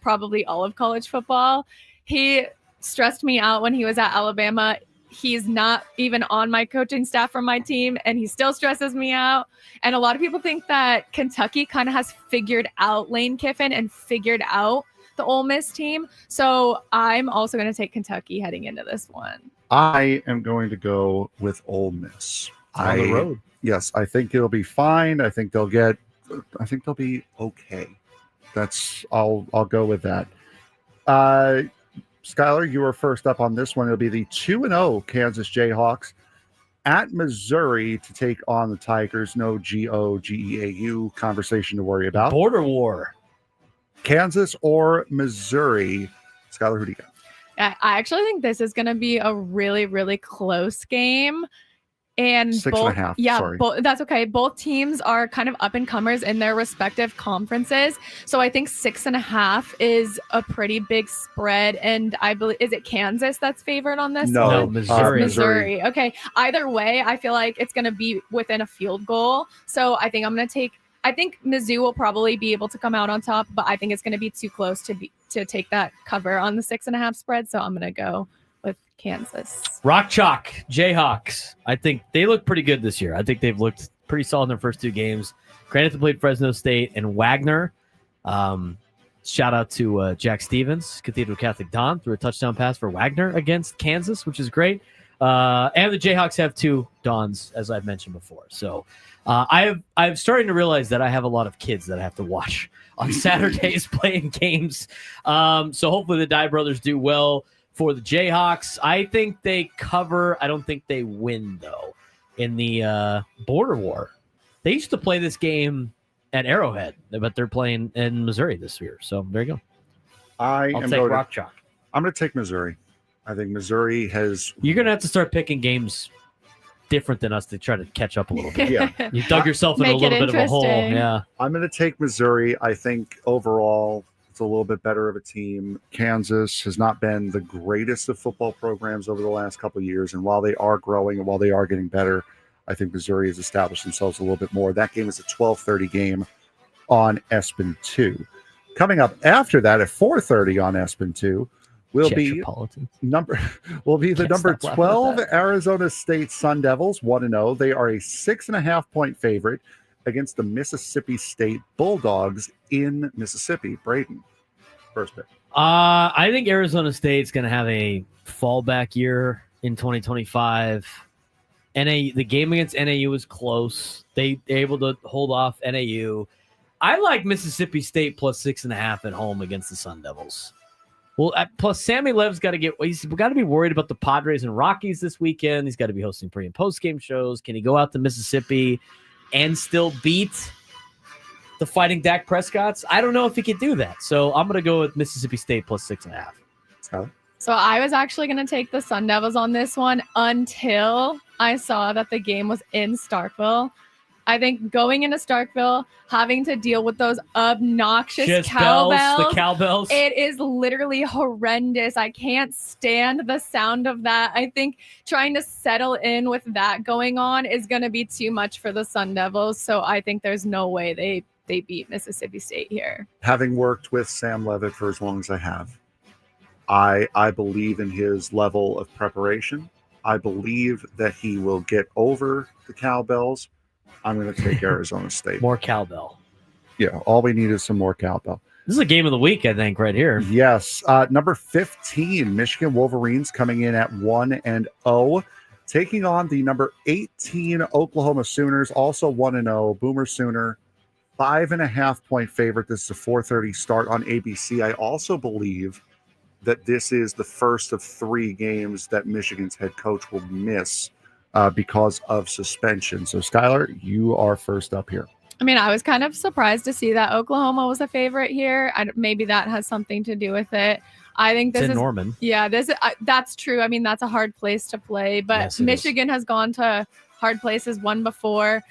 probably all of college football. He stressed me out when he was at Alabama. He's not even on my coaching staff for my team, and he still stresses me out. And a lot of people think that Kentucky kind of has figured out Lane Kiffin and figured out the Ole Miss team. So I'm also going to take Kentucky heading into this one. I am going to go with Ole Miss. On the road. Yes, I think it'll be fine. I think they'll be okay. I'll go with that. Skylar, you are first up on this one. It'll be the 2-0 Kansas Jayhawks at Missouri to take on the Tigers. No GOGEAU conversation to worry about. Border war. Kansas or Missouri. Skylar, who do you got? I actually think this is going to be a really, really close game. And 6.5. Yeah, sorry. That's okay. Both teams are kind of up and comers in their respective conferences. So I think 6.5 is a pretty big spread. And I believe, is it Kansas that's favored on this? No, Missouri. Missouri. Okay. Either way, I feel like it's going to be within a field goal. So I think I'm going to take I think Mizzou will probably be able to come out on top, but I think it's going to be too close to take that cover on the 6.5 spread. So I'm going to go with Kansas. Rock Chalk, Jayhawks. I think they look pretty good this year. I think they've looked pretty solid in their first 2 games. Granted, they played Fresno State and Wagner. Shout out to Jack Stevens, Cathedral Catholic Don, threw a touchdown pass for Wagner against Kansas, which is great. And the Jayhawks have 2 Dons, as I've mentioned before. So I'm starting to realize that I have a lot of kids that I have to watch on Saturdays playing games. So hopefully the Dye brothers do well for the Jayhawks. I think they cover. I don't think they win, though, in the border war. They used to play this game at Arrowhead, but they're playing in Missouri this year. So there you go. I'll take Rock Chalk. I'm going to take Missouri. I think Missouri has... You're going to have to start picking games different than us to try to catch up a little bit. Yeah. You dug yourself in a little bit of a hole. Yeah. I'm going to take Missouri. I think overall it's a little bit better of a team. Kansas has not been the greatest of football programs over the last couple of years. And while they are growing and while they are getting better, I think Missouri has established themselves a little bit more. That game is a 12:30 game on ESPN 2. Coming up after that at 4:30 on ESPN 2 will be the number 12 Arizona State Sun Devils, 1-0. They are a 6.5-point favorite against the Mississippi State Bulldogs in Mississippi. Braden, first pick. I think Arizona State's going to have a fallback year in 2025. The game against NAU was close. They're able to hold off NAU. I like Mississippi State plus 6.5 at home against the Sun Devils. Well, plus Sammy Lev's he's got to be worried about the Padres and Rockies this weekend. He's got to be hosting pre and post game shows. Can he go out to Mississippi and still beat the Fighting Dak Prescotts? I don't know if he could do that. So I'm going to go with Mississippi State plus 6.5. So I was actually going to take the Sun Devils on this one until I saw that the game was in Starkville. I think going into Starkville, having to deal with those obnoxious cowbells, the cowbells, it is literally horrendous. I can't stand the sound of that. I think trying to settle in with that going on is going to be too much for the Sun Devils. So I think there's no way they beat Mississippi State here. Having worked with Sam Levitt for as long as I have, I believe in his level of preparation. I believe that he will get over the cowbells. I'm going to take Arizona State. More cowbell. Yeah, all we need is some more cowbell. This is a game of the week, I think, right here. Yes. Number 15, Michigan Wolverines coming in at 1-0, taking on the number 18 Oklahoma Sooners, also 1-0. Boomer Sooner, 5.5-point favorite. This is a 4:30 start on ABC. I also believe that this is the first of 3 games that Michigan's head coach will miss because of suspension. So, Skylar, you are first up here. I mean, I was kind of surprised to see that Oklahoma was a favorite here. Maybe that has something to do with it. I think this is Norman. Yeah, that's true. I mean, that's a hard place to play, but yes, Michigan has gone to hard places, won before.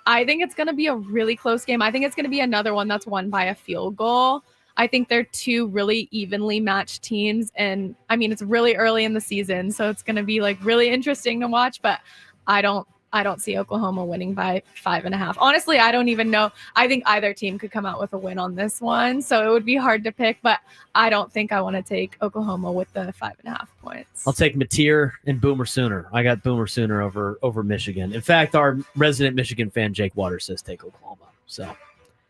I think it's going to be a really close game. I think it's going to be another one that's won by a field goal. I think they're 2 really evenly matched teams. And I mean, it's really early in the season, so it's going to be like really interesting to watch, but I don't see Oklahoma winning by 5.5. Honestly, I don't even know. I think either team could come out with a win on this one. So it would be hard to pick, but I don't think I want to take Oklahoma with the 5.5 points. I'll take Mateer and Boomer Sooner. I got Boomer Sooner over Michigan. In fact, our resident Michigan fan, Jake Waters, says take Oklahoma. So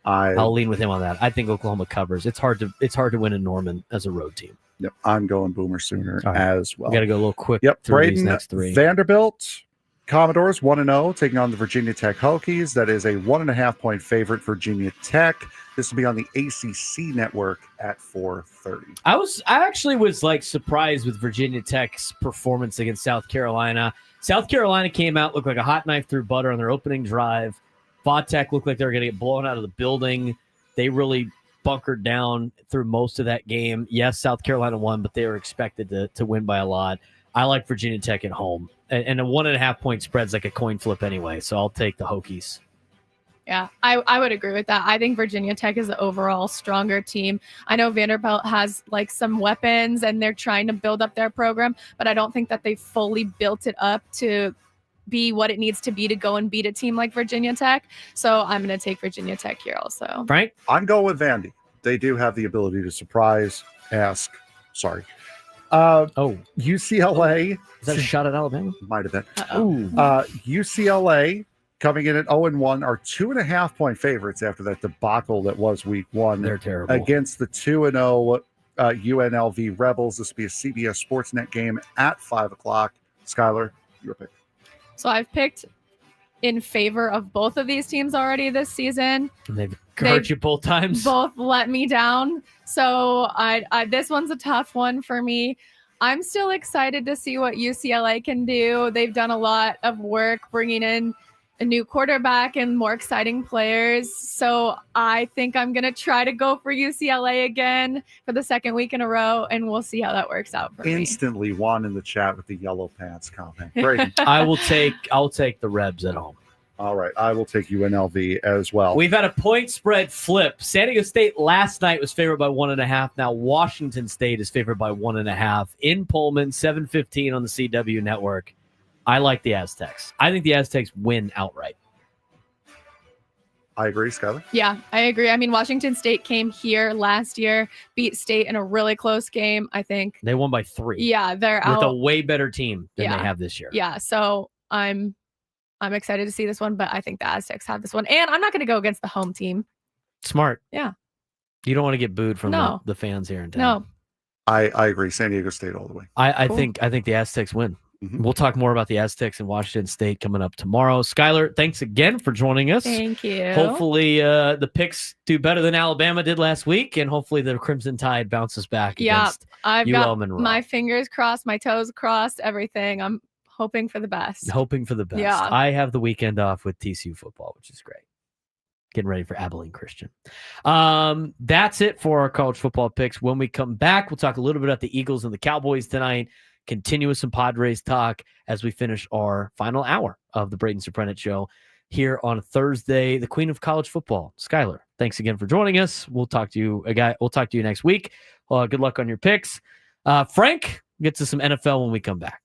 I'll lean with him on that. I think Oklahoma covers. It's hard to win in Norman as a road team. Yep, I'm going Boomer Sooner as well. We got to go a little quick. Yep, through Braden, these next 3. Vanderbilt Commodores 1-0, taking on the Virginia Tech Hokies. That is a 1.5-point favorite. Virginia Tech. This will be on the ACC network at 4:30. I actually was like surprised with Virginia Tech's performance against South Carolina. South Carolina came out, looked like a hot knife through butter on their opening drive. Vodtech looked like they were going to get blown out of the building. They really bunkered down through most of that game. Yes, South Carolina won, but they were expected to win by a lot. I like Virginia Tech at home. And a 1.5-point spread's like a coin flip anyway, so I'll take the Hokies. Yeah, I would agree with that. I think Virginia Tech is the overall stronger team. I know Vanderbilt has like some weapons and they're trying to build up their program, but I don't think that they fully built it up to be what it needs to be to go and beat a team like Virginia Tech. So I'm going to take Virginia Tech here also. Frank? I'm going with Vandy. They do have the ability to surprise, UCLA. Is that a shot at Alabama? Might have been. Ooh. UCLA coming in at 0-1 are 2.5-point favorites after that debacle that was week 1. They're terrible. Against the 2-0 UNLV Rebels. This will be a CBS Sportsnet game at 5 o'clock. Skylar, your pick. So I've picked in favor of both of these teams already this season. And they've hurt you both times. Both let me down. So I this one's a tough one for me. I'm still excited to see what UCLA can do. They've done a lot of work bringing in a new quarterback and more exciting players. So I think I'm going to try to go for UCLA again for the second week in a row, and we'll see how that works out for me. Instantly Juan in the chat with the yellow pants comment. Braden. I'll take the Rebs at home. All right. I will take UNLV as well. We've had a point spread flip. San Diego State last night was favored by 1.5. Now Washington State is favored by 1.5 in Pullman, 7:15 on the CW network. I like the Aztecs. I think the Aztecs win outright. I agree, Skylar. Yeah, I agree. I mean, Washington State came here last year, beat State in a really close game, I think. They won by 3. Yeah, they're with out. a way better team than they have this year. Yeah, so I'm excited to see this one, but I think the Aztecs have this one. And I'm not going to go against the home team. Smart. Yeah. You don't want to get booed from No. the fans here in town. No. I agree. San Diego State all the way. I Cool. think the Aztecs win. Mm-hmm. We'll talk more about the Aztecs and Washington State coming up tomorrow. Skylar, thanks again for joining us. Thank you. Hopefully the picks do better than Alabama did last week, and hopefully the Crimson Tide bounces back against I've UL got Monroe. my fingers crossed, my toes crossed, everything. I'm hoping for the best. Hoping for the best. Yeah. I have the weekend off with TCU football, which is great. Getting ready for Abilene Christian. That's it for our college football picks. When we come back, we'll talk a little bit about the Eagles and the Cowboys tonight. Continue with some Padres talk as we finish our final hour of the Braden Surprenant Show here on Thursday, the Queen of College Football. Skylar, thanks again for joining us. We'll talk to you next week. Good luck on your picks. Frank, get to some NFL when we come back.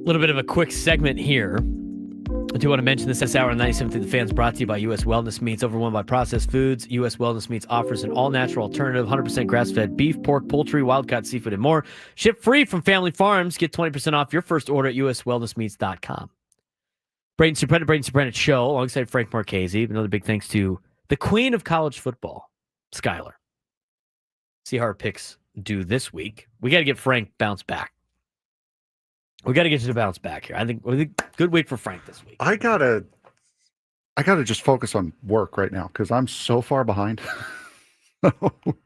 little bit of a quick segment here. I do want to mention this hour on 97 through the Fans brought to you by U.S. Wellness Meats, overrun by processed foods. U.S. Wellness Meats offers an all-natural alternative, 100% grass-fed beef, pork, poultry, wild-caught seafood, and more. Ship free from family farms. Get 20% off your first order at uswellnessmeats.com. Braden Surprenant Show, alongside Frank Marchese. Another big thanks to the queen of college football, Skylar. See how our picks do this week. We got to get Frank bounce back. We got to get you to bounce back here. I think good week for Frank this week. I gotta just focus on work right now because I'm so far behind.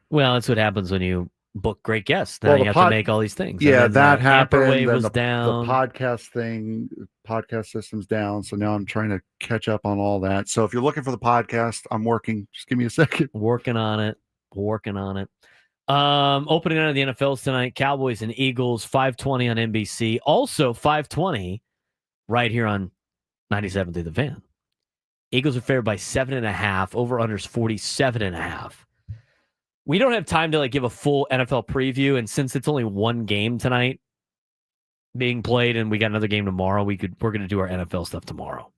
Well, that's what happens when you book great guests. Now you have to make all these things. Yeah, that happened. Wave then was the down. Podcast system's down. So now I'm trying to catch up on all that. So if you're looking for the podcast, I'm working. Just give me a second. Working on it. Opening night of the NFLs tonight, Cowboys and Eagles, 5:20 on NBC. Also 5:20 right here on 97 through the Fan. Eagles are favored by 7.5. Over-unders 47.5. We don't have time to give a full NFL preview, and since it's only one game tonight being played, and we got another game tomorrow, we're going to do our NFL stuff tomorrow.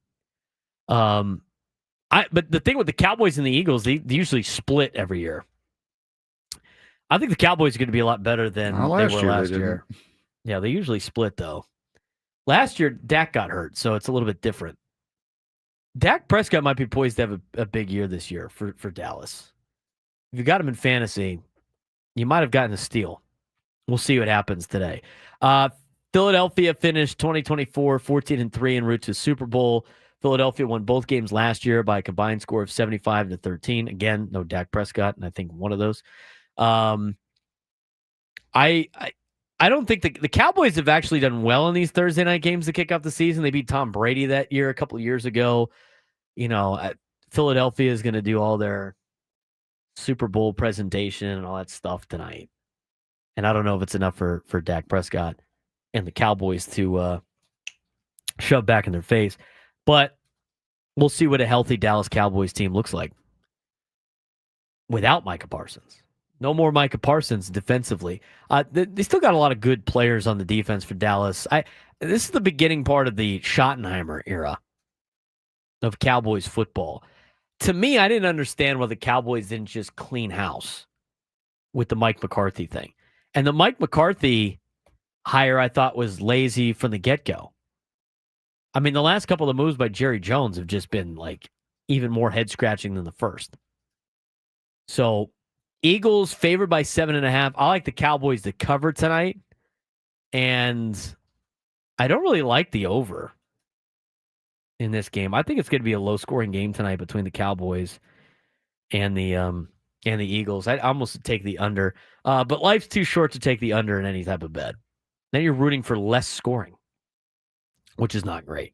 But the thing with the Cowboys and the Eagles, they usually split every year. I think the Cowboys are going to be a lot better than they were last year. Yeah, they usually split, though. Last year, Dak got hurt, so it's a little bit different. Dak Prescott might be poised to have a big year this year for Dallas. If you got him in fantasy, you might have gotten a steal. We'll see what happens today. Philadelphia finished 2024 14-3 en route to Super Bowl. Philadelphia won both games last year by a combined score of 75-13. Again, no Dak Prescott, and I think one of those. I don't think the Cowboys have actually done well in these Thursday night games to kick off the season. They beat Tom Brady that year a couple of years ago. Philadelphia is going to do all their Super Bowl presentation and all that stuff tonight. And I don't know if it's enough for Dak Prescott and the Cowboys to shove back in their face. But we'll see what a healthy Dallas Cowboys team looks like without Micah Parsons. No more Micah Parsons defensively. They still got a lot of good players on the defense for Dallas. This is the beginning part of the Schottenheimer era of Cowboys football. To me, I didn't understand why the Cowboys didn't just clean house with the Mike McCarthy thing. And the Mike McCarthy hire, I thought, was lazy from the get-go. I mean, the last couple of moves by Jerry Jones have just been even more head-scratching than the first. So Eagles favored by 7.5. I like the Cowboys to cover tonight. And I don't really like the over in this game. I think it's going to be a low-scoring game tonight between the Cowboys and the Eagles. I almost take the under. But life's too short to take the under in any type of bet. Then you're rooting for less scoring, which is not great.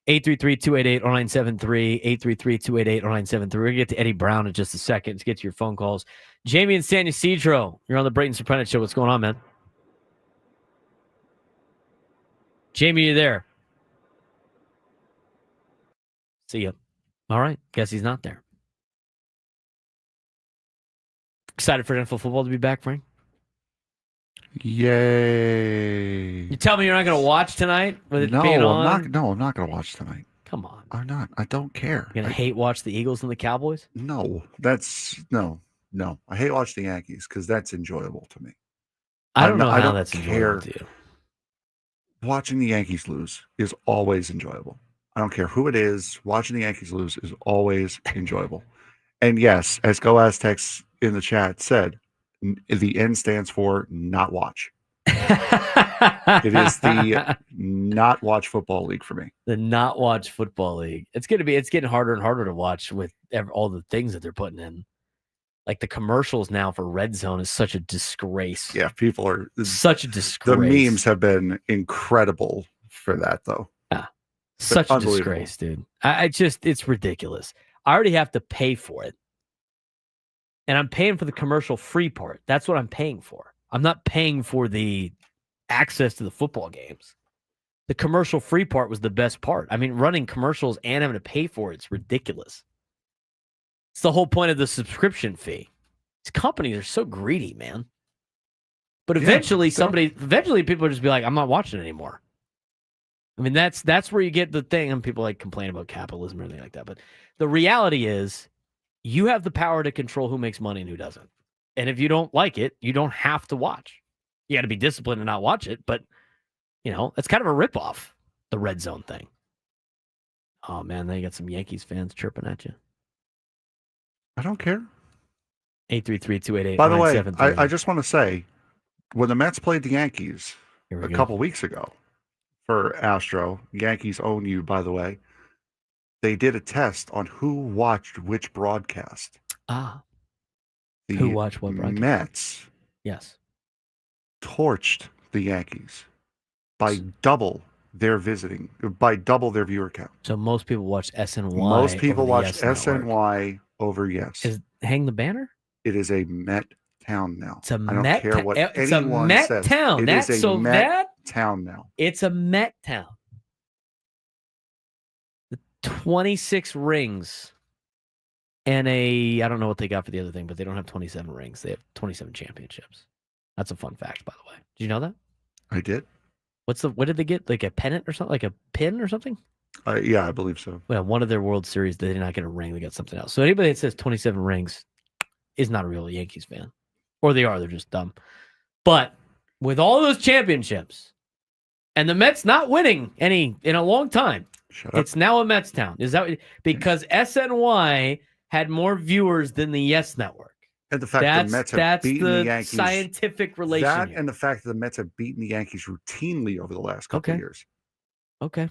833-288-0973, 833-288-0973. We're going to get to Eddie Brown in just a second. Let's get to your phone calls. Jamie and San Ysidro, you're on the Braden Surprenant Show. What's going on, man? Jamie, you there? See ya. All right. Guess he's not there. Excited for NFL football to be back, Frank? Yay. You tell me you're not going to watch tonight with it being on? I'm not going to watch tonight. Come on. I'm not. I don't care. You're going to hate watch the Eagles and the Cowboys? No. No. I hate watch the Yankees because that's enjoyable to me. I don't know how that's enjoyable to you. Watching the Yankees lose is always enjoyable. I don't care who it is. Watching the Yankees lose is always enjoyable. And yes, as Go Aztecs in the chat said, the N stands for not watch. It is the not watch football league for me. The not watch football league. It's getting harder and harder to watch with all the things that they're putting in. Like the commercials now for Red Zone is such a disgrace. Yeah, people are such a disgrace. The memes have been incredible for that, though. Yeah, such a disgrace, dude. It's ridiculous. I already have to pay for it. And I'm paying for the commercial free part. That's what I'm paying for. I'm not paying for the access to the football games. The commercial free part was the best part. I mean, running commercials and having to pay for it's ridiculous. It's the whole point of the subscription fee. These companies are so greedy, man. But eventually, people will just be like, I'm not watching it anymore. I mean, that's where you get the thing, and people like complain about capitalism or anything like that. But the reality is you have the power to control who makes money and who doesn't. And if you don't like it, you don't have to watch. You got to be disciplined and not watch it. But, it's kind of a ripoff, the red zone thing. Oh, man, then you got some Yankees fans chirping at you. I don't care. 833-288-9733. By the way, I just want to say, when the Mets played the Yankees a couple weeks ago for Astro, Yankees own you, by the way, they did a test on who watched which broadcast. Who watched what broadcast? Mets. Yes. Torched the Yankees by double their viewer count. So most people watch SNY. Most people watch SNY over Yes. Is Hang the Banner? It is a Met town now. It's a I don't Met care what it's a anyone Met says. town. It is a Met town now. It's a Met town. The 26 rings and I don't know what they got for the other thing, but they don't have 27 rings. They have 27 championships. That's a fun fact, by the way. Did you know that? I did. What did they get? Like a pennant or something? Like a pin or something? Yeah, I believe so. Well, one of their World Series, they did not get a ring. They got something else. So anybody that says 27 rings is not a real Yankees fan. Or they are. They're just dumb. But with all those championships and the Mets not winning any in a long time, it's now a Mets town. Is that because SNY had more viewers than the Yes Network? And the fact that the Mets have beaten the Yankees. Scientific relation. That here. and the fact that the Mets have beaten the Yankees routinely over the last couple of years. Okay.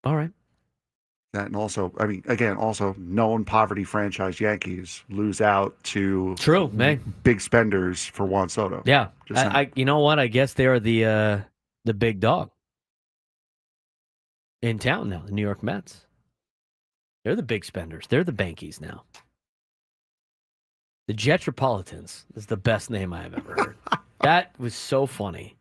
All right. That and also, I mean, again, also known poverty franchise Yankees lose out to big spenders for Juan Soto. Yeah. You know what? I guess they are the big dog in town now, the New York Mets. They're the big spenders. They're the Bankies now. The Jetropolitans is the best name I have ever heard. That was so funny.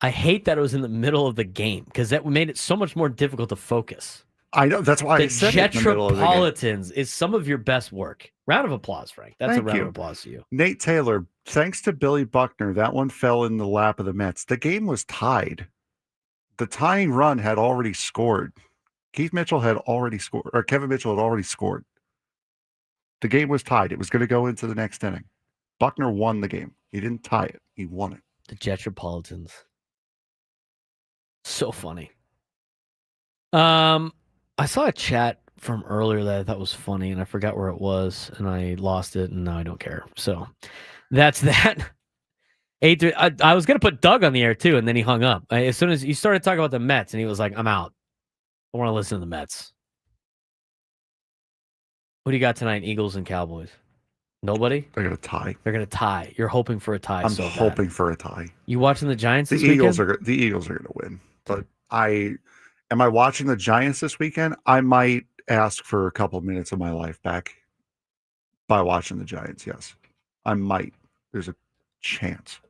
I hate that it was in the middle of the game because that made it so much more difficult to focus. I know. That's why I said it in the middle of the game. Jetropolitans is some of your best work. Round of applause, Frank. That's a round of applause to you. Nate Taylor, thanks to Billy Buckner, that one fell in the lap of the Mets. The game was tied. The tying run had already scored. Keith Mitchell had already scored, or Kevin Mitchell had already scored. The game was tied. It was going to go into the next inning. Buckner won the game. He didn't tie it. He won it. The Jetropolitans. So funny. I saw a chat from earlier that I thought was funny, and I forgot where it was, and I lost it, and now I don't care. So that's that. I was going to put Doug on the air, too, and then he hung up. As soon as you started talking about the Mets, and he was like, I'm out. I want to listen to the Mets. What do you got tonight, Eagles and Cowboys? Nobody? They're going to tie. They're going to tie. You're hoping for a tie. I'm hoping for a tie. You watching the Giants this weekend? The weekend? Eagles are going to win. But am I watching the Giants this weekend? I might ask for a couple minutes of my life back by watching the Giants, yes. I might. There's a chance.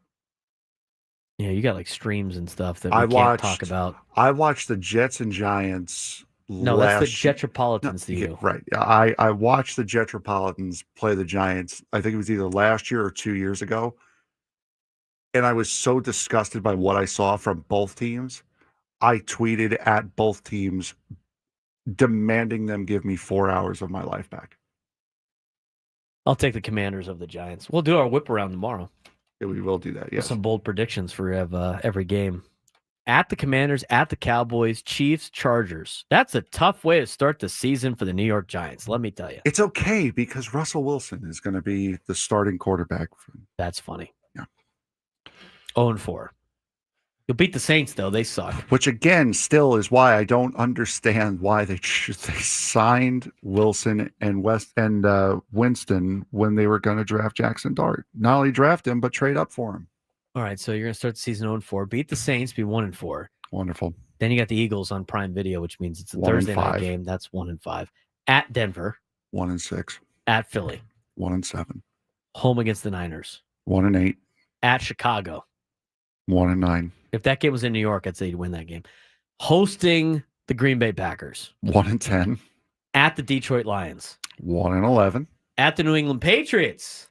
Yeah, you got like streams and stuff that we can't talk about. I watched the Jets and Giants. No, that's the Jetropolitans to you. Right. I watched the Jetropolitans play the Giants. I think it was either last year or 2 years ago. And I was so disgusted by what I saw from both teams. I tweeted at both teams demanding them give me 4 hours of my life back. I'll take the Commanders of the Giants. We'll do our whip around tomorrow. Yeah, we will do that, yes. Some bold predictions for every game. At the Commanders, at the Cowboys, Chiefs, Chargers. That's a tough way to start the season for the New York Giants, let me tell you. It's okay because Russell Wilson is going to be the starting quarterback. That's funny. Yeah. 0-4. You'll beat the Saints, though. They suck. Which, again, still is why I don't understand why they signed Wilson and Winston when they were going to draft Jackson Dart. Not only draft him, but trade up for him. All right, so you're going to start the season 0-4. Beat the Saints, be 1-4. Wonderful. Then you got the Eagles on Prime Video, which means it's a Thursday night game. That's 1-5. At Denver. 1-6. At Philly. 1-7. Home against the Niners. 1-8. At Chicago. 1-9. If that game was in New York, I'd say you'd win that game. Hosting the Green Bay Packers. 1-10. At the Detroit Lions. 1-11. At the New England Patriots.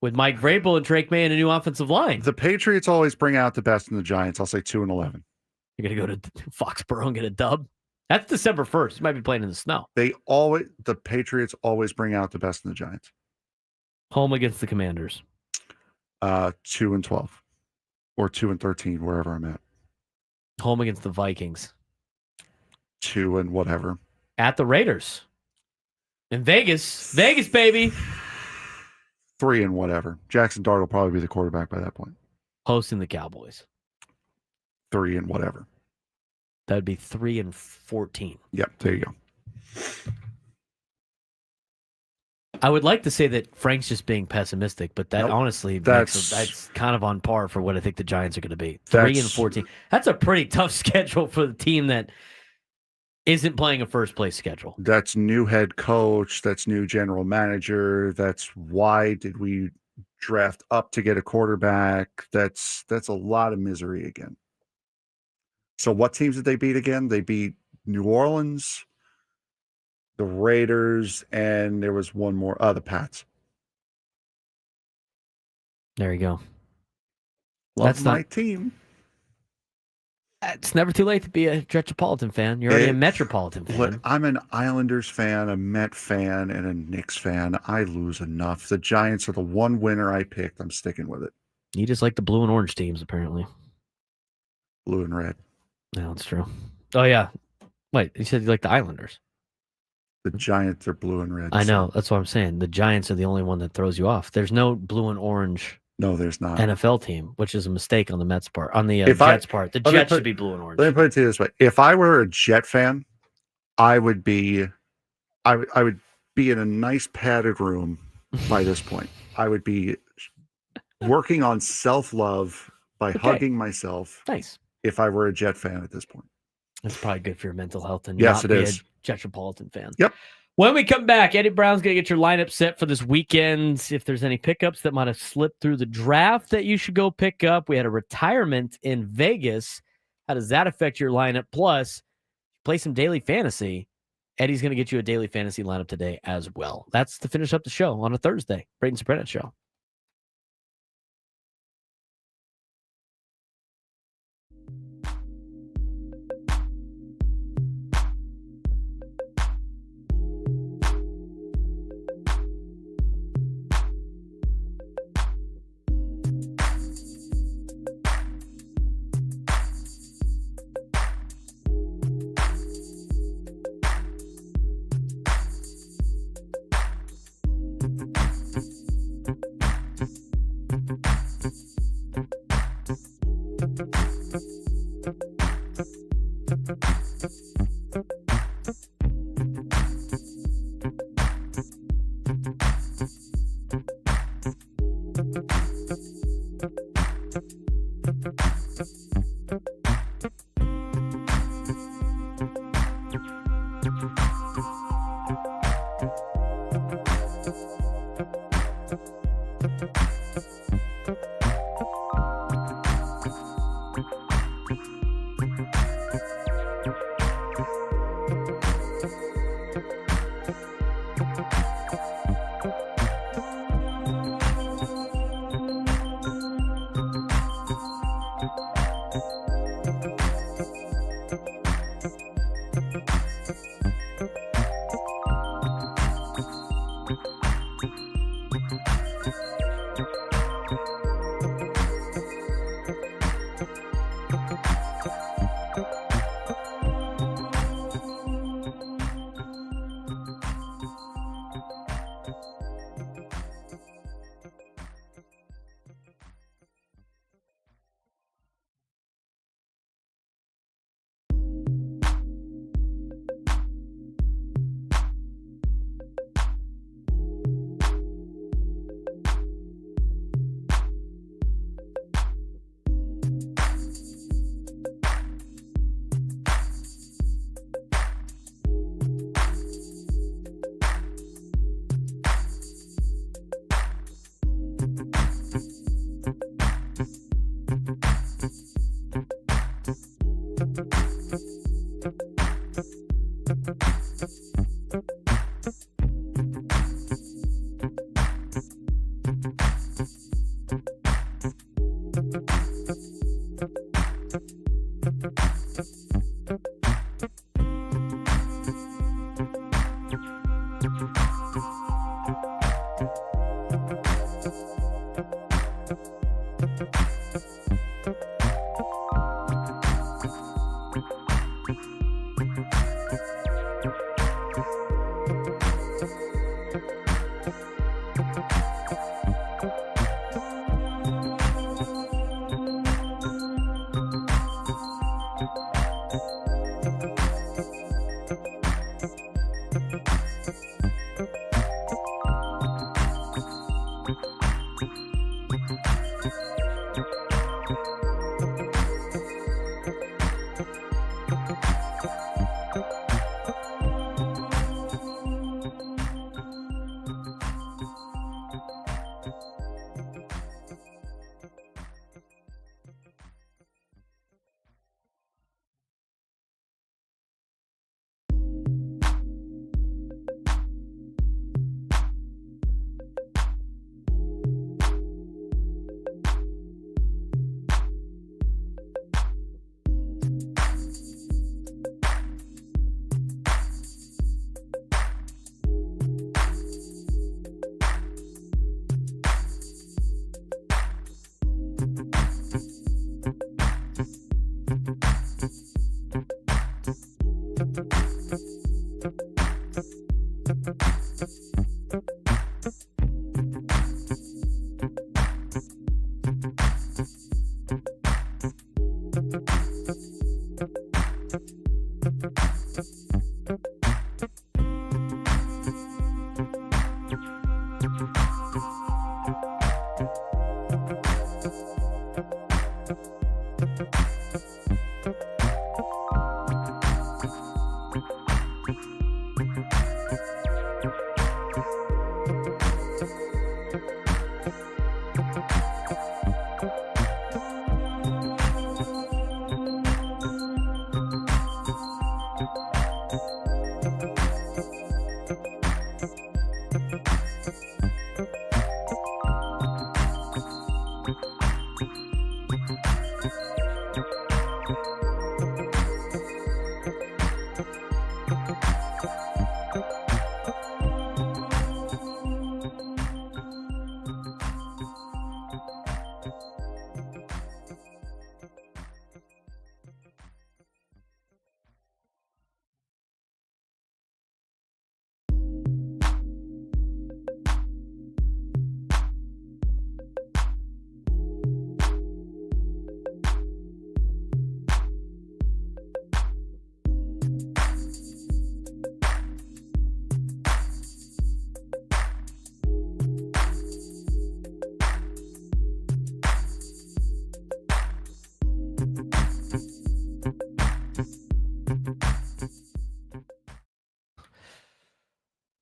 with Mike Vrabel and Drake May and a new offensive line. The Patriots always bring out the best in the Giants. I'll say 2-11. You're going to go to Foxborough and get a dub? That's December 1st. You might be playing in the snow. The Patriots always bring out the best in the Giants. Home against the Commanders. 2-12 or 2-13, wherever I'm at. Home against the Vikings. 2 and whatever. At the Raiders. In Vegas. Vegas, baby. 3 and whatever. Jackson Dart will probably be the quarterback by that point. Hosting the Cowboys. 3 and whatever. That'd be 3-14. Yep, there you go. I would like to say that Frank's just being pessimistic, but that honestly that's kind of on par for what I think the Giants are going to be. 3-14. That's a pretty tough schedule for the team that isn't playing a first place schedule. That's new head coach. That's new general manager. That's why did we draft up to get a quarterback? That's a lot of misery again. So what teams did they beat again? They beat New Orleans, the Raiders, and there was one more. The Pats. There you go. That's my team. It's never too late to be a Metropolitan fan. You're already a Metropolitan fan. Look, I'm an Islanders fan, a Met fan, and a Knicks fan. I lose enough. The Giants are the one winner I picked. I'm sticking with it. You just like the blue and orange teams, apparently. Blue and red. No, that's true. Oh, yeah. Wait, you said you like the Islanders. The Giants are blue and red. I know. That's what I'm saying. The Giants are the only one that throws you off. There's no blue and orange. No, there's not. NFL team, which is a mistake on the Mets part, on the Jets part. The Jets should be blue and orange. Let me put it to you this way: if I were a Jet fan, I would be in a nice padded room by this point. I would be working on self-love by hugging myself. Nice. If I were a Jet fan at this point. That's probably good for your mental health and yes, not it be is. a Metropolitan fan. Yep. When we come back, Eddie Brown's going to get your lineup set for this weekend. If there's any pickups that might have slipped through the draft that you should go pick up. We had a retirement in Vegas. How does that affect your lineup? Plus, play some daily fantasy. Eddie's going to get you a daily fantasy lineup today as well. That's to finish up the show on a Thursday. Braden Surprenant Show.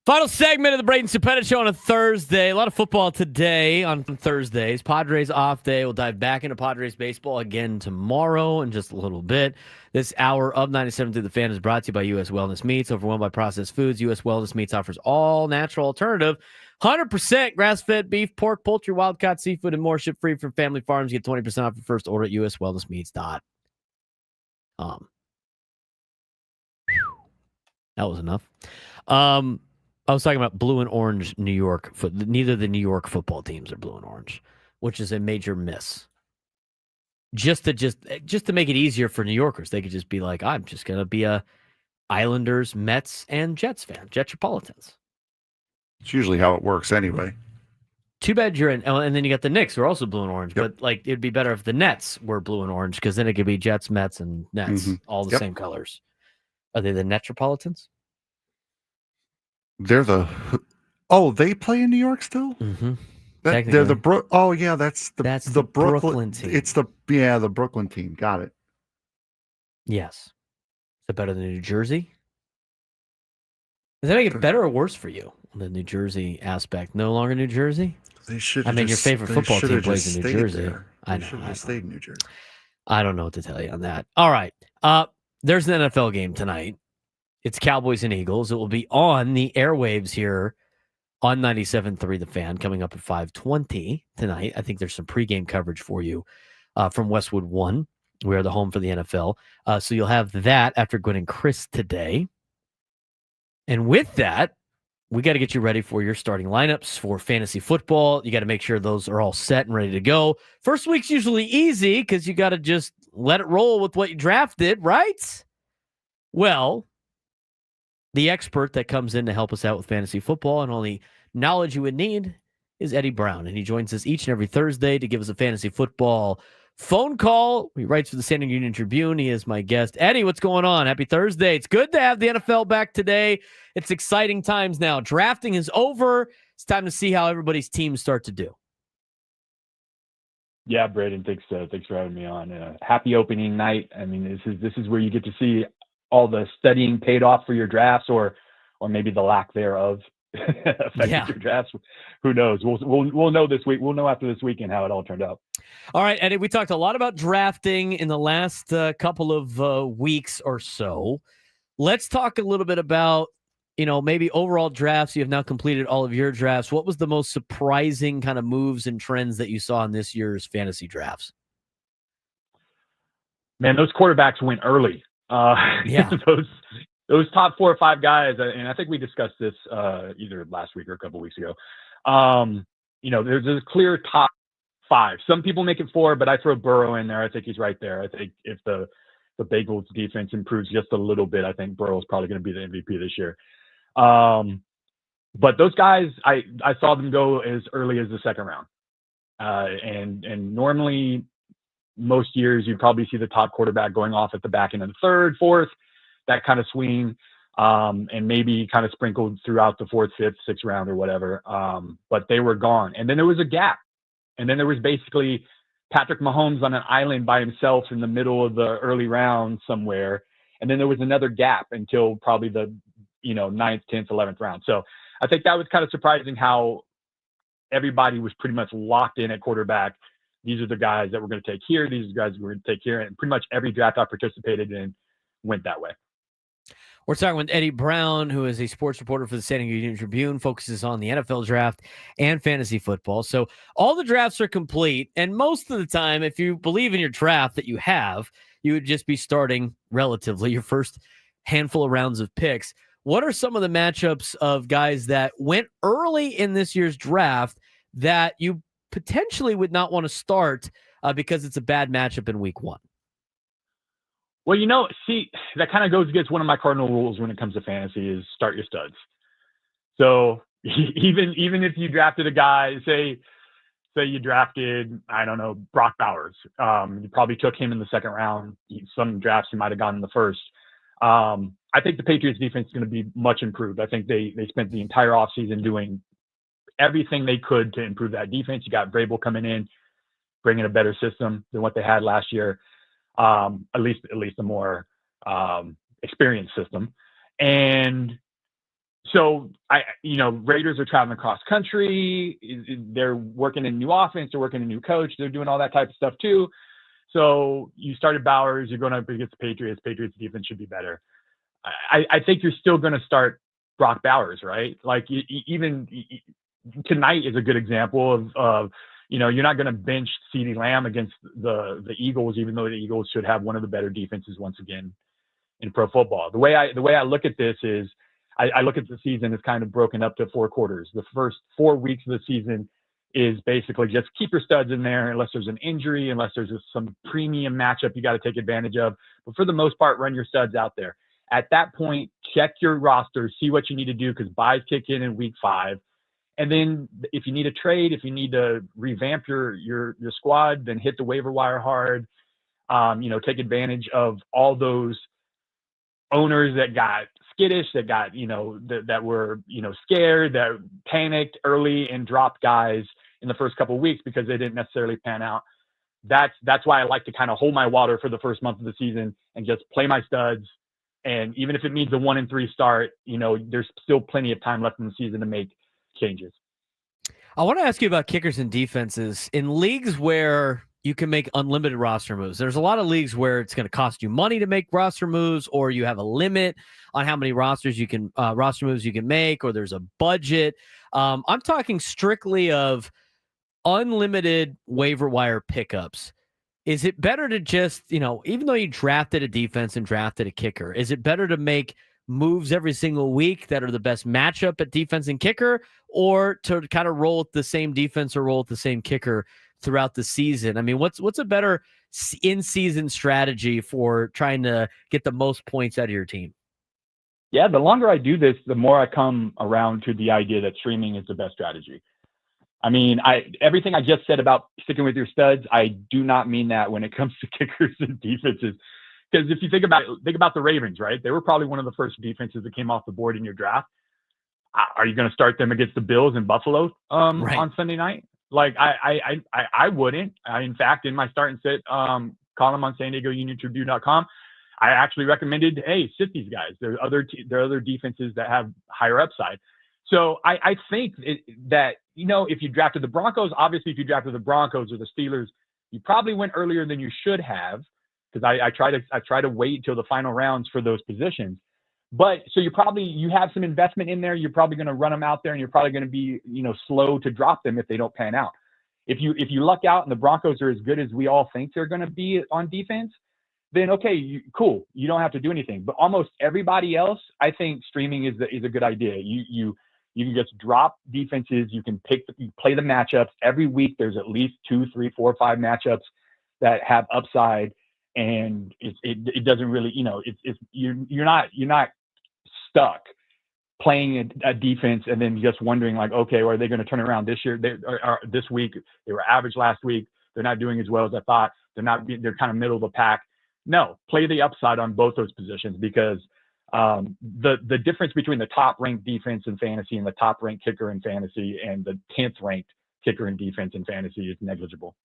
Final segment of the Braden Surprenant Show on a Thursday. A lot of football today on Thursdays. Padres off day. We'll dive back into Padres baseball again tomorrow in just a little bit. This hour of 97 through the Fan is brought to you by U.S. Wellness Meats. Overwhelmed by processed foods, U.S. Wellness Meats offers all natural alternative. 100% grass-fed beef, pork, poultry, wild-caught seafood, and more. Ship free from family farms. Get 20% off your first order at uswellnessmeats.com. That was enough. I was talking about blue and orange New York. Neither of the New York football teams are blue and orange, which is a major miss. Just to make it easier for New Yorkers, they could just be like, I'm just going to be a Islanders, Mets, and Jets fan. Jetropolitans. It's usually how it works anyway. Too bad you're in, and then you got the Knicks who are also blue and orange, but like it'd be better if the Nets were blue and orange because then it could be Jets, Mets, and Nets, all the same colors. Are they the Netropolitans? They're they play in New York still? Mm-hmm. They're the that's the Brooklyn team. It's the Brooklyn team. Got it. Yes. Is it better than New Jersey? Does that make it better or worse for you? The New Jersey aspect. No longer New Jersey? They should. I mean, your favorite football team plays in New Jersey. I should have stayed in New Jersey. I don't know what to tell you on that. All right. There's an NFL game tonight. It's Cowboys and Eagles. It will be on the airwaves here on 97.3 The Fan coming up at 5:20 tonight. I think there's some pregame coverage for you from Westwood One. We are the home for the NFL. So you'll have that after Gwen and Chris today. And with that, we got to get you ready for your starting lineups for fantasy football. You got to make sure those are all set and ready to go. First week's usually easy because you got to just let it roll with what you drafted, right? Well, the expert that comes in to help us out with fantasy football and all the knowledge you would need is Eddie Brown. And he joins us each and every Thursday to give us a fantasy football phone call. He writes for the Standard Union Tribune. He is my guest. Eddie, what's going on? Happy Thursday. It's good to have the NFL back today. It's exciting times now. Drafting is over. It's time to see how everybody's teams start to do. Yeah, Braden, thanks for having me on. Happy opening night. I mean, this is where you get to see all the studying paid off for your drafts, or maybe the lack thereof affected your drafts. Who knows? We'll know this week. We'll know after this weekend how it all turned out. All right, Eddie, we talked a lot about drafting in the last couple of weeks or so. Let's talk a little bit about, maybe overall drafts. You have now completed all of your drafts. What was the most surprising kind of moves and trends that you saw in this year's fantasy drafts? Man, those quarterbacks went early. Those top 4 or 5 guys, and I think we discussed this either last week or a couple weeks ago. There's a clear top 5. Some people make it 4, but I throw Burrow in there. I think he's right there. I think if the Bengals defense improves just a little bit, I think Burrow is probably going to be the MVP this year. But those guys, I saw them go as early as the second round, and normally, most years, you'd probably see the top quarterback going off at the back end of the third, fourth, that kind of swing. and maybe kind of sprinkled throughout the 4th, 5th, 6th round or whatever. But they were gone. And then there was a gap. And then there was basically Patrick Mahomes on an island by himself in the middle of the early round somewhere. And then there was another gap until probably the 9th, 10th, 11th round. So I think that was kind of surprising how everybody was pretty much locked in at quarterback. These are the guys that we're going to take here. These are the guys we're going to take here. And pretty much every draft I participated in went that way. We're talking with Eddie Brown, who is a sports reporter for the San Diego Union Tribune, focuses on the NFL draft and fantasy football. So all the drafts are complete. And most of the time, if you believe in your draft that you have, you would just be starting relatively your first handful of rounds of picks. What are some of the matchups of guys that went early in this year's draft that you potentially would not want to start because it's a bad matchup in week 1? Well, that kind of goes against one of my cardinal rules when it comes to fantasy is start your studs. So even if you drafted a guy, say you drafted, I don't know, Brock Bowers, you probably took him in the 2nd round. Some drafts you might have gotten in the 1st. I think the Patriots defense is going to be much improved. I think they spent the entire offseason doing everything they could to improve that defense. You got Vrabel coming in, bringing a better system than what they had last year. At least a more experienced system. And so Raiders are traveling across country. They're working in new offense. They're working a new coach. They're doing all that type of stuff too. So you started Bowers. You're going up against the Patriots. Patriots defense should be better. I think you're still going to start Brock Bowers, right? Like even tonight is a good example of you're not going to bench CeeDee Lamb against the Eagles, even though the Eagles should have one of the better defenses once again in pro football. The way I look at this is I look at the season as kind of broken up to 4 quarters. The first 4 weeks of the season is basically just keep your studs in there unless there's an injury, unless there's some premium matchup you got to take advantage of. But for the most part, run your studs out there. At that point, check your roster, see what you need to do because buys kick in week 5. And then if you need a trade, if you need to revamp your squad, then hit the waiver wire hard. Take advantage of all those owners that got skittish, that got, that were, scared, that panicked early and dropped guys in the first couple of weeks because they didn't necessarily pan out. That's why I like to kind of hold my water for the first month of the season and just play my studs. And even if it means a 1-3 start, there's still plenty of time left in the season to make changes. I want to ask you about kickers and defenses. In leagues where you can make unlimited roster moves, there's a lot of leagues where it's going to cost you money to make roster moves, or you have a limit on how many roster moves you can make, or there's a budget. I'm talking strictly of unlimited waiver wire pickups. Is it better to just, even though you drafted a defense and drafted a kicker, is it better to make moves every single week that are the best matchup at defense and kicker, or to kind of roll with the same defense or roll with the same kicker throughout the season? I mean, what's a better in-season strategy for trying to get the most points out of your team? Yeah, the longer I do this, the more I come around to the idea that streaming is the best strategy. I mean, everything I just said about sticking with your studs, I do not mean that when it comes to kickers and defenses. Because if you think about the Ravens, right? They were probably one of the first defenses that came off the board in your draft. Are you going to start them against the Bills in Buffalo on Sunday night? Like I wouldn't. In fact, in my start and sit column on SanDiegoUnionTribune.com, I actually recommended, hey, sit these guys. There are other defenses that have higher upside. So I think that if you drafted the Broncos, obviously if you drafted the Broncos or the Steelers, you probably went earlier than you should have. Because I try to wait until the final rounds for those positions. But so you have some investment in there. You're probably going to run them out there, and you're probably going to be slow to drop them if they don't pan out. If you luck out and the Broncos are as good as we all think they're going to be on defense, then okay, cool. You don't have to do anything. But almost everybody else, I think streaming is a good idea. You can just drop defenses. You can play the matchups every week. There's at least 2, 3, 4, 5 matchups that have upside. And it doesn't really, you're not stuck playing a defense and then just wondering like, okay, are they going to turn around this year? This week they were average last week. They're not doing as well as I thought. They're kind of middle of the pack. No, play the upside on both those positions because The difference between the top-ranked defense in fantasy and the top-ranked kicker in fantasy and the 10th-ranked kicker in defense in fantasy is negligible.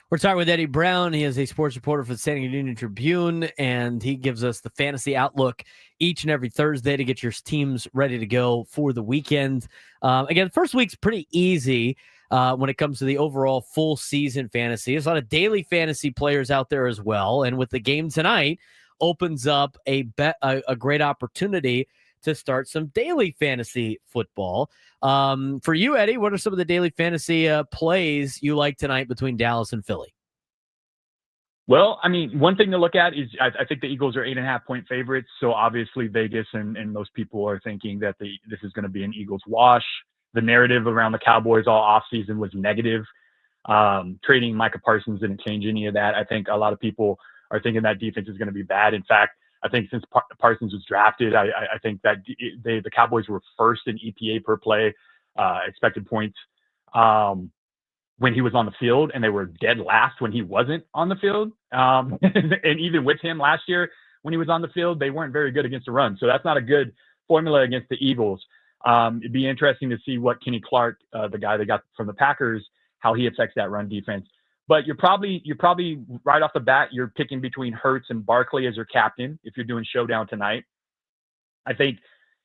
We're talking with Eddie Brown. He is a sports reporter for the San Diego Union Tribune, and he gives us the fantasy outlook each and every Thursday to get your teams ready to go for the weekend. Again, the first week's pretty easy when it comes to the overall full season fantasy. There's a lot of daily fantasy players out there as well, and with the game tonight, opens up a great opportunity to start some daily fantasy football. For you, Eddie, what are some of the daily fantasy plays you like tonight between Dallas and Philly? Well, I mean, one thing to look at is I think the Eagles are 8.5-point favorites. So obviously Vegas and most people are thinking that this is going to be an Eagles wash. The narrative around the Cowboys all offseason was negative. Trading Micah Parsons didn't change any of that. I think a lot of people are thinking that defense is going to be bad. In fact, I think since Parsons was drafted, I think that the Cowboys were first in EPA per play, expected points, when he was on the field, and they were dead last when he wasn't on the field. And even with him last year, when he was on the field, they weren't very good against the run. So that's not a good formula against the Eagles. It'd be interesting to see what Kenny Clark, the guy they got from the Packers, how he affects that run defense. But you're probably right off the bat, you're picking between Hurts and Barkley as your captain if you're doing showdown tonight. I think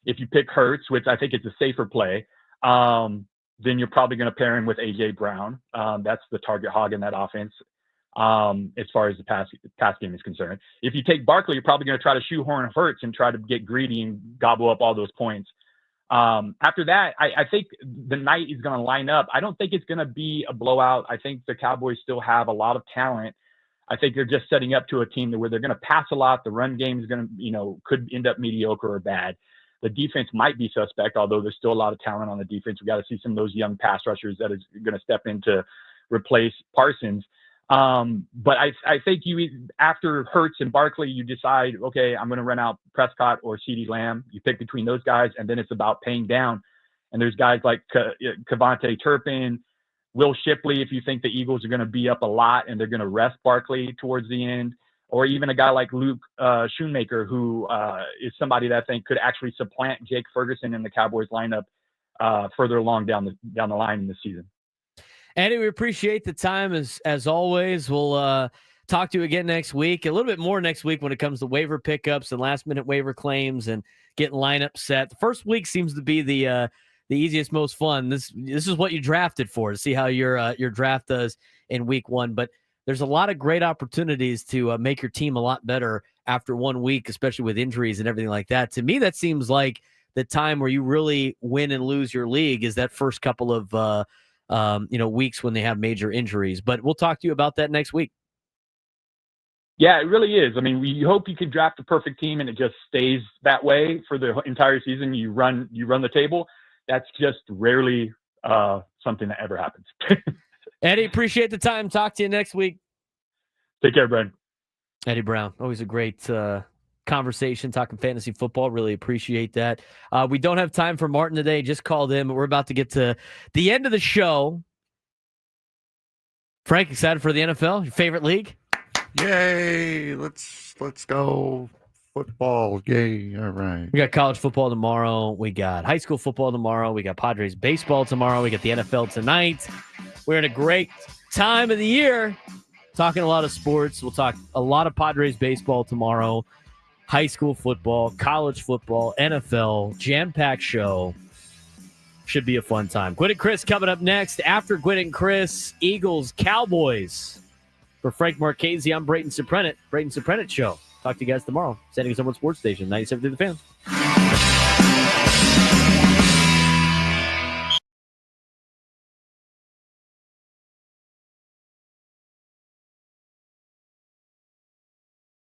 if you pick Hurts, which I think it's a safer play, then you're probably going to pair him with A.J. Brown. That's the target hog in that offense as far as the pass game is concerned. If you take Barkley, you're probably going to try to shoehorn Hurts and try to get greedy and gobble up all those points. After that, I think the night is going to line up. I don't think it's going to be a blowout. I think the Cowboys still have a lot of talent. I think they're just setting up to a team where they're going to pass a lot. The run game is going to, could end up mediocre or bad. The defense might be suspect, although there's still a lot of talent on the defense. We got to see some of those young pass rushers that is going to step in to replace Parsons. But I think after Hurts and Barkley, you decide, okay, I'm going to run out Prescott or CeeDee Lamb. You pick between those guys, and then it's about paying down. And there's guys like Kevontae Turpin, Will Shipley, if you think the Eagles are going to be up a lot and they're going to rest Barkley towards the end, or even a guy like Luke Schoonmaker, who is somebody that I think could actually supplant Jake Ferguson in the Cowboys lineup further along down the line in the season. Eddie, we appreciate the time as always. We'll talk to you again next week, a little bit more next week when it comes to waiver pickups and last-minute waiver claims and getting lineup set. The first week seems to be the easiest, most fun. This is what you drafted for, to see how your draft does in week one. But there's a lot of great opportunities to make your team a lot better after 1 week, especially with injuries and everything like that. To me, that seems like the time where you really win and lose your league is that first couple of weeks when they have major injuries. But we'll talk to you about that next week. Yeah, it really is. I mean, we hope you can draft the perfect team and it just stays that way for the entire season. You run the table. That's just rarely something that ever happens. Eddie, appreciate the time. Talk to you next week. Take care, Brian. Eddie Brown, always a great conversation talking fantasy football. Really appreciate that. We don't have time for Martin today. Just called in, but we're about to get to the end of the show. Frank, excited for the NFL? Your favorite league? Yay! Let's go football. Yay! All right. We got college football tomorrow. We got high school football tomorrow. We got Padres baseball tomorrow. We got the NFL tonight. We're in a great time of the year, talking a lot of sports. We'll talk a lot of Padres baseball tomorrow. High school football, college football, NFL, jam-packed show. Should be a fun time. Gwynn and Chris coming up next. After Gwynn and Chris, Eagles, Cowboys. For Frank Marchese, I'm Braden Surprenant. Braden Surprenant Show. Talk to you guys tomorrow. San Diego Sports Station, 97 through the Fan.